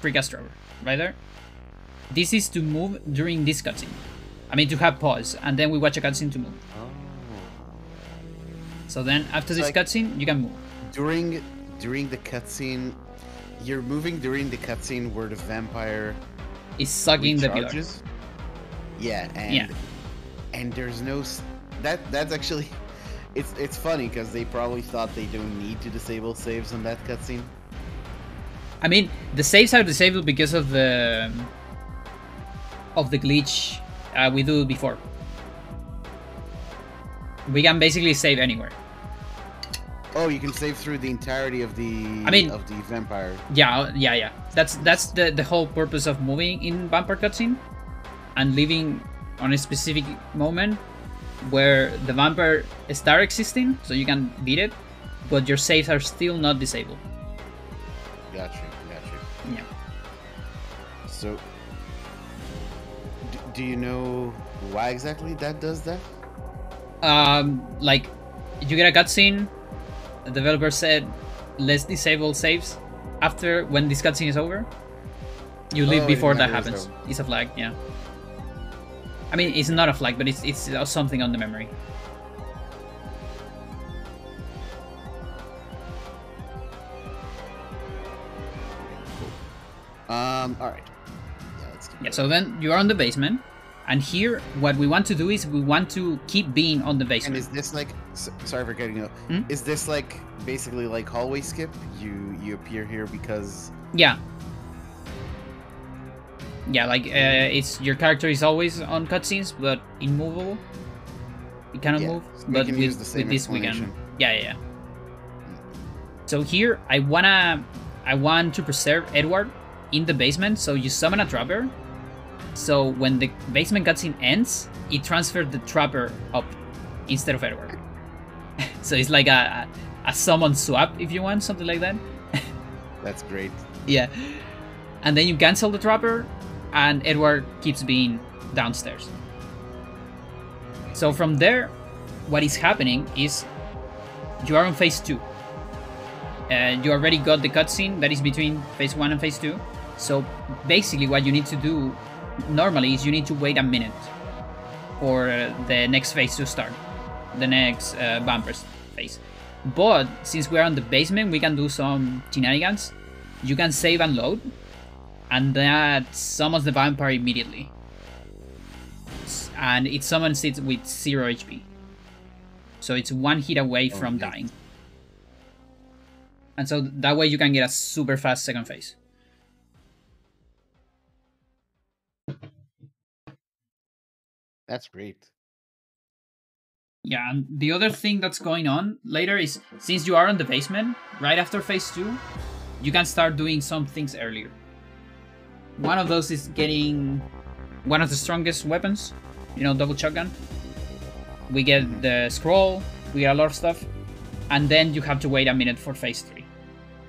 Precast trapper. Right there. This is to move during this cutscene. I mean, to have pause. And then we watch a cutscene to move. So then after this cutscene, you can move. During the cutscene, you're moving during the cutscene where the vampire is sucking the pillar. Yeah, and there's no... That's actually... It's funny, because they probably thought they don't need to disable saves on that cutscene. I mean, the saves are disabled because of the glitch we do before. We can basically save anywhere. Oh, you can save through the entirety of the... of the vampire. Yeah. That's the whole purpose of moving in vampire cutscene and leaving on a specific moment where the vampire starts existing, so you can beat it, but your saves are still not disabled. Gotcha. Yeah. So, do you know why exactly that does that? Like, you get a cutscene, the developer said, let's disable saves after when this cutscene is over, You leave Oh, before in that memory happens. zone. It's a flag, yeah. I mean, it's not a flag, but it's something on the memory. All right. Yeah, let's keep Yeah, going. so then you're on the basement, and here what we want to do is we want to keep being on the And basement. is this like? Sorry for getting up. Hmm? Is this like basically like hallway skip? You appear here because. Yeah. Yeah, like it's your character is always on cutscenes, but immovable. It cannot Yeah, move, we but can use the same this we can. explanation. Yeah. So here I want to preserve Edward in the basement, so you summon a trapper. So when the basement cutscene ends, it transfers the trapper up instead of Edward. So it's like a summon swap if you want, something like that. That's great. Yeah. And then you cancel the trapper, and Edward keeps being downstairs. So from there, what is happening is you are on phase 2. You already got the cutscene that is between phase 1 and phase 2. So basically what you need to do normally is you need to wait a minute for the next phase to start. The next bumpers phase. But since we're on the basement, we can do some shenanigans. You can save and load, and that summons the vampire immediately. And it summons it with 0 HP. So it's 1 hit away from dying. And so that way you can get a super fast second phase. That's great. Yeah, and the other thing that's going on later is, since you are on the basement, right after phase 2, you can start doing some things earlier. One of those is getting one of the strongest weapons, you know, double shotgun. We get the scroll, we get a lot of stuff, and then you have to wait a minute for phase 3.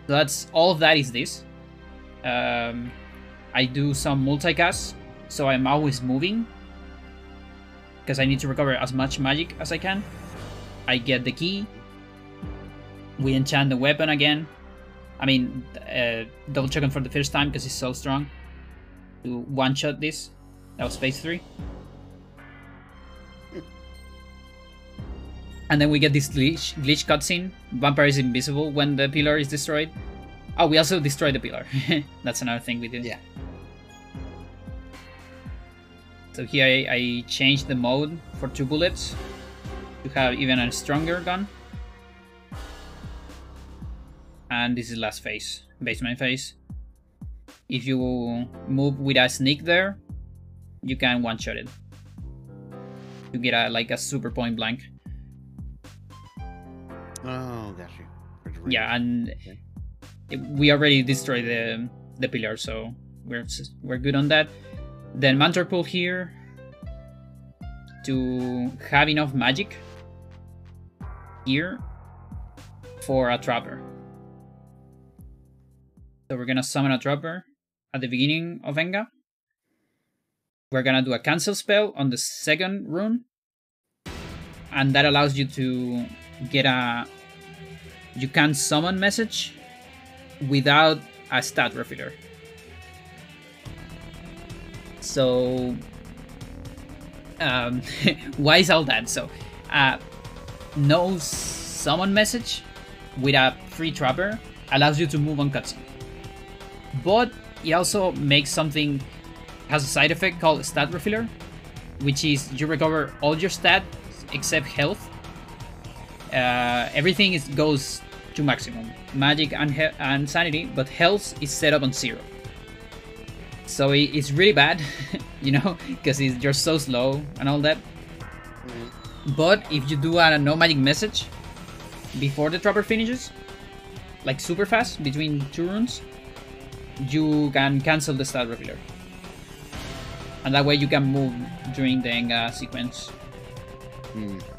So that's all of that is this. I do some multicast, so I'm always moving, because I need to recover as much magic as I can. I get the key. We enchant the weapon again. I mean, double shotgun for the first time because it's so strong. To one-shot this. That was phase 3. And then we get this glitch cutscene. Vampire is invisible when the pillar is destroyed. Oh, we also destroyed the pillar. That's another thing we did. Yeah. So here I changed the mode for 2 bullets to have even a stronger gun. And this is last phase, basement phase. If you move with a sneak there, you can one-shot it. You get a super point blank. Oh, got you. Yeah, and we already destroyed the pillar, so we're good on that. Then Mantra Pool here to have enough magic here for a trapper. So we're gonna summon a trapper at the beginning of Enga. We're gonna do a cancel spell on the second rune, and that allows you to get you can summon message without a stat refiller. So why is all that? So no summon message with a free trapper allows you to move on cutscene, but it also makes something, has a side effect called stat refiller, which is you recover all your stats except health. Everything goes to maximum, magic and sanity, but health is set up on 0. So it's really bad, you know, because you're so slow and all that. But if you do a no magic message before the trapper finishes, like super fast between 2 runes, you can cancel the stat refiller. And that way you can move during the Enga sequence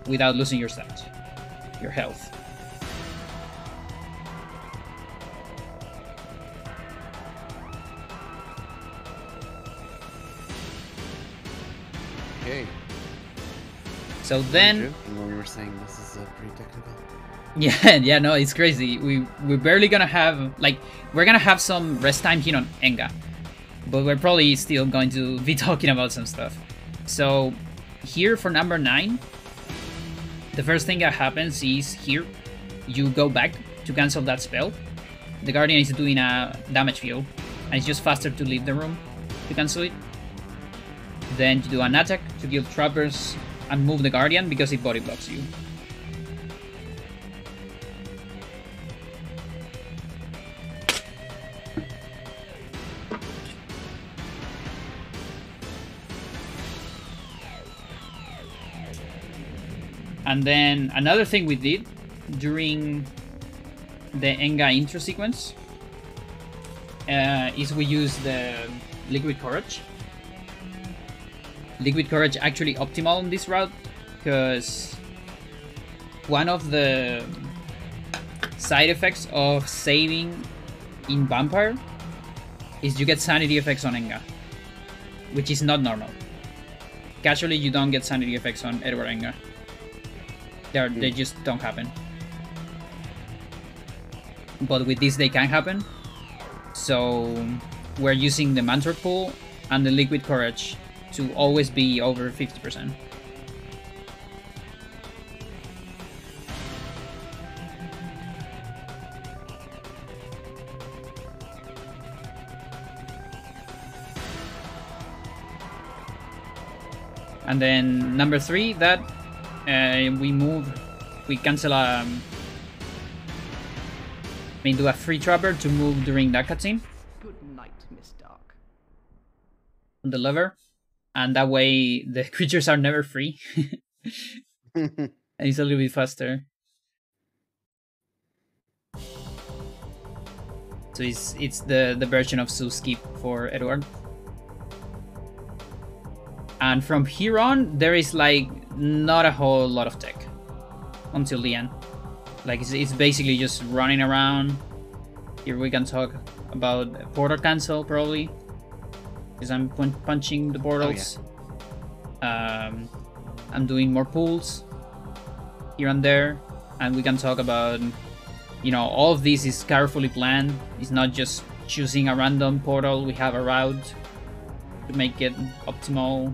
without losing your stats, your health. Okay. So then, And we were saying this is pretty technical. yeah, no, it's crazy. We're barely gonna have, like, we're gonna have some rest time here on Enga, but we're probably still going to be talking about some stuff. So here for number 9, the first thing that happens is here you go back to cancel that spell. The Guardian is doing a damage field, and it's just faster to leave the room to cancel it. Then you do an attack to kill trappers and move the Guardian because it body blocks you. And then another thing we did during the Enga intro sequence is we used the Liquid Courage. Liquid Courage actually optimal on this route because one of the side effects of saving in Vampire is you get sanity effects on Enga, which is not normal. Casually, you don't get sanity effects on Edward Enga. They just don't happen. But with this, they can happen. So we're using the Mantra Pool and the Liquid Courage to always be over 50%. And then number 3, that we cancel do a free trapper to move during that cutscene. Good night, Miss Dark. On the lever, and that way the creatures are never free. And it's a little bit faster. So it's the version of Zoo Skip for Edward. And from here on, there is like not a whole lot of tech until the end. Like it's basically just running around. Here we can talk about portal cancel probably, because I'm punching the portals. Oh, yeah. I'm doing more pulls here and there, and we can talk about, you know, all of this is carefully planned. It's not just choosing a random portal. We have a route to make it optimal,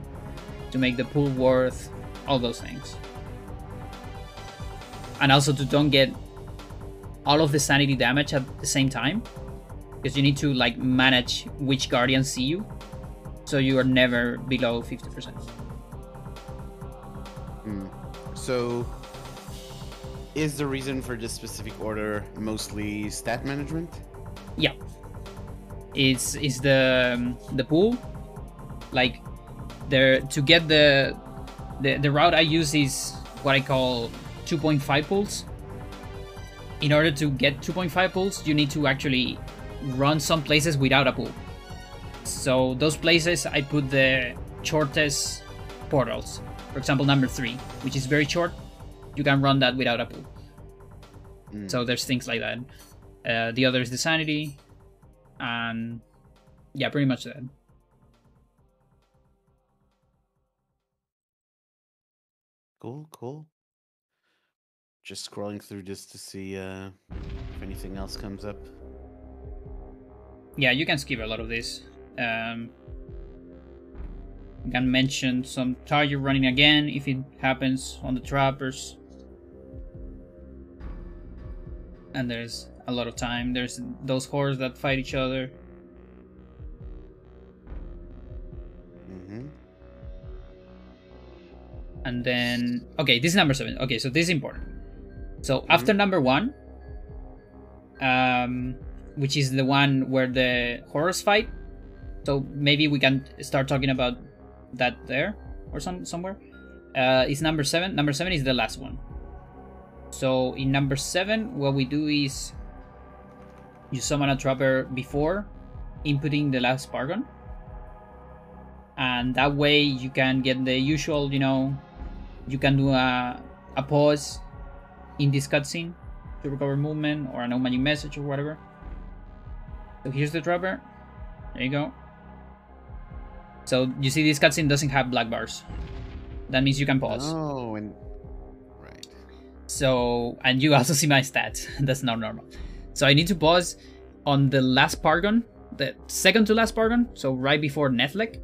to make the pool worth, all those things. And also to don't get all of the sanity damage at the same time, because you need to like manage which guardians see you, so you are never below 50%. So is the reason for this specific order mostly stat management? Yeah, it's the pool. Like there, to get the route I use is what I call 2.5 pulls. In order to get 2.5 pulls, you need to actually run some places without a pool. So those places, I put the shortest portals. For example, number 3, which is very short. You can run that without a pool. So there's things like that. The other is the sanity. And yeah, pretty much that. Cool. Just scrolling through this to see if anything else comes up. Yeah, you can skip a lot of this. You can mention some target running again if it happens on the trappers. And there's a lot of time. There's those hordes that fight each other. And then, okay, this is number 7. Okay, so this is important. So after number 1, which is the one where the horrors fight. So maybe we can start talking about that there or somewhere. It's number 7. Number 7 is the last one. So in number 7, what we do is you summon a trapper before inputting the last Pargon. And that way you can get the usual, you know, you can do a pause in this cutscene to recover movement or an opening message or whatever. So here's the trapper. There you go. So you see this cutscene doesn't have black bars. That means you can pause. Oh, and right. So, and you also see my stats. That's not normal. So I need to pause on the last Pargon the second to last bargain, so right before Netflix,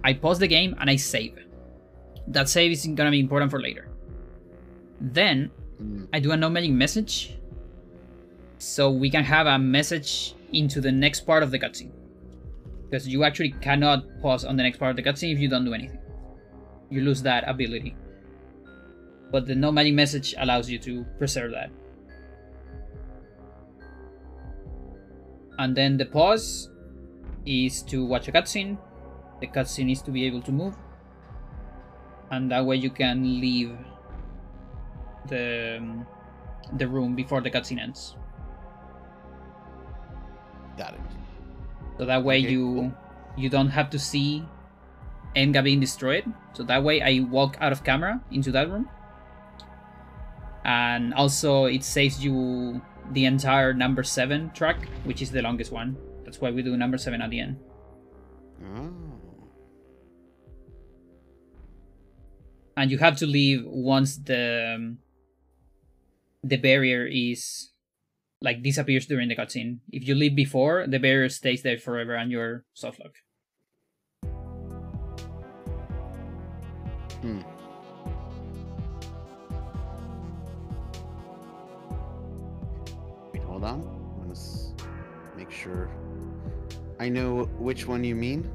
I pause the game and I save. That save is gonna be important for later. Then I do a no magic message, so we can have a message into the next part of the cutscene. Because you actually cannot pause on the next part of the cutscene if you don't do anything. You lose that ability. But the no magic message allows you to preserve that. And then the pause is to watch a cutscene. The cutscene is to be able to move. And that way you can leave the room before the cutscene ends. Got it. So that way Okay, you don't have to see Enga being destroyed. So that way I walk out of camera into that room. And also it saves you the entire number 7 track, which is the longest one. That's why we do number 7 at the end. Oh. And you have to leave once the barrier is like disappears during the cutscene. If you leave before, the barrier stays there forever and you're softlock. Wait, hold on. I'm gonna make sure I know which one you mean.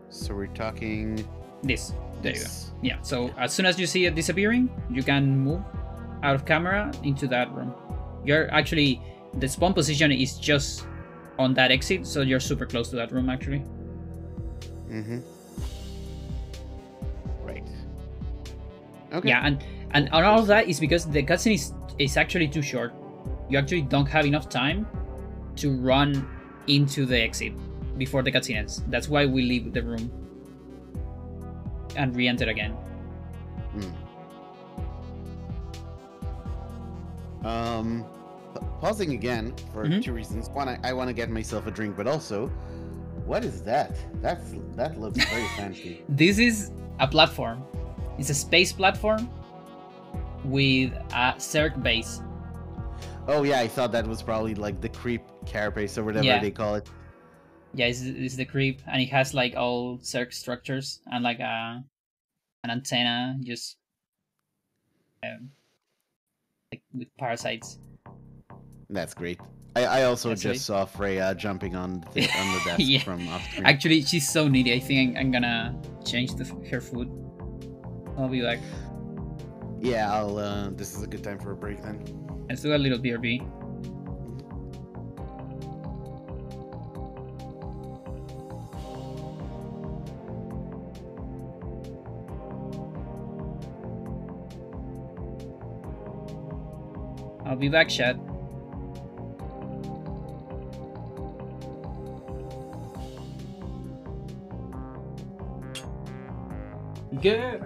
So we're talking This. There you go. this. Yeah, so as soon as you see it disappearing, you can move out of camera into that room. You're actually, the spawn position is just on that exit, so you're super close to that room actually. Mm-hmm. Right. Okay. Yeah, and all of that is because the cutscene is actually too short. You actually don't have enough time to run into the exit before the cutscene ends. That's why we leave the room and re-enter again. Pausing again for Mhm. 2 reasons. One, I want to get myself a drink, but also, what is that? That looks very fancy. This is a platform. It's a space platform with a Zerg base. Oh yeah, I thought that was probably like the creep carapace or whatever Yeah. they call it. Yeah, it's the creep, and it has like all Zerg structures and like an antenna, just like with parasites. That's great. I also That's just saw Freya jumping on the desk Yeah. from off screen. Actually, she's so needy. I think I'm gonna change her food. I'll be back. Yeah, I'll. This is a good time for a break then. Let's do a little BRB. I'll be back, chat. Good.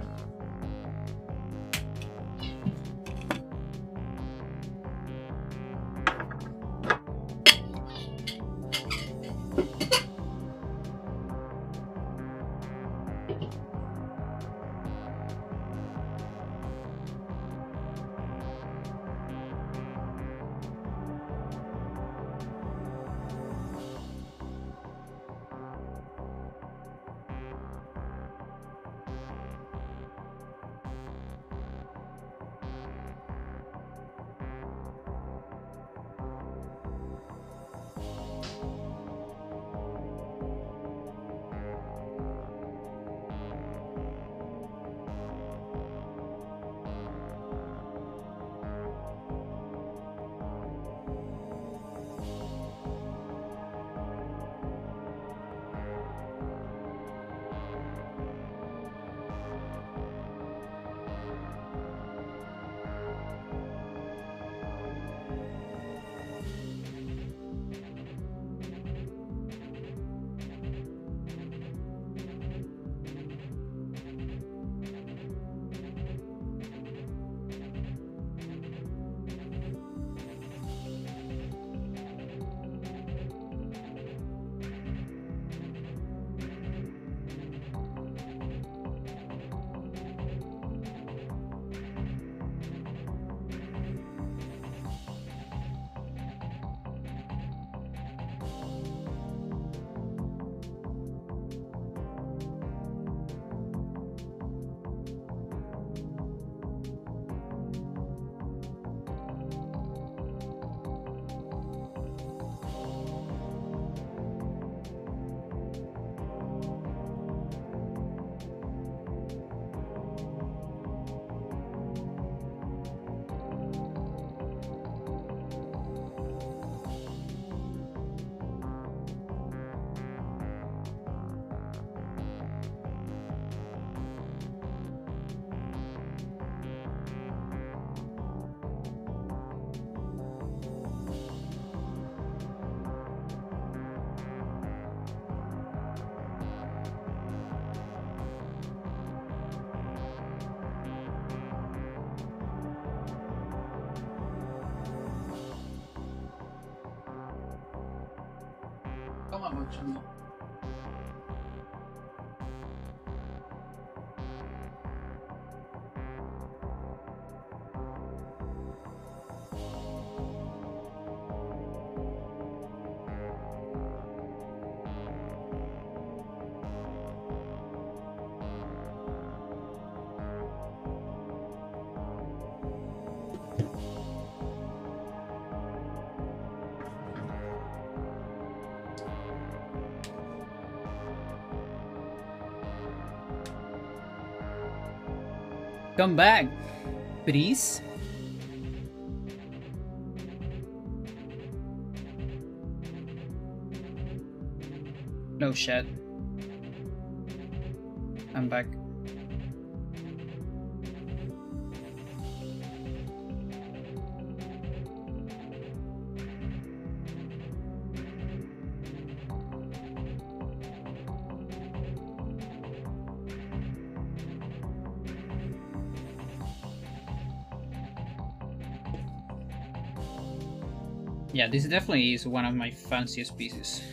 Come back, please. No shit. I'm back. Yeah, this definitely is one of my fanciest pieces.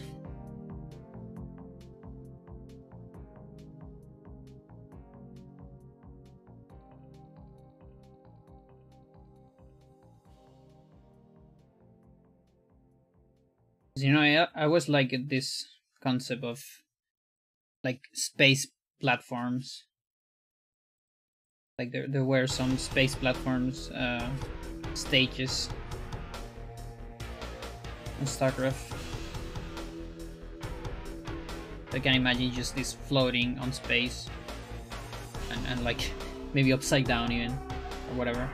You know, I was like this concept of like space platforms. Like there were some space platforms stages in StarCraft. I can imagine just this floating on space and like maybe upside down even or whatever.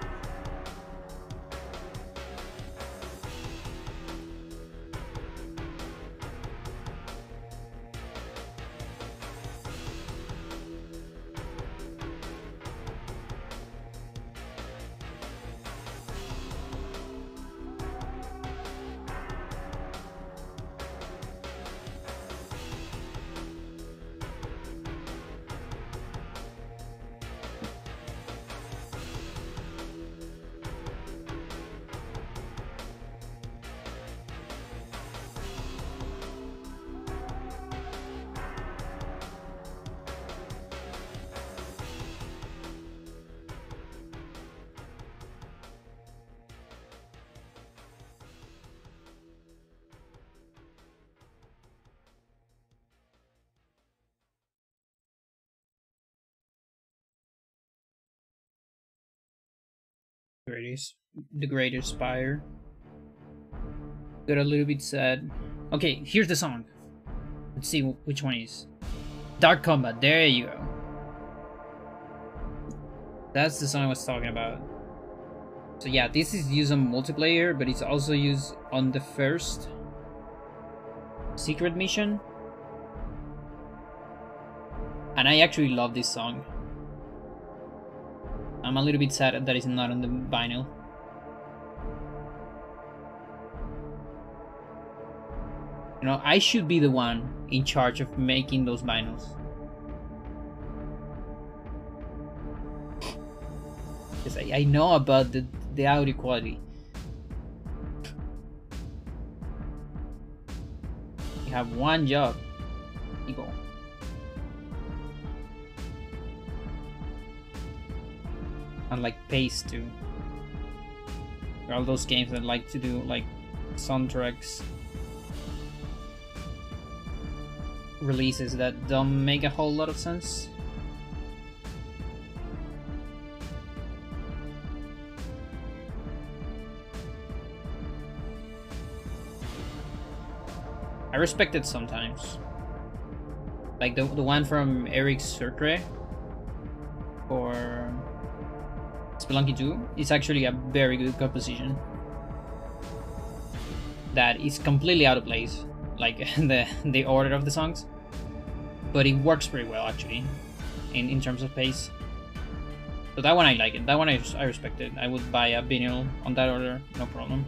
The greatest spire. Got a little bit sad. Okay, here's the song. Let's see which one is. Dark Combat, there you go. That's the song I was talking about. So yeah, this is used on multiplayer, but it's also used on the first secret mission. And I actually love this song. I'm a little bit sad that it's not on the vinyl. You know, I should be the one in charge of making those vinyls. Because I know about the audio quality. You have one job. You go. Unlike Pace too. There are all those games that like to do like soundtracks releases that don't make a whole lot of sense. I respect it sometimes. Like the one from Eric Sertre for Spelunky 2 is actually a very good composition that is completely out of place, like the order of the songs, but it works pretty well actually in terms of pace. So that one I like it. That one I respect it. I would buy a vinyl on that order, no problem.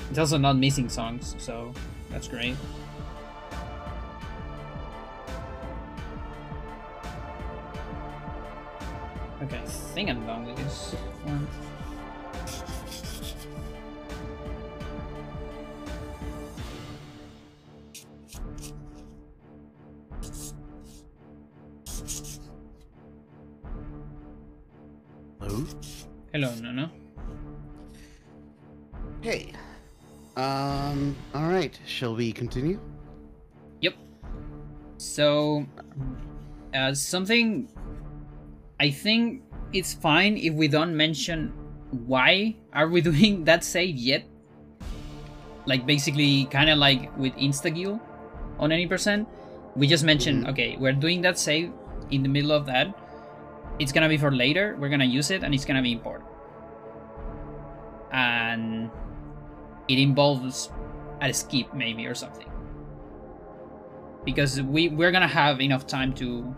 It's also not missing songs, so that's great. Okay, I think I'm done with this one. Hello. Hello, Nono. Hey. All right. Shall we continue? Yep. So, something. I think it's fine if we don't mention why are we doing that save yet. Like basically, kind of like with Instagill on any percent, we just mentioned, okay, we're doing that save in the middle of that. It's gonna be for later. We're gonna use it, and it's gonna be important. And it involves a skip maybe or something, because we're gonna have enough time to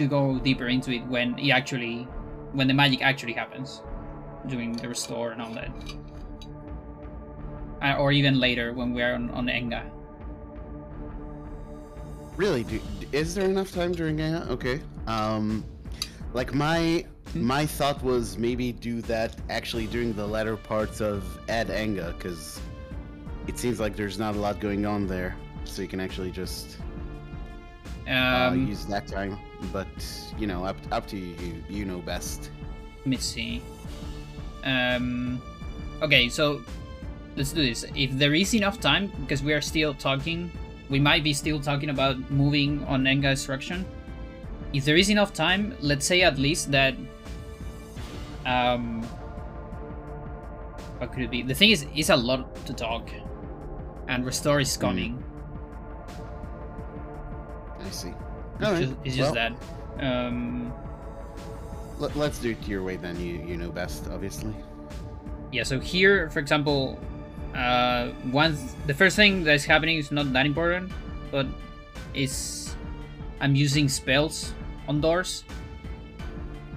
go deeper into it when the magic actually happens, doing the restore and all that, or even later when we're on Enga. Really? Is there enough time during Enga? Okay. Like my thought was maybe do that actually during the latter parts of Ad Enga, because it seems like there's not a lot going on there, so you can actually just use that time. But you know, up to you. You know best. Let me see. Okay, so let's do this. If there is enough time, because we are still talking, we might be still talking about moving on Enga Destruction. If there is enough time, let's say at least that. What could it be? The thing is, it's a lot to talk, and restore is coming. I see. It's just that. Let's do it your way then. You know best, obviously. Yeah. So here, for example, the first thing that's happening is not that important, but is I'm using spells on doors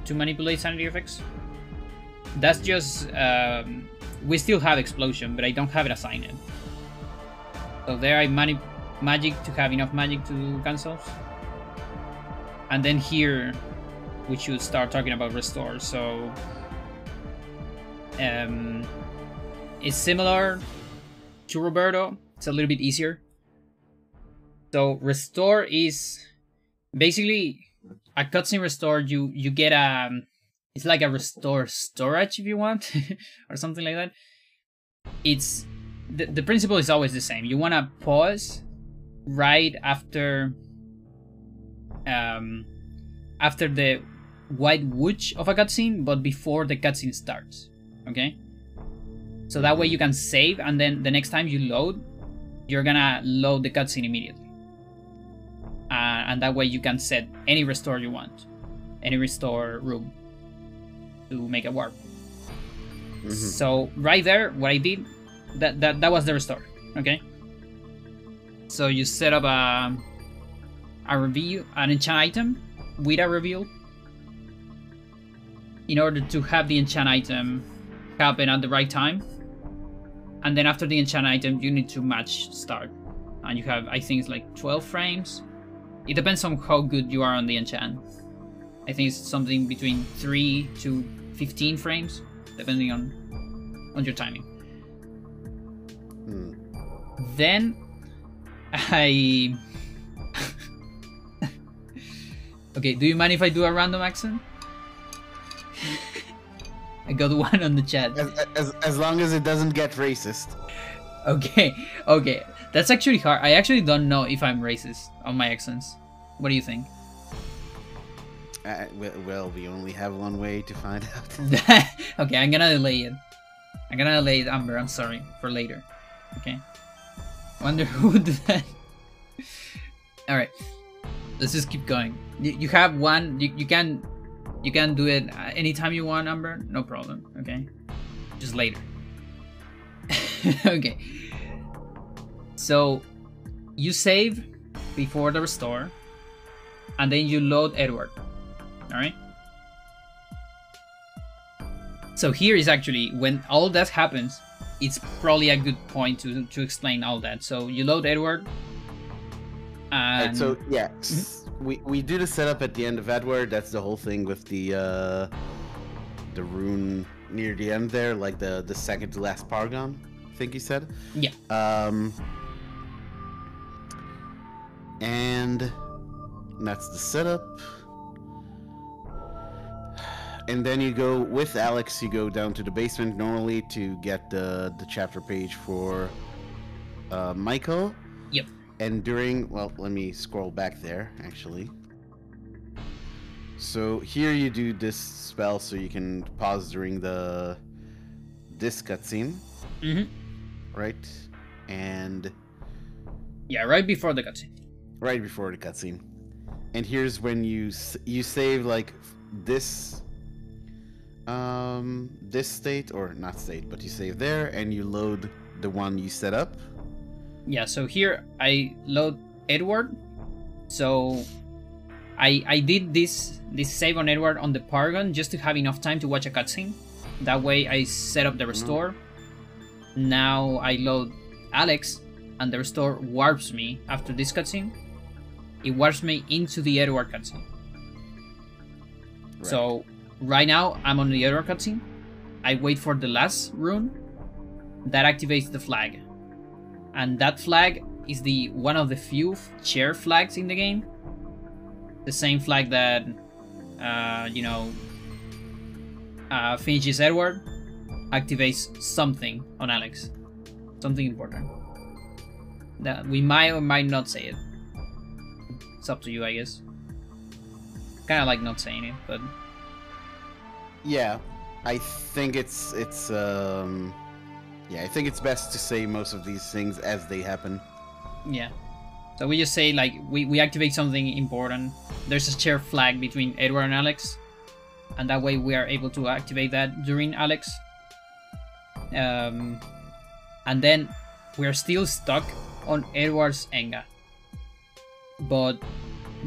to manipulate sanity effects. That's just we still have explosion, but I don't have it assigned. So there I magic to have enough magic to cancel. And then here we should start talking about restore. So it's similar to Roberto. It's a little bit easier. So restore is basically a cutscene restore. You get it's like a restore storage if you want, or something like that. It's the principle is always the same. You want to pause right after the white whoosh of a cutscene, but before the cutscene starts. Okay, so that way you can save, and then the next time you load, you're gonna load the cutscene immediately, and that way you can set any restore you want, any restore room to make a warp. So right there, what I did, that was the restore. Okay, so you set up an enchant item with a reveal in order to have the enchant item happen at the right time, and then after the enchant item you need to match start, and you have, I think it's like 12 frames. It depends on how good you are on the enchant. I think it's something between 3 to 15 frames depending on your timing. Then I okay, do you mind if I do a random accent? I got one on the chat. As long as it doesn't get racist. Okay, that's actually hard. I actually don't know if I'm racist on my accents. What do you think? Well, we only have one way to find out. Okay, I'm gonna delay it. Amber. I'm sorry for later. Okay. Wonder who would do that. All right, let's just keep going. You have one. You can do it anytime you want, Amber. No problem. Okay, just later. Okay. So you save before the restore, and then you load Edward. All right. So here is actually when all that happens. It's probably a good point to explain all that. So you load Edward. And... Right, so yeah, we do the setup at the end of Edward. That's the whole thing with the rune near the end there, like the second to last Paragon, I think he said. Yeah. And that's the setup. and then you go with Alex. You go down to the basement normally to get the chapter page for Michael. Yep. And during, well, let me scroll back there actually. So here you do this spell, so you can pause during this cutscene. Mm-hmm. Right, and yeah, right before the cutscene. Right before the cutscene, and here's when you save like this this state, or not state, but you save there and you load the one you set up. Yeah, so here I load Edward. So I did this save on Edward on the Paragon just to have enough time to watch a cutscene. That way I set up the restore. Now I load Alex, and the restore warps me after this cutscene. It warps me into the Edward cutscene. Right. So right now I'm on the Edward cutscene. I wait for the last rune. That activates the flag. And that flag is one of the few chair flags in the game. The same flag that, finishes Edward, activates something on Alex. Something important. That we might or might not say it. It's up to you, I guess. Kind of like not saying it, but... Yeah, I think it's I think it's best to say most of these things as they happen. Yeah. So we just say, like, we activate something important. There's a shared flag between Edward and Alex. And that way we are able to activate that during Alex. And then we are still stuck on Edward's Enga. But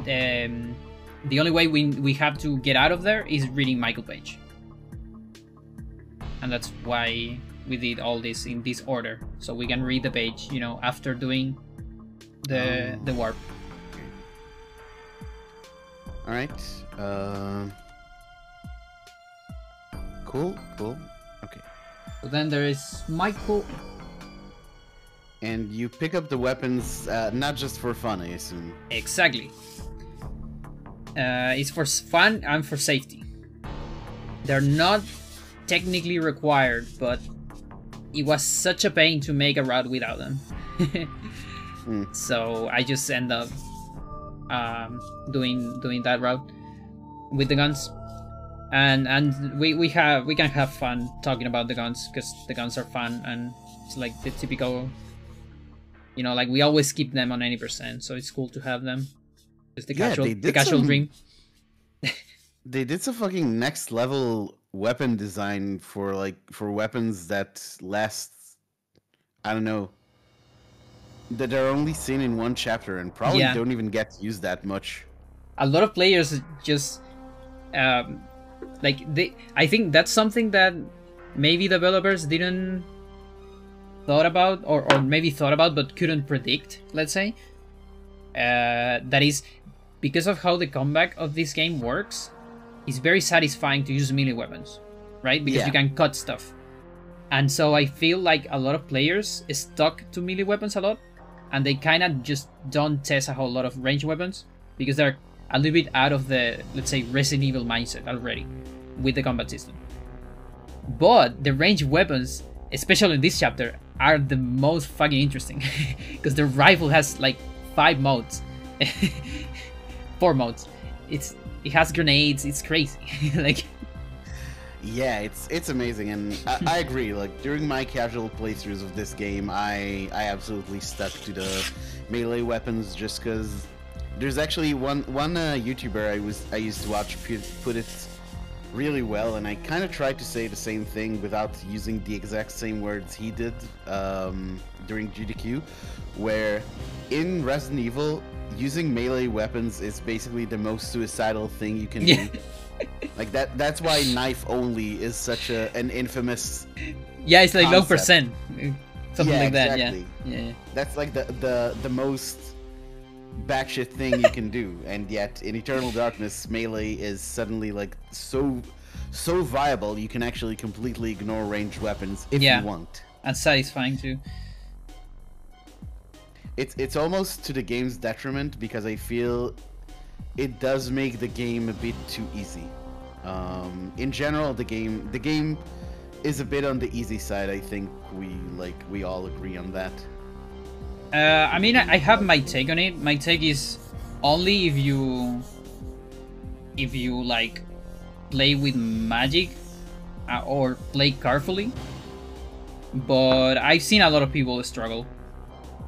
the only way we have to get out of there is reading Michael Page. And that's why we did all this in this order. So we can read the page, after doing the warp. Alright. Cool. Okay. So then there is Michael. And you pick up the weapons, not just for fun, I assume. Exactly. It's for fun and for safety. They're not technically required, but it was such a pain to make a route without them. So I just end up doing that route with the guns, and we can have fun talking about the guns, because the guns are fun, and it's like the typical, like we always keep them on any %, so it's cool to have them. It's the casual dream. They did some fucking next level weapon design for weapons that last, I don't know, that are only seen in one chapter and probably don't even get used that much. A lot of players just I think that's something that maybe developers didn't thought about, or maybe thought about but couldn't predict, let's say. That is because of how the combat of this game works. It's very satisfying to use melee weapons, right? Because you can cut stuff. And so I feel like a lot of players stuck to melee weapons a lot, and they kind of just don't test a whole lot of ranged weapons because they're a little bit out of the, let's say, Resident Evil mindset already with the combat system. But the ranged weapons, especially in this chapter, are the most fucking interesting because the rifle has like 5 modes. 4 modes. It has grenades. It's crazy. Like, yeah, it's amazing, and I agree. Like, during my casual playthroughs of this game, I absolutely stuck to the melee weapons just because there's actually one YouTuber I used to watch put it really well, and I kind of tried to say the same thing without using the exact same words he did during GDQ, where in Resident Evil, using melee weapons is basically the most suicidal thing you can do. Like that's why knife only is such an infamous it's like low concept. %, something like that. Exactly. Yeah. That's like the most batshit thing you can do, and yet in Eternal Darkness, melee is suddenly like so viable you can actually completely ignore ranged weapons if you want. And satisfying too. It's almost to the game's detriment because I feel it does make the game a bit too easy. In general, the game is a bit on the easy side. I think we all agree on that. I mean, I have my take on it. My take is only if you like play with magic or play carefully. But I've seen a lot of people struggle.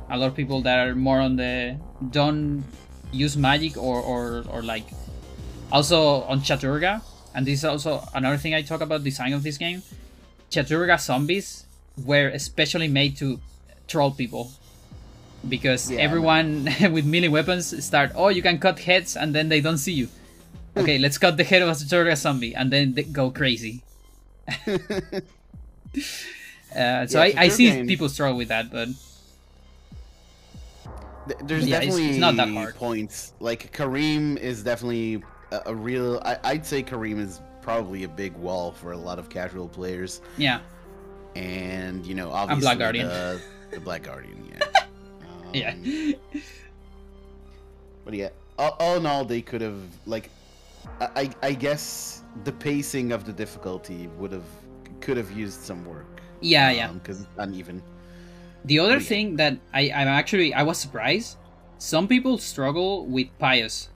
A lot of people that are more on the don't use magic or like also on Chaturga. And this is also another thing I talk about design of this game. Chaturga zombies were especially made to troll people. Because everyone with melee weapons start, oh, you can cut heads and then they don't see you. Okay, let's cut the head of a Chaturga zombie and then they go crazy. I see people struggle with that, but there's definitely it's not that hard. Points. Like Kareem is definitely a real. I'd say Kareem is probably a big wall for a lot of casual players. Yeah. And you know, obviously Black Guardian. The Black Guardian, yeah. Yeah. But yeah, all in all, they could have like, I guess the pacing of the difficulty could have used some work. Yeah. Because it's uneven. The other thing that I was surprised, some people struggle with Pious,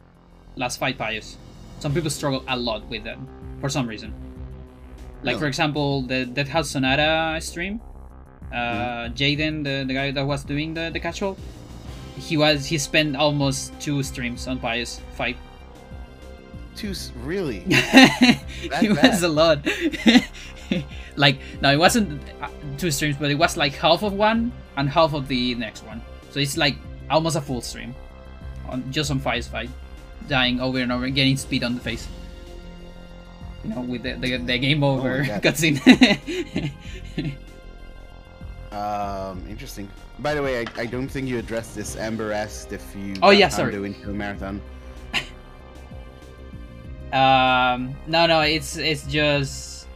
last fight Pious. Some people struggle a lot with them for some reason. Like for example, the Death House Sonata stream, Jaden, the guy that was doing the casual, he spent almost 2 streams on Pious fight. 2 really? It was a lot. Like, no, it wasn't 2 streams, but it was like half of one and half of the next one. So it's like almost a full stream just on Pious fight, dying over and over, getting speed on the face. You know, with the game over cutscene. Interesting. By the way, I don't think you addressed this. Amber asked if you doing the marathon. No, it's just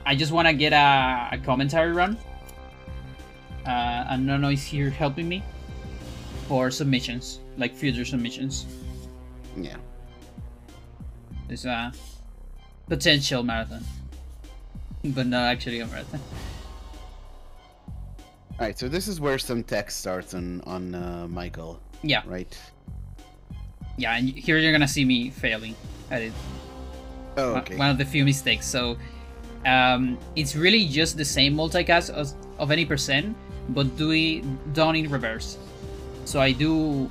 I just want to get a commentary run. And NoNo is here helping me for submissions, like future submissions. Yeah. It's a potential marathon, but not actually a marathon. All right, so this is where some text starts on Michael. Yeah. Right. Yeah, and here you're gonna see me failing at it. Oh, okay. One of the few mistakes. So, it's really just the same multicast of any percent, but done in reverse. So I do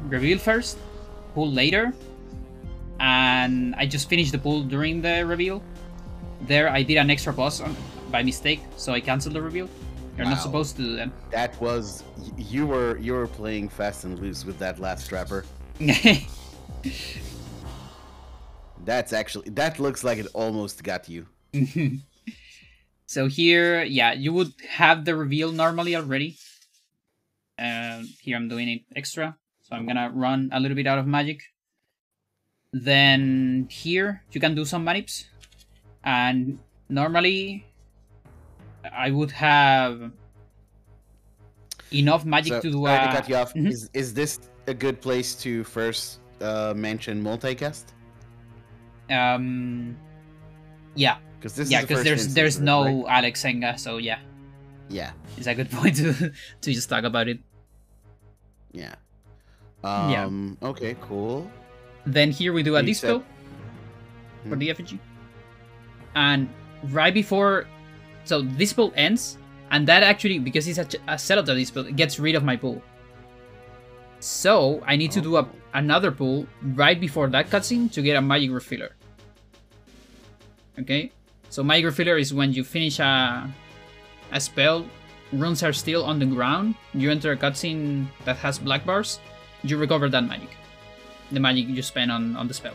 reveal first, pull later, and I just finished the pull during the reveal. There I did an extra pause by mistake, so I canceled the reveal. You're not supposed to do that. That was you were playing fast and loose with that last strapper. That looks like it almost got you. So here, yeah, you would have the reveal normally already. Here I'm doing it extra, so I'm gonna run a little bit out of magic. Then here you can do some manips, and normally I would have enough magic to do. Sorry to cut you off. Is this a good place to first mention multicast? Yeah. Because there's no Alex Senga, so yeah. Yeah. It's a good point to just talk about it. Yeah. Yeah. Okay, cool. Then here we do a dispel for the effigy. And right before, so dispel ends, and that actually, because it's a set of the dispel, it gets rid of my pool. So I need to do another pull right before that cutscene to get a magic refiller. Okay, so magic refiller is when you finish a spell, runes are still on the ground, you enter a cutscene that has black bars, you recover that magic. The magic you spend on the spell.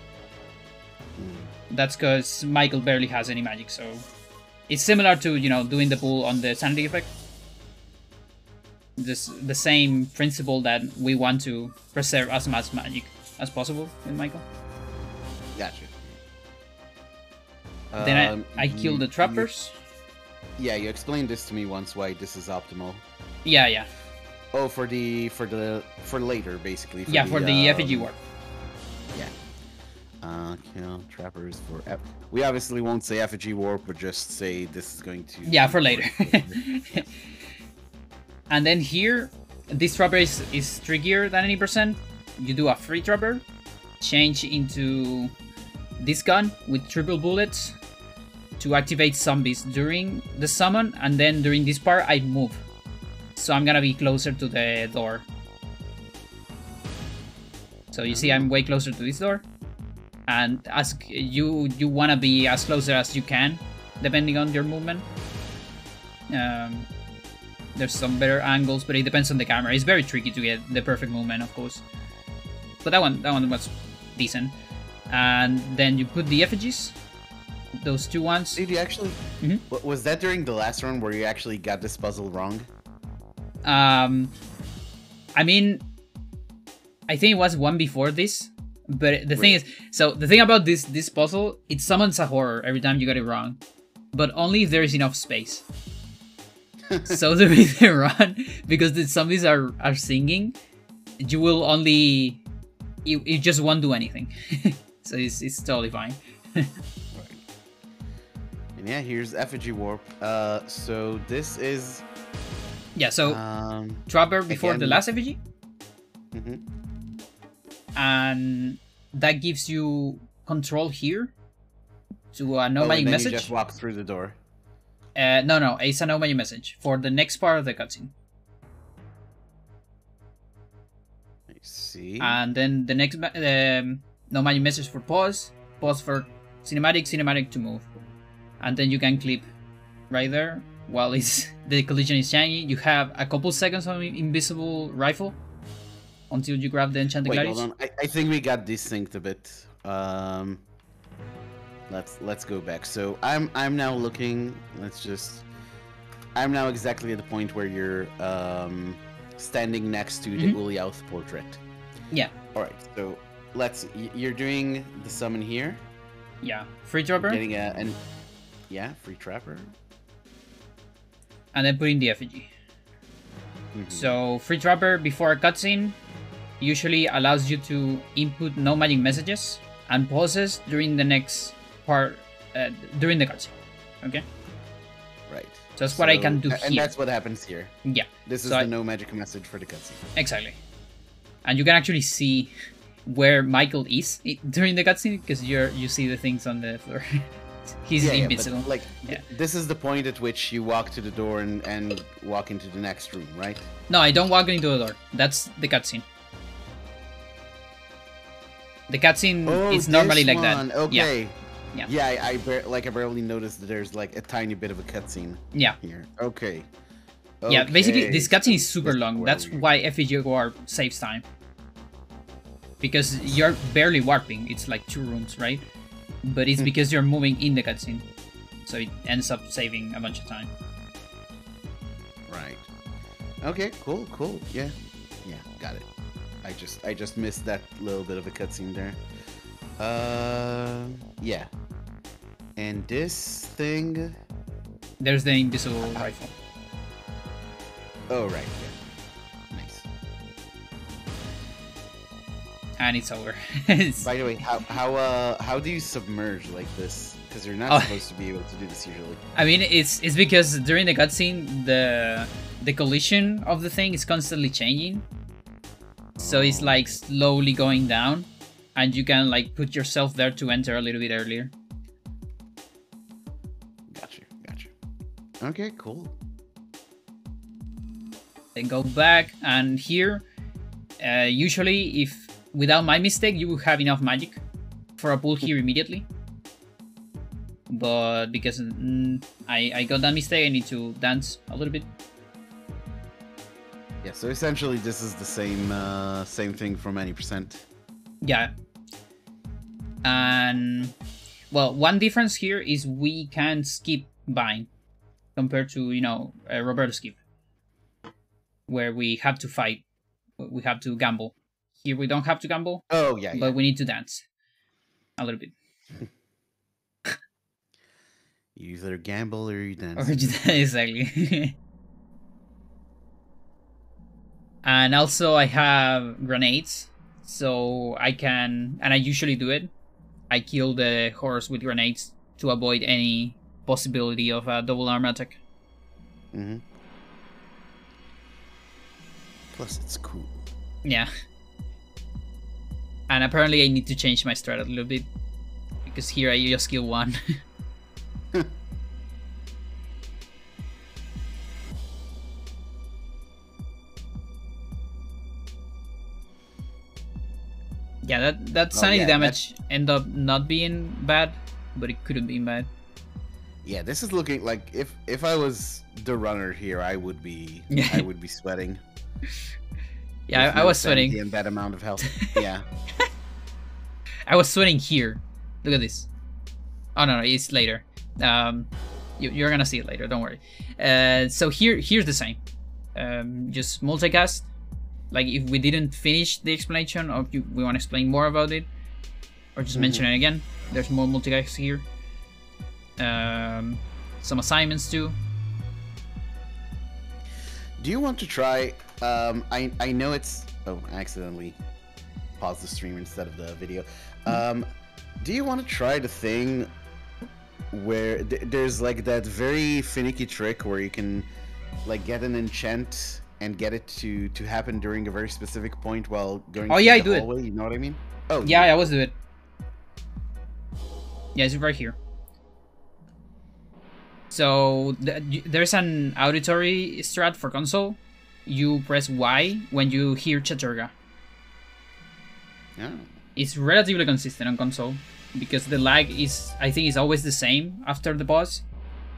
That's because Michael barely has any magic, so it's similar to, you know, doing the pull on the sanity effect. The same principle that we want to preserve as much magic as possible with Michael. Gotcha. Then I kill the trappers. Yeah, you explained this to me once why this is optimal. Yeah. Oh, for later, basically. For the effigy work. Yeah. Kill trappers for F. We obviously won't say effigy warp, but just say this is going to. Yeah, for later. And then here, this trapper is trickier than any percent. You do a free trapper, change into this gun with triple bullets to activate zombies during the summon, and then during this part I move. So I'm gonna be closer to the door. So you see I'm way closer to this door. And as you wanna be as closer as you can, depending on your movement. There's some better angles, but it depends on the camera. It's very tricky to get the perfect movement, of course. But that one was decent. And then you put the effigies, those two ones. Did you actually? Was that during the last run where you actually got this puzzle wrong? I mean, I think it was one before this. But the thing is, so the thing about this puzzle, it summons a horror every time you get it wrong, but only if there is enough space. So during the run, because the zombies are singing, you will only you just won't do anything. So it's totally fine. And yeah, here's effigy warp. So this is so trapper before the last effigy. And that gives you control here to a no magic message. You just walk through the door. No, it's a no magic message for the next part of the cutscene. I see. And then the next no magic message for pause for cinematic to move, and then you can clip right there while the collision is changing. You have a couple seconds of invisible rifle until you grab the enchanted gladius. Hold on. I think we got desynced a bit. Let's go back. So I'm now looking. I'm now exactly at the point where you're standing next to the Uliauth portrait. Yeah. All right. So you're doing the summon here. Yeah. Free trapper. Getting free trapper. And then putting the effigy. So free trapper before a cutscene usually allows you to input no magic messages and pauses during the next part, during the cutscene. Okay? Right. So that's what I can do here. And that's what happens here. Yeah. This is the no magic message for the cutscene. Exactly. And you can actually see where Michael is during the cutscene because you see the things on the floor. He's invincible. But, this is the point at which you walk to the door and walk into the next room, right? No, I don't walk into the door. That's the cutscene. The cutscene is normally like that. Okay. Yeah. I barely noticed that there's like a tiny bit of a cutscene. Yeah. Here. Okay. Yeah. Basically, this cutscene is super long. That's why effigy warp saves time. Because you're barely warping. It's like 2 rooms, right? But it's because you're moving in the cutscene, so it ends up saving a bunch of time. Right. Okay. Cool. Yeah. Got it. I just missed that little bit of a cutscene there. Yeah. And this thing. There's the invisible rifle. Oh right. Yeah. Nice. And it's over. By the way, how do you submerge like this? Because you're not supposed to be able to do this usually. I mean, it's because during the cutscene, the collision of the thing is constantly changing. So it's like slowly going down, and you can like put yourself there to enter a little bit earlier. Gotcha. Okay, cool. Then go back, and here, usually if without my mistake, you will have enough magic for a pull here immediately. But because I got that mistake, I need to dance a little bit. Yeah, so essentially this is the same thing from any percent. Yeah. And well, one difference here is we can skip bind compared to, Roberto skip, where we have to fight, we have to gamble. Here we don't have to gamble. Oh yeah. But we need to dance a little bit. You either gamble or you dance. Exactly. And also I have grenades, so I can, and I usually do it I kill the horse with grenades to avoid any possibility of a double arm attack. Plus, it's cool. Yeah. And apparently I need to change my strat a little bit, because here I just kill one. Yeah, that sanity damage ended up not being bad, but it could have been bad. Yeah, this is looking like if I was the runner here, I would be sweating. Yeah, I was sweating. And that amount of health. Yeah. I was sweating here. Look at this. Oh no, it's later. You're gonna see it later. Don't worry. So here's the same. Just multicast. Like if we didn't finish the explanation, or we want to explain more about it, or just mention it again. There's more multicast here. Some assignments too. Do you want to try? I know it's. Oh, I accidentally paused the stream instead of the video. Do you want to try the thing where there's like that very finicky trick where you can like get an enchant and get it to happen during a very specific point while going through the hallway? You know what I mean? Oh yeah, I always do it. Yeah, it's right here. So there's an auditory strat for console. You press Y when you hear Chaturga. Yeah. It's relatively consistent on console because the lag is, I think, is always the same after the boss.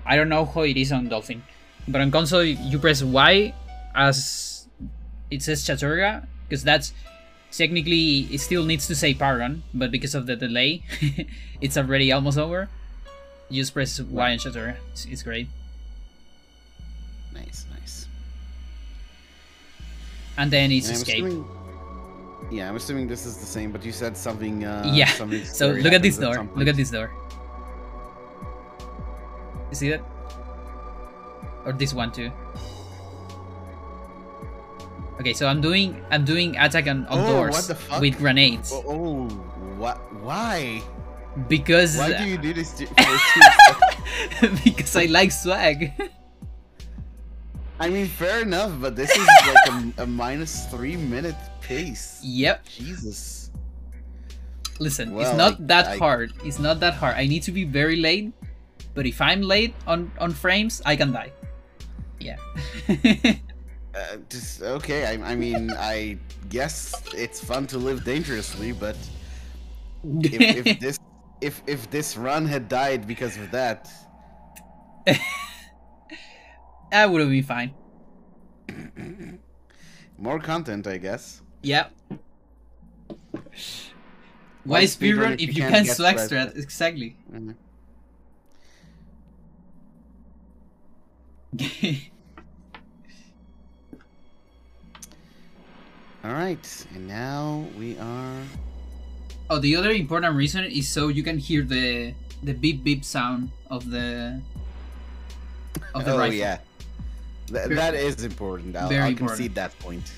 I don't know how it is on Dolphin, but on console you press Y as it says Chaturga, because that's technically, it still needs to say Paragon, but because of the delay, it's already almost over. You just press Y and Chaturga. It's great. Nice. And then it's escape. I'm assuming this is the same, but you said something. Yeah. Something So look at this door. Look at this door. You see that? Or this one too. Okay, so I'm doing attack on doors with grenades. What? Why? Because why do you do this? Because I like swag. I mean, fair enough, but this is like a -3 minute pace. Yep. Jesus. Listen, it's not that hard. It's not that hard. I need to be very late, but if I'm late on frames, I can die. Yeah. Just okay. I mean, I guess it's fun to live dangerously, but if this run had died because of that, that would have been fine. More content, I guess. Yeah. Why speedrun if you can't swag strat? Exactly. Alright, and now we are... Oh, the other important reason is so you can hear the beep beep sound of the rifle. Oh yeah. That is important. I'll concede that point.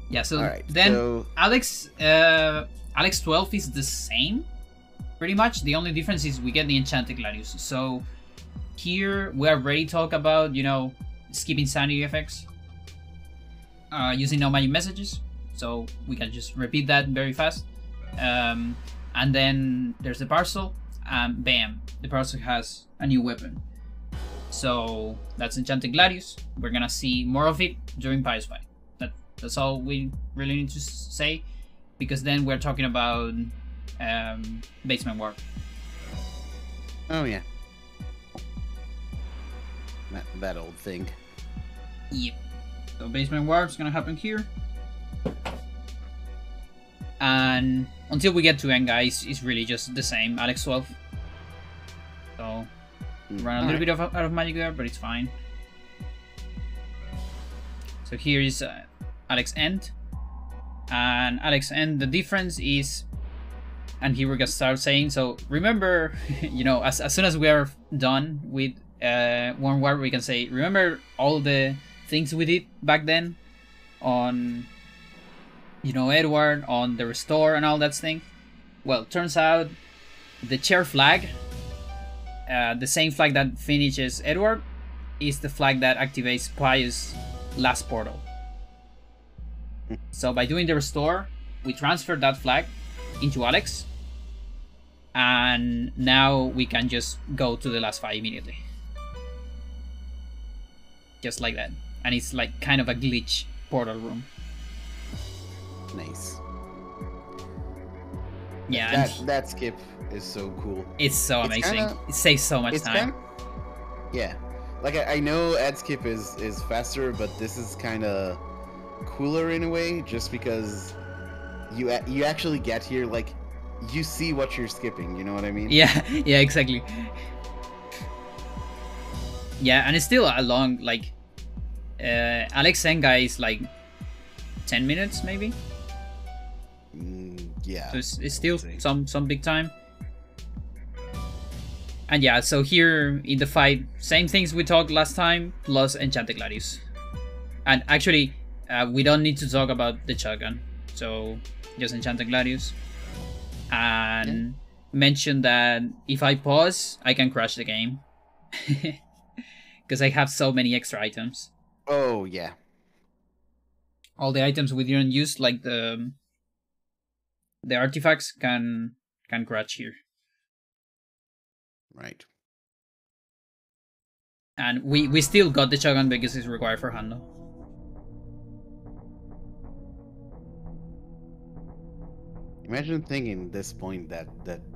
Yeah, so right, then so... Alex 12 is the same, pretty much. The only difference is we get the Enchanted Gladius. So here we already talk about, you know, skipping sanity effects, using no magic messages. So we can just repeat that very fast. And then there's the parcel, and bam, the parcel has a new weapon. So that's Enchanted Gladius. We're gonna see more of it during Pious Fight. That's all we really need to say, because then we're talking about Basement Warp. Oh yeah. That old thing. Yep. So Basement Warp's gonna happen here. And until we get to Enga, it's really just the same, Alex 12. So run a little bit out of magic there, but it's fine. So here is Alex End. And Alex End, the difference is, and here we're gonna start saying, so remember, you know, as soon as we are done with Warm War, we can say, remember all the things we did back then on you know, Edward on the restore and all that thing. Well, turns out the chair flag, the same flag that finishes Edward, is the flag that activates Pius' last portal. So by doing the restore, we transferred that flag into Alex, and now we can just go to the last fight immediately. Just like that. And it's like kind of a glitch portal room. Nice. Yeah, that skip is so cool. It's so amazing. It saves so much time. Yeah. Like, I know ad skip is faster, but this is kind of cooler in a way, just because you actually get here, like, you see what you're skipping, you know what I mean? Yeah, yeah, exactly. Yeah, and it's still a long, like, Alex Senga is like 10 minutes maybe. Yeah. So it's still some big time. And yeah, so here in the fight, same things we talked last time, plus Enchanted Gladius. And actually, we don't need to talk about the shotgun, so just Enchanted Gladius. And mention that if I pause, I can crash the game. Because I have so many extra items. Oh, yeah. All the items we didn't use, like the artifacts, can crash here. Right. And we still got the shotgun because it's required for Hando. Imagine thinking at this point that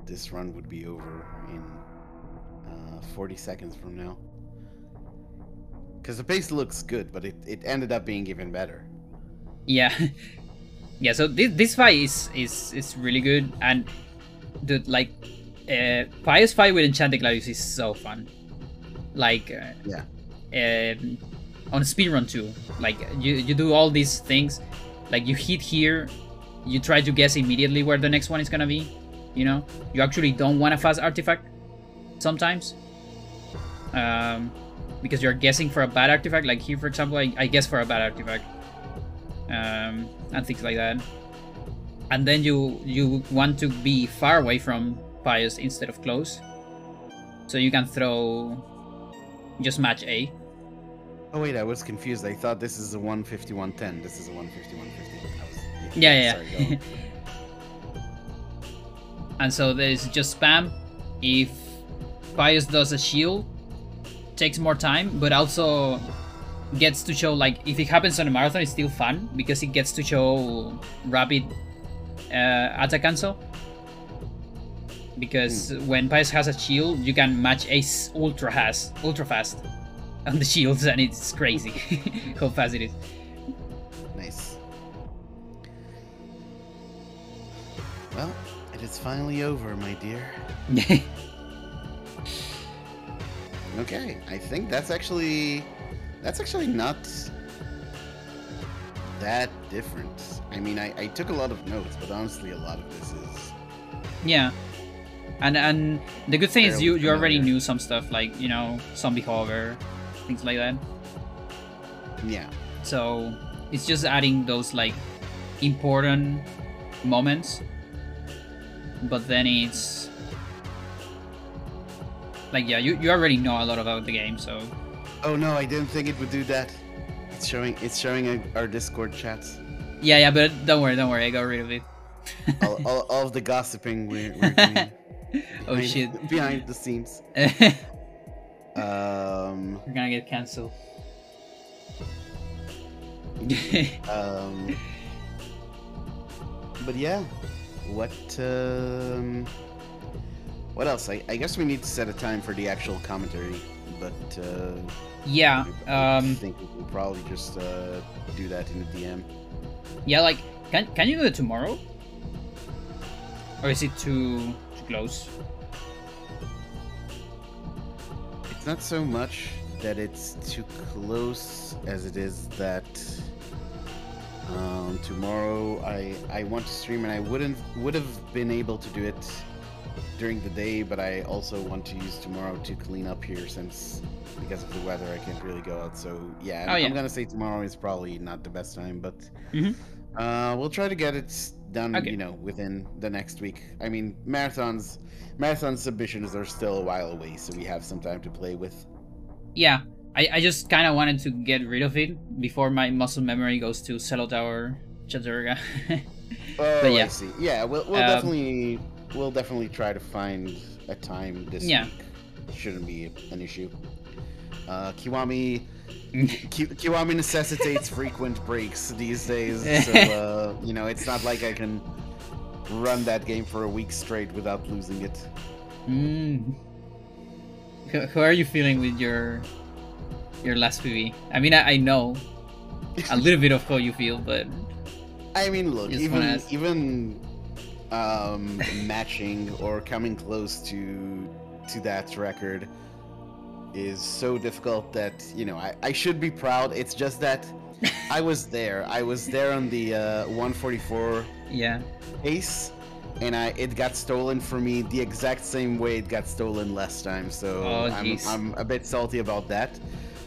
this run would be over in 40 seconds from now. Because the pace looks good, but it ended up being even better. Yeah. Yeah, so this fight is really good, and the Pius fight with Enchanted Gladius is so fun. Like on speedrun too. Like you do all these things, like you hit here, you try to guess immediately where the next one is gonna be. You know, you actually don't want a fast artifact sometimes, because you're guessing for a bad artifact. Like here, for example, I guess for a bad artifact, and things like that. And then you want to be far away from Pius instead of close, so you can throw just match A. Oh wait, I was confused. I thought this is a 151-10. This is a 151-50. Yeah. Sorry, And so there's just spam. If Pius does a shield, takes more time, but also gets to show, like, if it happens on a marathon, it's still fun because it gets to show rapid attack cancel. Because when Pius has a shield, you can match Ace ultra fast on the shields, and it's crazy how fast it is. Nice. Well, it is finally over, my dear. Okay, I think that's actually not that different. I mean, I took a lot of notes, but honestly, a lot of this is... Yeah. And the good thing is you already knew some stuff, like, you know, zombie hover, things like that. Yeah. So it's just adding those, like, important moments, but then it's like, yeah, you already know a lot about the game, so... Oh no, I didn't think it would do that. It's showing our Discord chats. Yeah, but don't worry, I got rid of it. all of the gossiping we're doing. Oh shit. Behind the scenes. We're gonna get cancelled. But yeah, what else? I guess we need to set a time for the actual commentary, but yeah, I think we'll probably just do that in the DM. Yeah, like, can you do it tomorrow? Or is it too close? It's not so much that it's too close as it is that tomorrow I want to stream, and I would have been able to do it during the day, but I also want to use tomorrow to clean up here, since because of the weather I can't really go out. So yeah, I'm gonna say tomorrow is probably not the best time, but We'll try to get it done, Okay. you know, within the next week. I mean, marathon submissions are still a while away, so we have some time to play with. Yeah, I just kind of wanted to get rid of it before my muscle memory goes to Cell Tower Chaturga. But Oh, I yeah, see. Yeah, um, we'll definitely try to find a time this yeah. week. Shouldn't be an issue. Kiwami necessitates frequent breaks these days, so you know, it's not like I can run that game for a week straight without losing it. Mm. How are you feeling with your last PV? I mean, I know a little bit of how you feel, but I mean, look, just wanna ask. even matching or coming close to that record is so difficult that, you know, I should be proud. It's just that I was there. I was there on the 144 Yeah. pace, and it got stolen from me the exact same way it got stolen last time. So Oh, jeez. I'm a bit salty about that.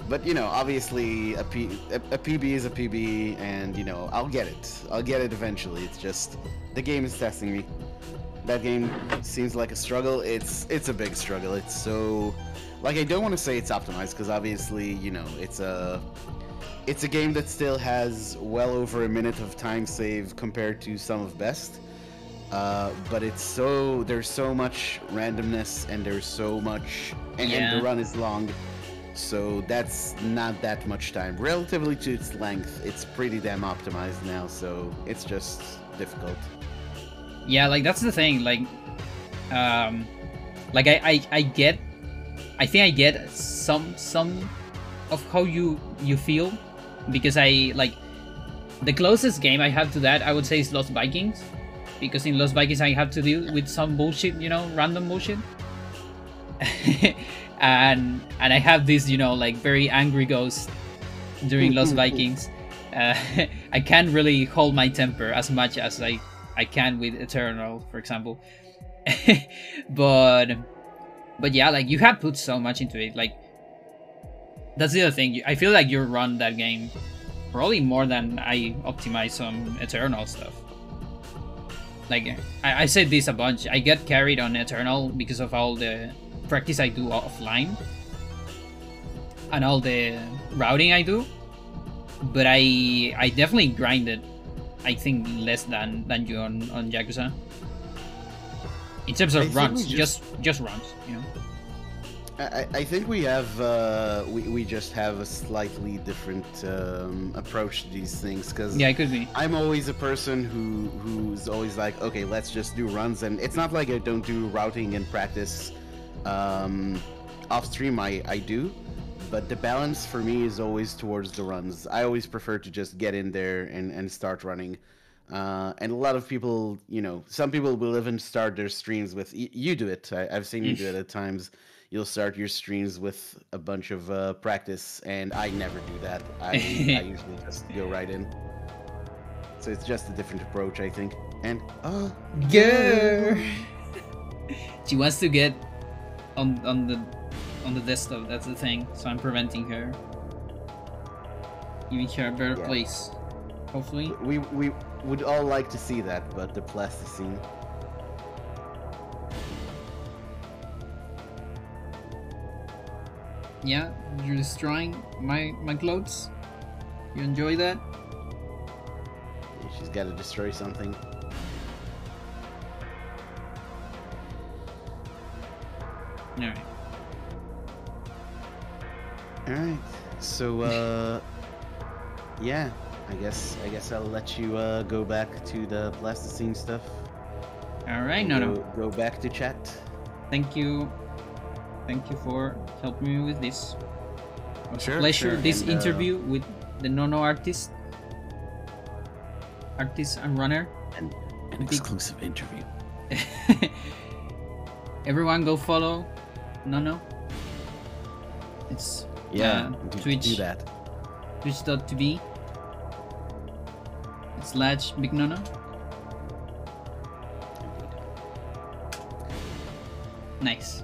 But, you know, obviously a PB is a PB, and, you know, I'll get it. I'll get it eventually. It's just the game is testing me. That game seems like a struggle. It's a big struggle. It's so, like, I don't want to say it's optimized, because obviously, you know, it's a game that still has well over a minute of time save compared to some of best. But there's so much randomness, and there's so much, and the run is long, so that's not that much time. Relatively to its length, it's pretty damn optimized now, so it's just difficult. Yeah, like that's the thing. Like I get, I think I get some of how you feel, because I like the closest game I have to that, I would say, is Lost Vikings, because in Lost Vikings I have to deal with some bullshit, you know, random bullshit. and I have this, you know, like very angry ghost during Lost Vikings. I can't really hold my temper as much as I can with Eternal, for example. but yeah, like you have put so much into it. Like that's the other thing. I feel like you run that game probably more than I optimize some Eternal stuff. Like I said this a bunch. I get carried on Eternal because of all the practice I do offline and all the routing I do. But I definitely grinded, I think, less than you on Yakuza. In terms of runs, just runs, you know. I think we have we just have a slightly different approach to these things, because yeah, it could be. I'm always a person who's always like, okay, let's just do runs, and it's not like I don't do routing and practice off stream. I do, but the balance for me is always towards the runs. I always prefer to just get in there and start running. And a lot of people, you know, some people will even start their streams with, you do it. I've seen you do it at times. You'll start your streams with a bunch of practice, and I never do that. I usually just go right in. So it's just a different approach, I think. And girl, she wants to get on the desktop. That's the thing. So I'm preventing her. Giving her a better place. Hopefully. We would all like to see that, but the plasticine. Yeah, you're destroying my clothes. You enjoy that? She's got to destroy something. Alright. Alright. So yeah, I guess I'll let you go back to the plasticine stuff. Alright, Nono. Go back to chat. Thank you. Thank you for helping me with this. It was a pleasure. Sure. This interview with the Nono artist and runner. An exclusive interview. Everyone go follow Nono. It's Twitch. Do that. Twitch.tv /BigNoNo. Nice.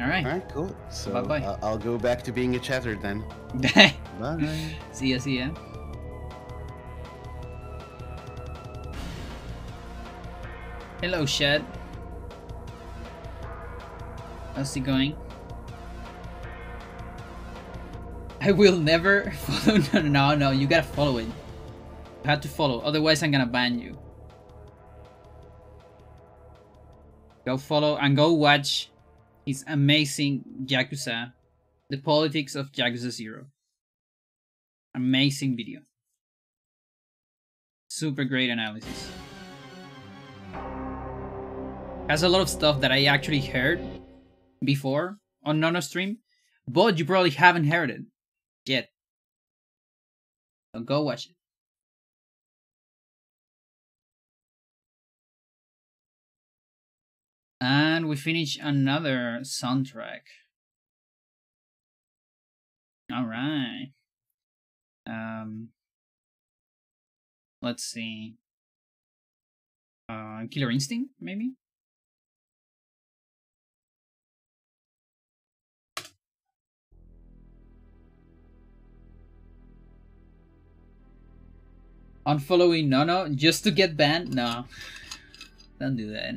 Alright. Alright, cool. So bye-bye. I'll go back to being a chatter then. Bye. See ya. Hello, Shed. How's it going? I will never follow. No, you gotta follow it. You have to follow, otherwise I'm gonna ban you. Go follow and go watch his amazing Yakuza, the politics of Yakuza 0. Amazing video. Super great analysis. Has a lot of stuff that I actually heard before on Nono stream, but you probably haven't heard it yet. So go watch it. And we finish another soundtrack. Alright. Let's see. Killer Instinct, maybe? Unfollowing Nono just to get banned? No. Don't do that.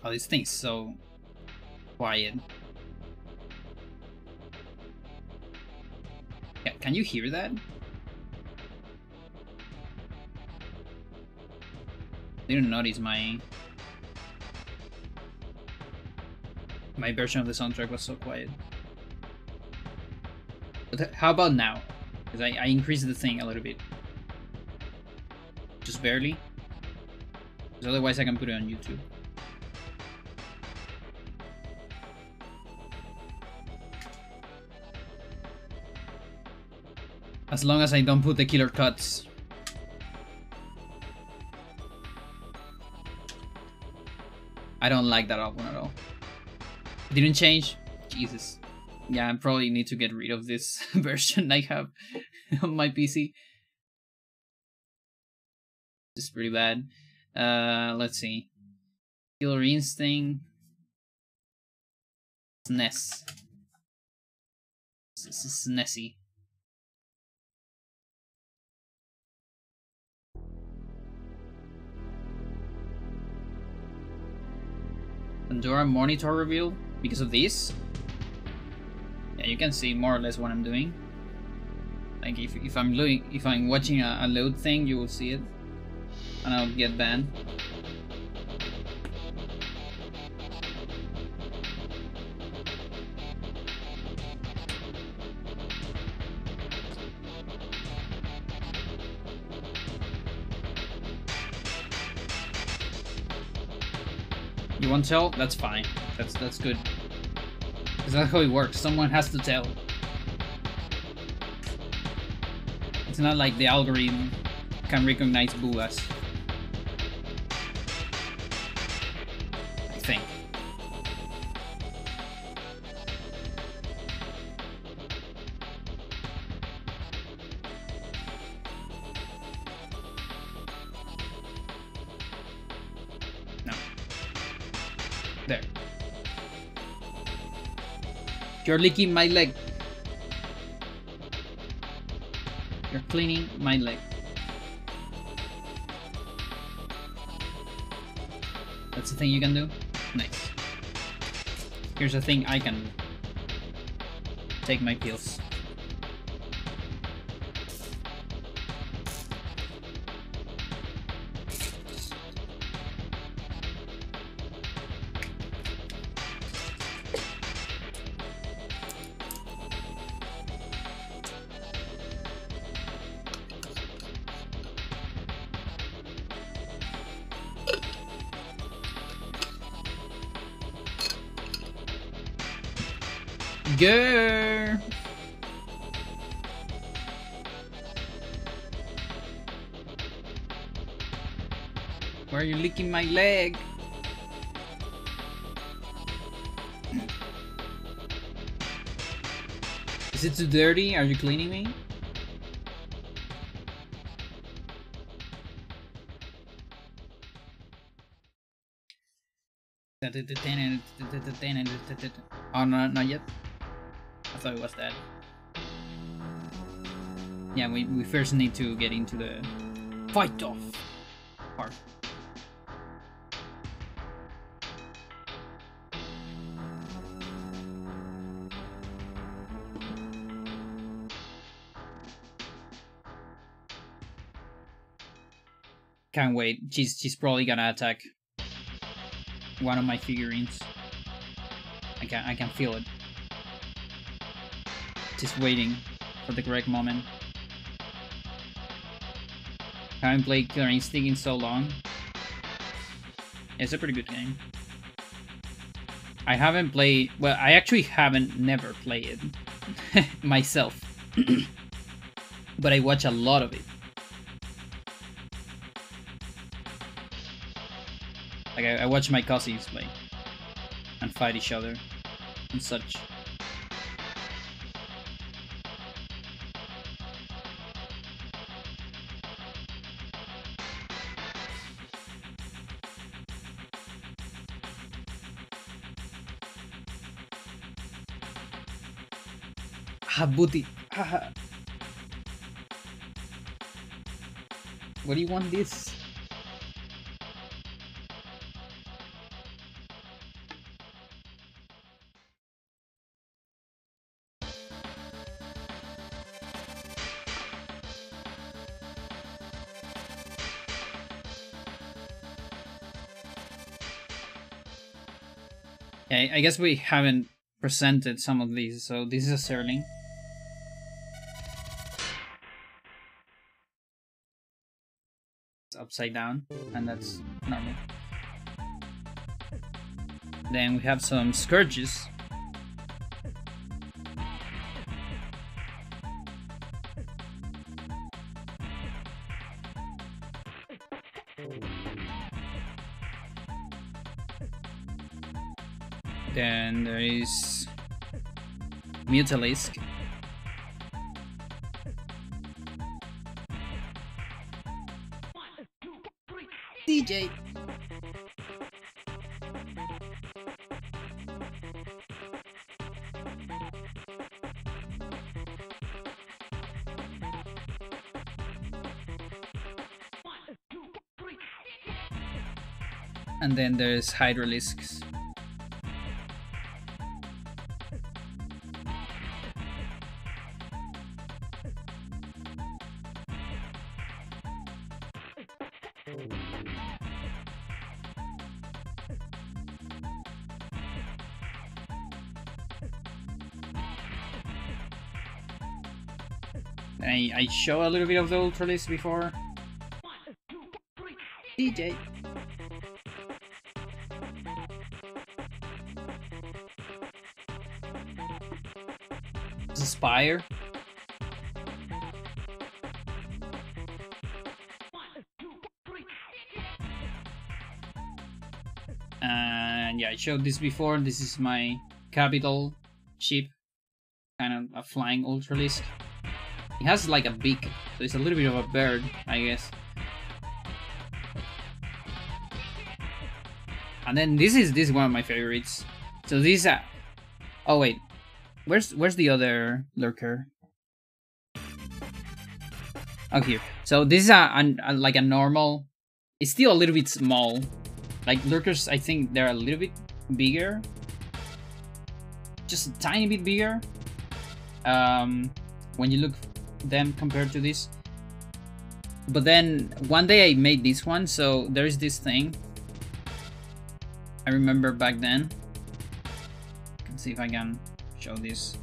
Oh, this thing's so quiet. Yeah, can you hear that? Didn't notice my version of the soundtrack was so quiet. But how about now? Because I increased the thing a little bit. Just barely. Because otherwise I can put it on YouTube. As long as I don't put the killer cuts. I don't like that album at all. It didn't change? Jesus. Yeah, I probably need to get rid of this version I have on my PC. This is pretty bad. Let's see. Killer Instinct. SNES. This is SNESy. Pandora monitor reveal because of this. Yeah, you can see more or less what I'm doing. Like if I'm watching a load thing, you will see it, and I'll get banned. You won't tell? That's fine. That's good. Because that's how it works. Someone has to tell. It's not like the algorithm can recognize boas. I think. No. There. You're licking my leg. You're cleaning my leg. That's the thing you can do? Nice. Here's a thing I can do. Take my pills. Girl. Why are you licking my leg? Is it too dirty? Are you cleaning me? Oh no, not yet. I thought it was that. Yeah, we first need to get into the fight off part. Can't wait. She's probably gonna attack one of my figurines. I can feel it. Just waiting for the correct moment. Haven't played Killer Instinct in so long. It's a pretty good game. I haven't played... Well, I actually haven't never played it myself. But I watch a lot of it. Like, I watch my cousins play. And fight each other. And such. Booty. What do you want this? Okay, I guess we haven't presented some of these, so this is a Serling. Upside down, and that's normal. Then we have some Scourges. Then there is Mutalisk. DJ. And then there's Hydralisks. I show a little bit of the Ultralisk before. DJ. Spire. And yeah, I showed this before. This is my capital ship, kind of a flying Ultralisk. It has like a beak, so it's a little bit of a bird, I guess. And then this is one of my favorites. So these are... Oh wait, where's the other lurker? Oh, here. So this is like a normal. It's still a little bit small. Like lurkers, I think they're a little bit bigger. Just a tiny bit bigger. When you look them compared to this. But then one day I made this one, so there's this thing. I remember back then. Let's see if I can show this.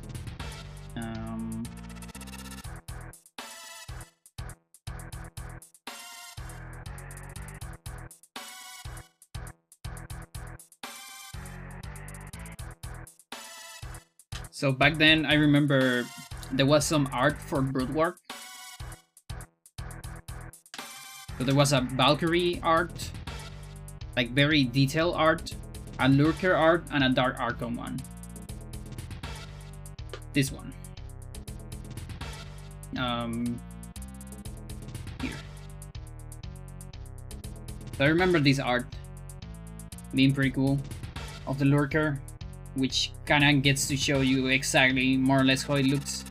So back then, I remember there was some art for Broodwark. So there was a Valkyrie art, like very detailed art, a Lurker art, and a Dark Archon one. This one. Here. So I remember this art being pretty cool of the Lurker, which kind of gets to show you exactly more or less how it looks.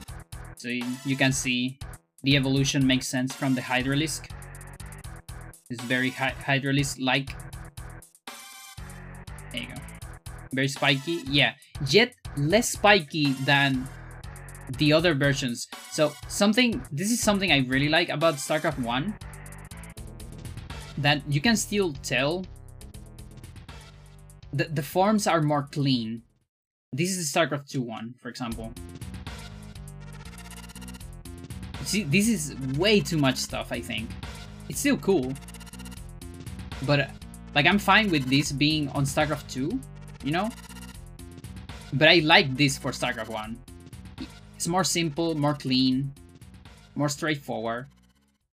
So you can see the evolution makes sense from the Hydralisk. It's very Hydralisk-like. There you go. Very spiky. Yeah, yet less spiky than the other versions. So this is something I really like about StarCraft 1. That you can still tell the forms are more clean. This is the StarCraft 2 one, for example. See, this is way too much stuff, I think. It's still cool. But, like, I'm fine with this being on StarCraft 2, you know? But I like this for StarCraft 1. It's more simple, more clean, more straightforward.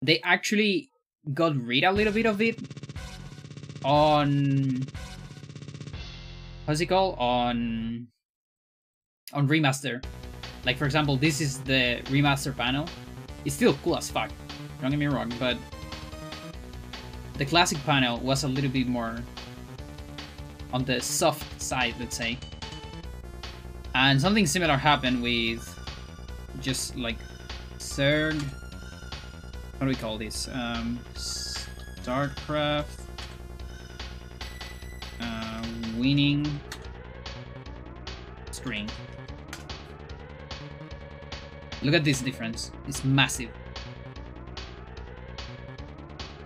They actually got rid a little bit of it on... How's it called? On remaster. Like, for example, this is the remaster panel. It's still cool as fuck, don't get me wrong, but the classic panel was a little bit more on the soft side, let's say. And something similar happened with just like third... What do we call this? StarCraft... winning screen. Look at this difference. It's massive.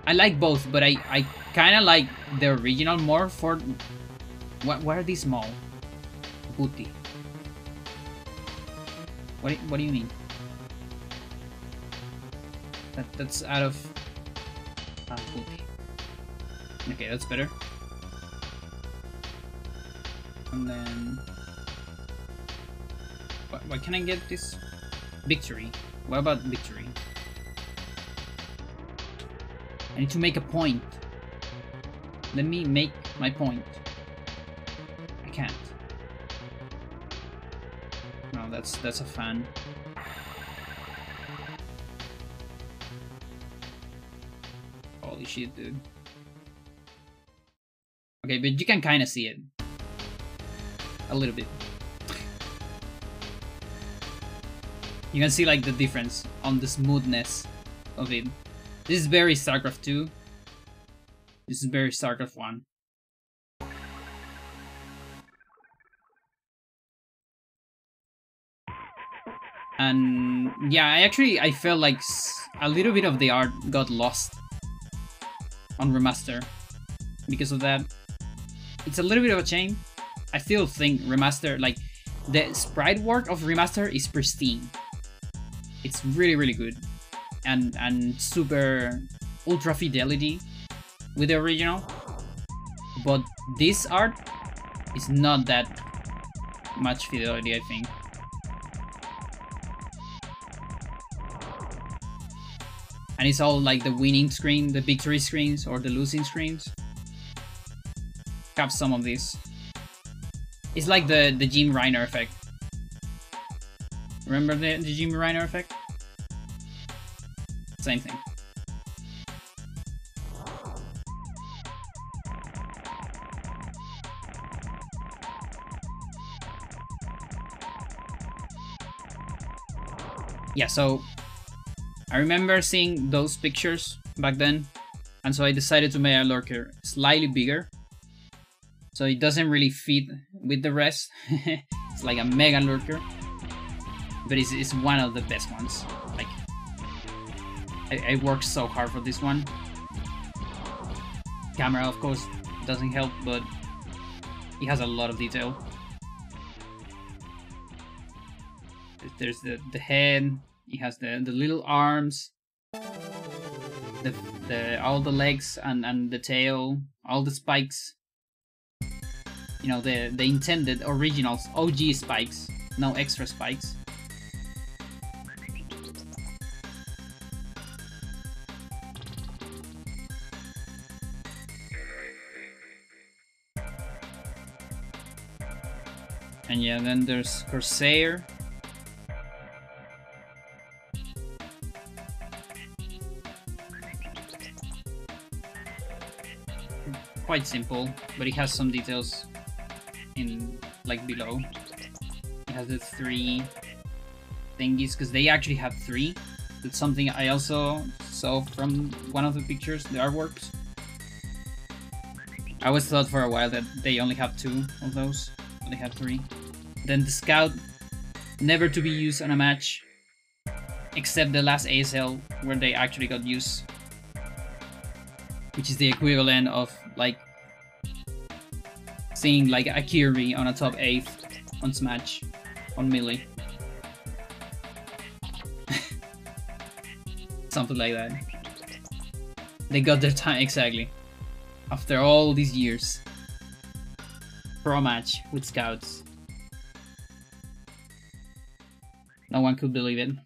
I like both, but I kind of like the original more for... Why are these small? Booty. What do you mean? That's out of... booty. Okay, that's better. And then... Why can I get this? Victory. What about victory? I need to make a point. Let me make my point. I can't. No, that's a fan. Holy shit, dude. Okay, but you can kind of see it. A little bit. You can see like the difference on the smoothness of it. This is very StarCraft 2. This is very StarCraft 1. And yeah, I felt like a little bit of the art got lost on remaster because of that. It's a little bit of a shame. I still think remaster, like the sprite work of remaster is pristine. It's really, really good. And super ultra fidelity with the original. But this art is not that much fidelity, I think. And it's all like the winning screen, the victory screens, or the losing screens. Have some of these. It's like the Jim Reiner effect. Remember the Jim Reiner effect? Same thing. Yeah, so I remember seeing those pictures back then, and so I decided to make a lurker slightly bigger, so it doesn't really fit with the rest. It's like a mega lurker, but it's one of the best ones. Like, I worked so hard for this one. Camera, of course, doesn't help, but it has a lot of detail. There's the head. It has the little arms, all the legs and the tail, all the spikes. You know, the intended originals, OG spikes, no extra spikes. And yeah, then there's Corsair. Quite simple, but it has some details in like below. It has the 3 thingies, because they actually have 3. That's something I also saw from one of the pictures, the artworks. I always thought for a while that they only have 2 of those, but they have 3. Then the Scout, never to be used on a match, except the last ASL where they actually got used, which is the equivalent of like seeing like a Kirby on a top 8 on Smash on Melee. Something like that. They got their time exactly. After all these years. Pro match with Scouts. No one could believe it.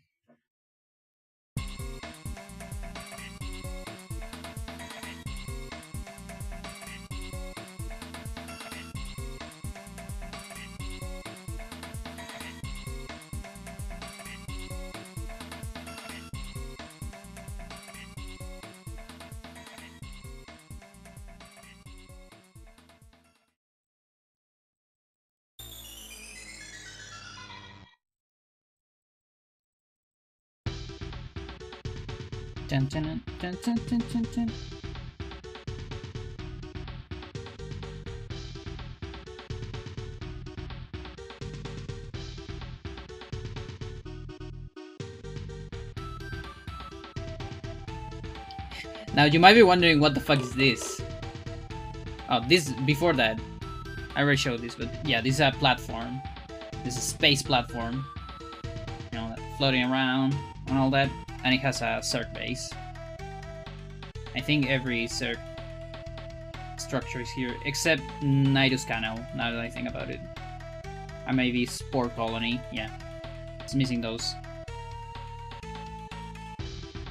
Dun, dun, dun, dun, dun, dun, dun. Now you might be wondering what the fuck is this? Oh, this before that. I already showed this, but yeah, this is a platform. This is a space platform. You know, floating around and all that. And it has a Cirque base. I think every Cirque structure is here, except Nidus Canal, now that I think about it. And maybe Spore Colony, yeah. It's missing those.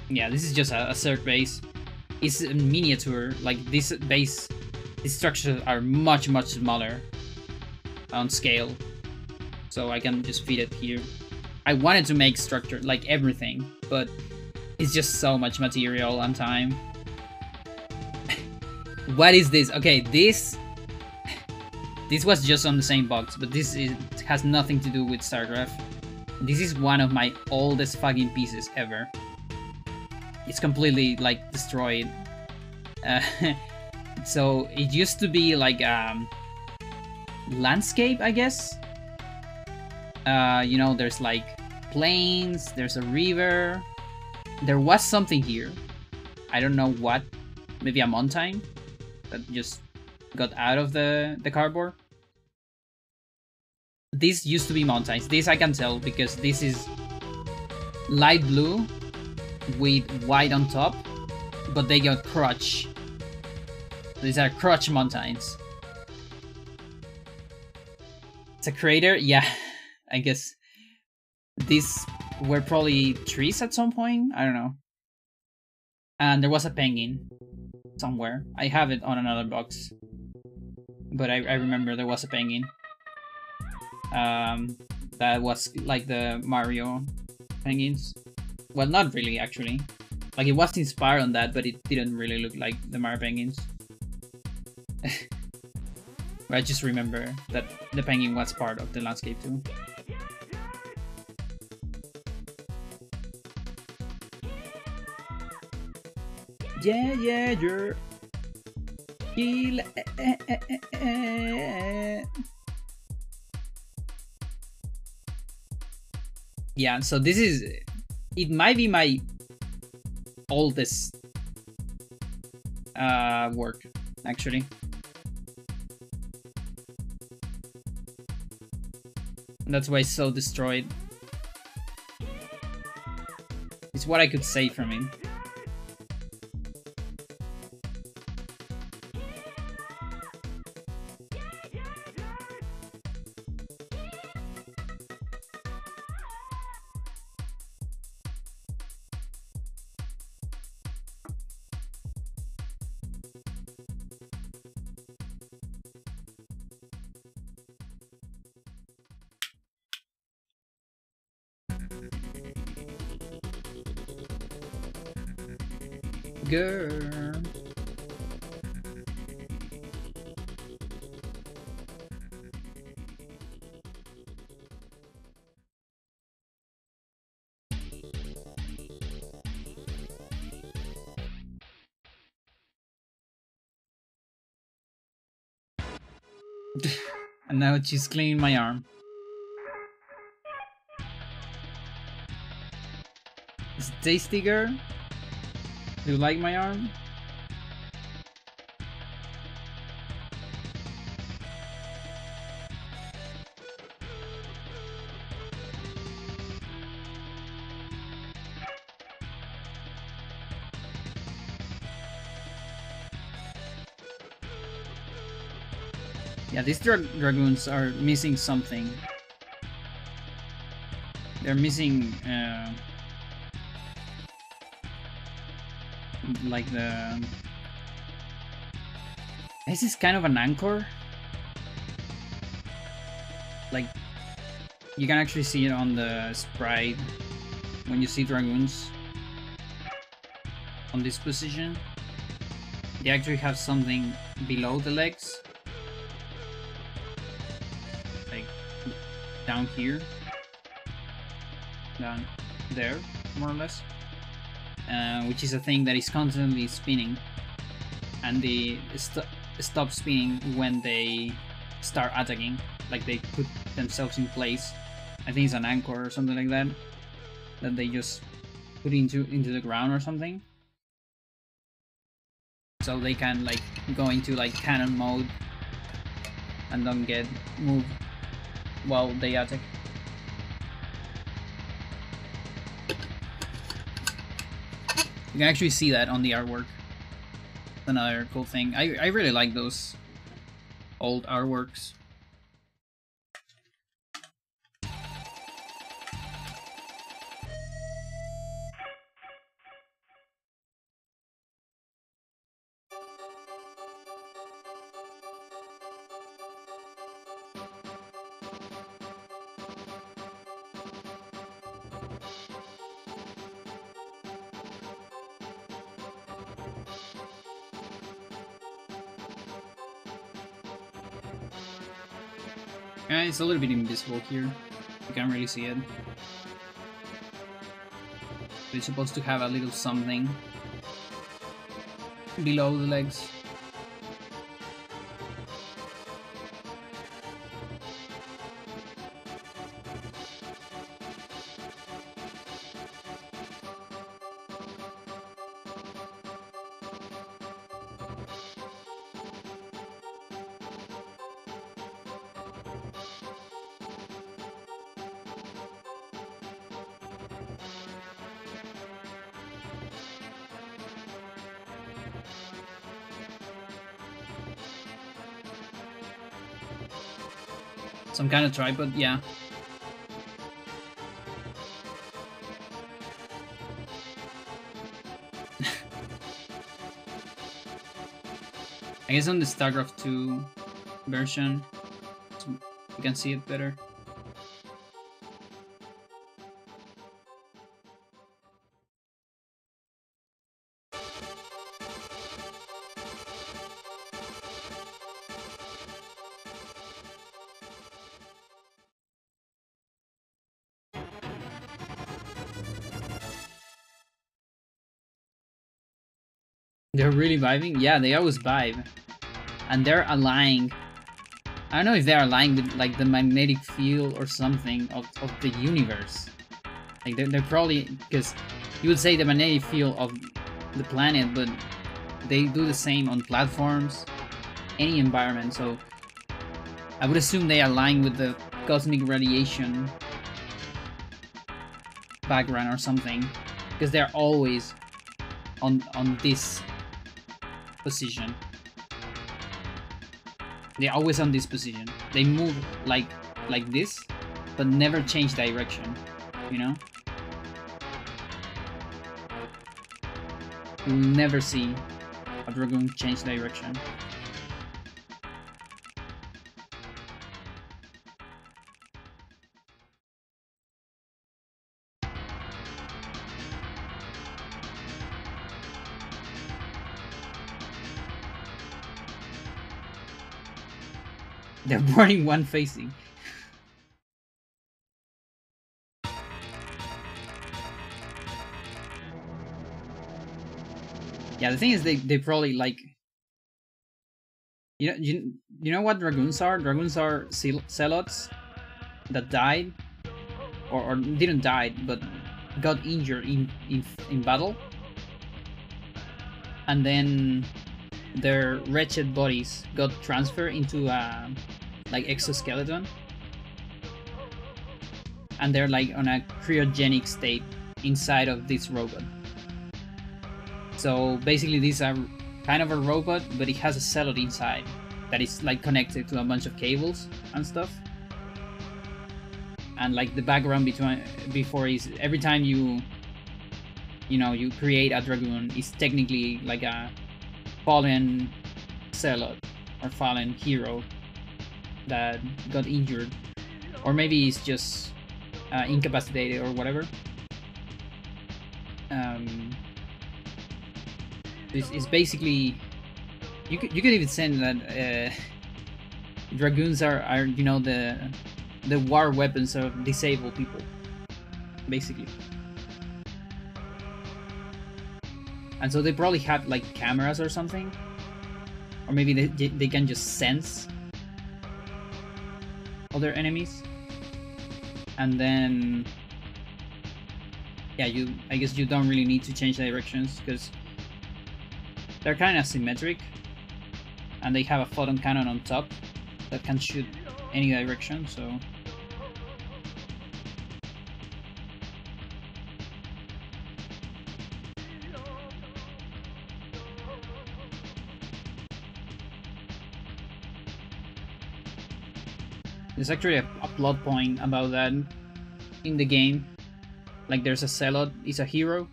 Yeah, this is just a Cirque base. It's a miniature, like this base, these structures are much smaller on scale. So I can just feed it here. I wanted to make structure, like everything, but it's just so much material and time. What is this? Okay, this was just on the same box, but this has nothing to do with StarCraft. This is one of my oldest fucking pieces ever. It's completely like destroyed. So it used to be like landscape, I guess. You know, there's like plains, there's a river. There was something here. I don't know what. Maybe a mountain that just got out of the cardboard. This used to be mountains. This I can tell because this is light blue with white on top, but they got crutch. These are crutch mountains. It's a crater? Yeah, I guess. These were probably trees at some point? I don't know. And there was a penguin somewhere. I have it on another box. But I remember there was a penguin. That was like the Mario penguins. Well, not really, actually. Like, it was inspired on that, but it didn't really look like the Mario penguins. But I just remember that the penguin was part of the landscape too. Yeah, you're... Yeah, so this is... It might be my oldest work, actually. That's why it's so destroyed. It's what I could say from it. Girl. And now she's cleaning my arm. Is it tasty, girl? Do you like my arm? Yeah, these dragoons are missing something. They're missing, like the... This is kind of an anchor. Like, you can actually see it on the sprite when you see dragoons on this position. They actually have something below the legs. Like, down here. Down there, more or less. Which is a thing that is constantly spinning. And they stop spinning when they start attacking. Like they put themselves in place. I think it's an anchor or something like that. That they just put into the ground or something. So they can like go into like cannon mode and don't get moved while they attack. You can actually see that on the artwork. Another cool thing. I really like those old artworks. It's a little bit invisible here. You can't really see it. But it's supposed to have a little something below the legs. Some kind of tripod, yeah. I guess on the StarCraft 2 version, so you can see it better. They're really vibing? Yeah, they always vibe. And they're aligning. I don't know if they're aligning with like the magnetic field or something of the universe. Like they're probably, because you would say the magnetic field of the planet, but they do the same on platforms, any environment, so I would assume they align with the cosmic radiation background or something, because they're always on this position. They're always on this position. They move like this, but never change direction, you know? You'll never see a dragoon change direction. They're burning one facing. Yeah, the thing is they probably like You know what dragoons are? Dragoons are zealots that died, or didn't die, but got injured in battle, and then their wretched bodies got transferred into a like exoskeleton, and they're like on a cryogenic state inside of this robot. So basically, these are kind of a robot, but it has a zealot inside that is like connected to a bunch of cables and stuff. And like the background before is every time you create a dragoon, is technically like a fallen zealot or fallen hero that got injured, or maybe it's just incapacitated or whatever. It's basically you could even say that dragoons are the war weapons of disabled people, basically. And so they probably have like cameras or something, or maybe they can just sense other enemies, and then yeah, I guess you don't really need to change directions because they're kind of symmetric, and they have a photon cannon on top that can shoot any direction, so there's actually a plot point about that in the game. Like there's a zealot, it's a hero,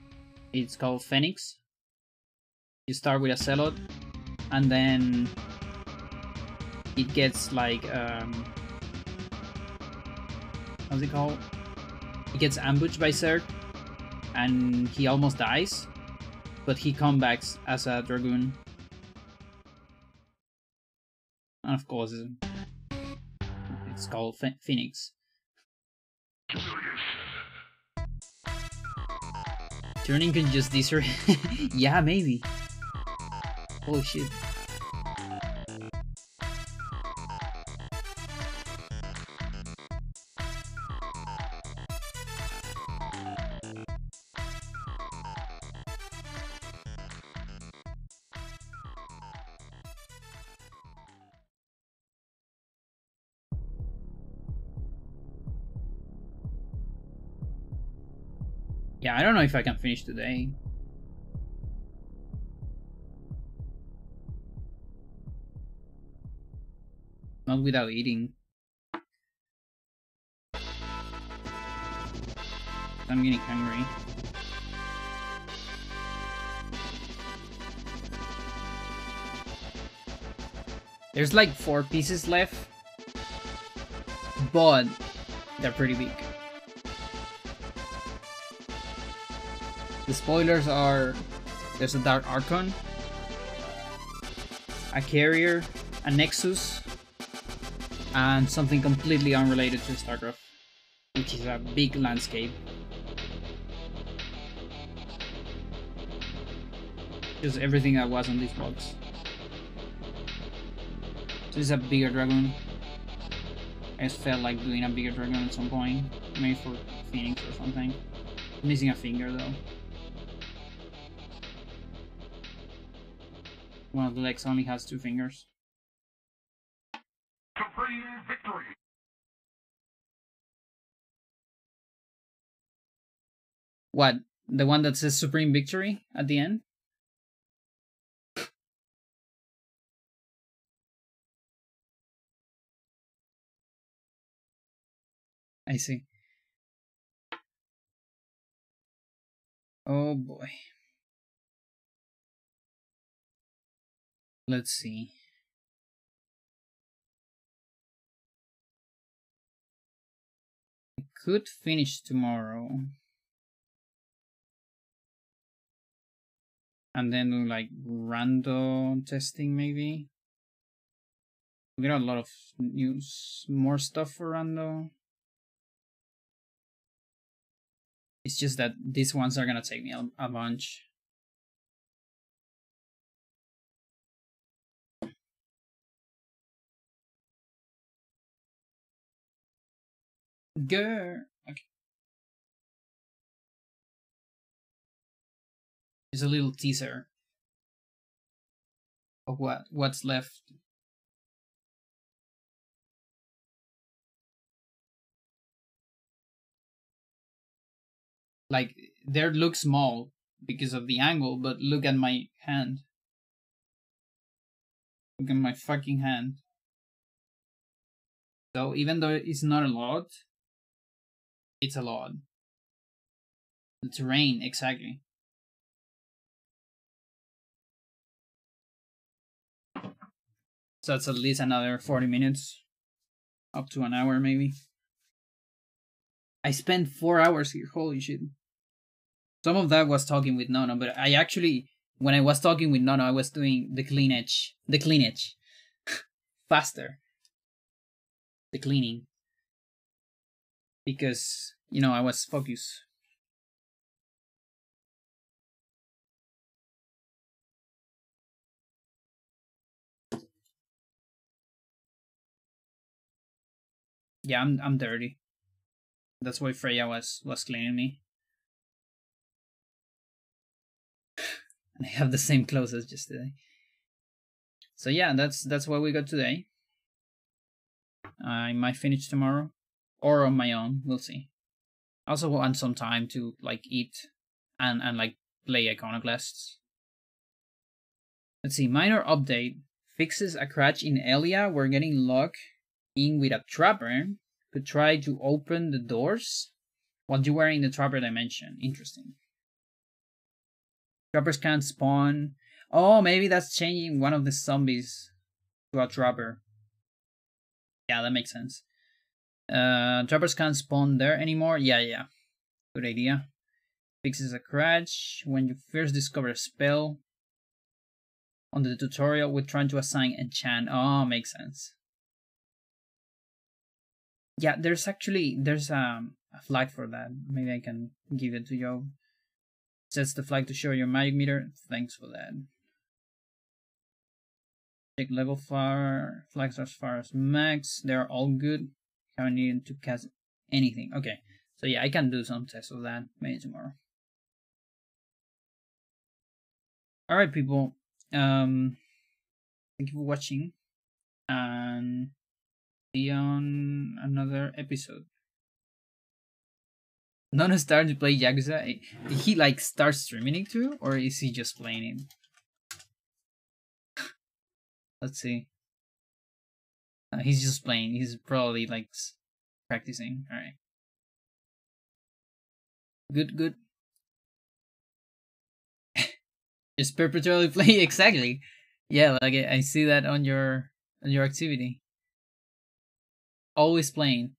it's called Phoenix. You start with a zealot, and then it gets like how's it called? He gets ambushed by Zerg, and he almost dies, but he comes back as a dragoon. And of course, it's called Phoenix. Turning can just destroy. Yeah, maybe. Holy shit. Yeah, I don't know if I can finish today. Not without eating. I'm getting hungry. There's like 4 pieces left, but they're pretty big. The spoilers are: there's a Dark Archon, a Carrier, a Nexus, and something completely unrelated to StarCraft, which is a big landscape. Just everything that was on this box. So this is a bigger dragon. I just felt like doing a bigger dragon at some point, maybe for Phoenix or something. I'm missing a finger though. One of the legs only has 2 fingers. Supreme victory! What? The one that says Supreme Victory at the end? I see. Oh boy. Let's see. I could finish tomorrow. And then do like random testing maybe. We got a lot of news, more stuff for rando. It's just that these ones are gonna take me a bunch. Girl. Okay. Just a little teaser of what's left. Like, they look small because of the angle, but look at my hand. Look at my fucking hand. So even though it's not a lot, it's a lot. The terrain, exactly. So that's at least another 40 minutes. Up to an hour, maybe. I spent 4 hours here, holy shit. Some of that was talking with Nono, but I actually, when I was talking with Nono, I was doing the clean edge. Faster. The cleaning. Because, you know, I was focused. Yeah, I'm dirty. That's why Freya was cleaning me. And I have the same clothes as yesterday. So yeah, that's what we got today. I might finish tomorrow, or on my own. We'll see. I also want some time to like eat and like play Iconoclasts. Let's see. Minor update fixes a crash in Elia. We're getting locked in with a trapper to try to open the doors while you were in the trapper dimension. Interesting. Trappers can't spawn. Oh, maybe that's changing one of the zombies to a trapper. Yeah, that makes sense. Trappers can't spawn there anymore. Yeah. Good idea. Fixes a crash when you first discover a spell. On the tutorial, we're trying to assign enchant. Oh, makes sense. Yeah, there's a flag for that. Maybe I can give it to you. Sets the flag to show your magic meter. Thanks for that. Check level flags as far as max. They're all good. Haven't needed to cast anything. Okay. So yeah, I can do some tests of that maybe tomorrow. Alright people. Thank you for watching. And see you on another episode. Nono started to play Yakuza. Did he like start streaming it too? Or is he just playing it? Let's see. He's just playing. He's probably like practicing. Alright. Good. Just perpetually play. Exactly. Yeah, like I see that on your activity. Always playing.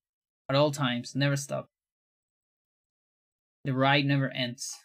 At all times. Never stop. The ride never ends.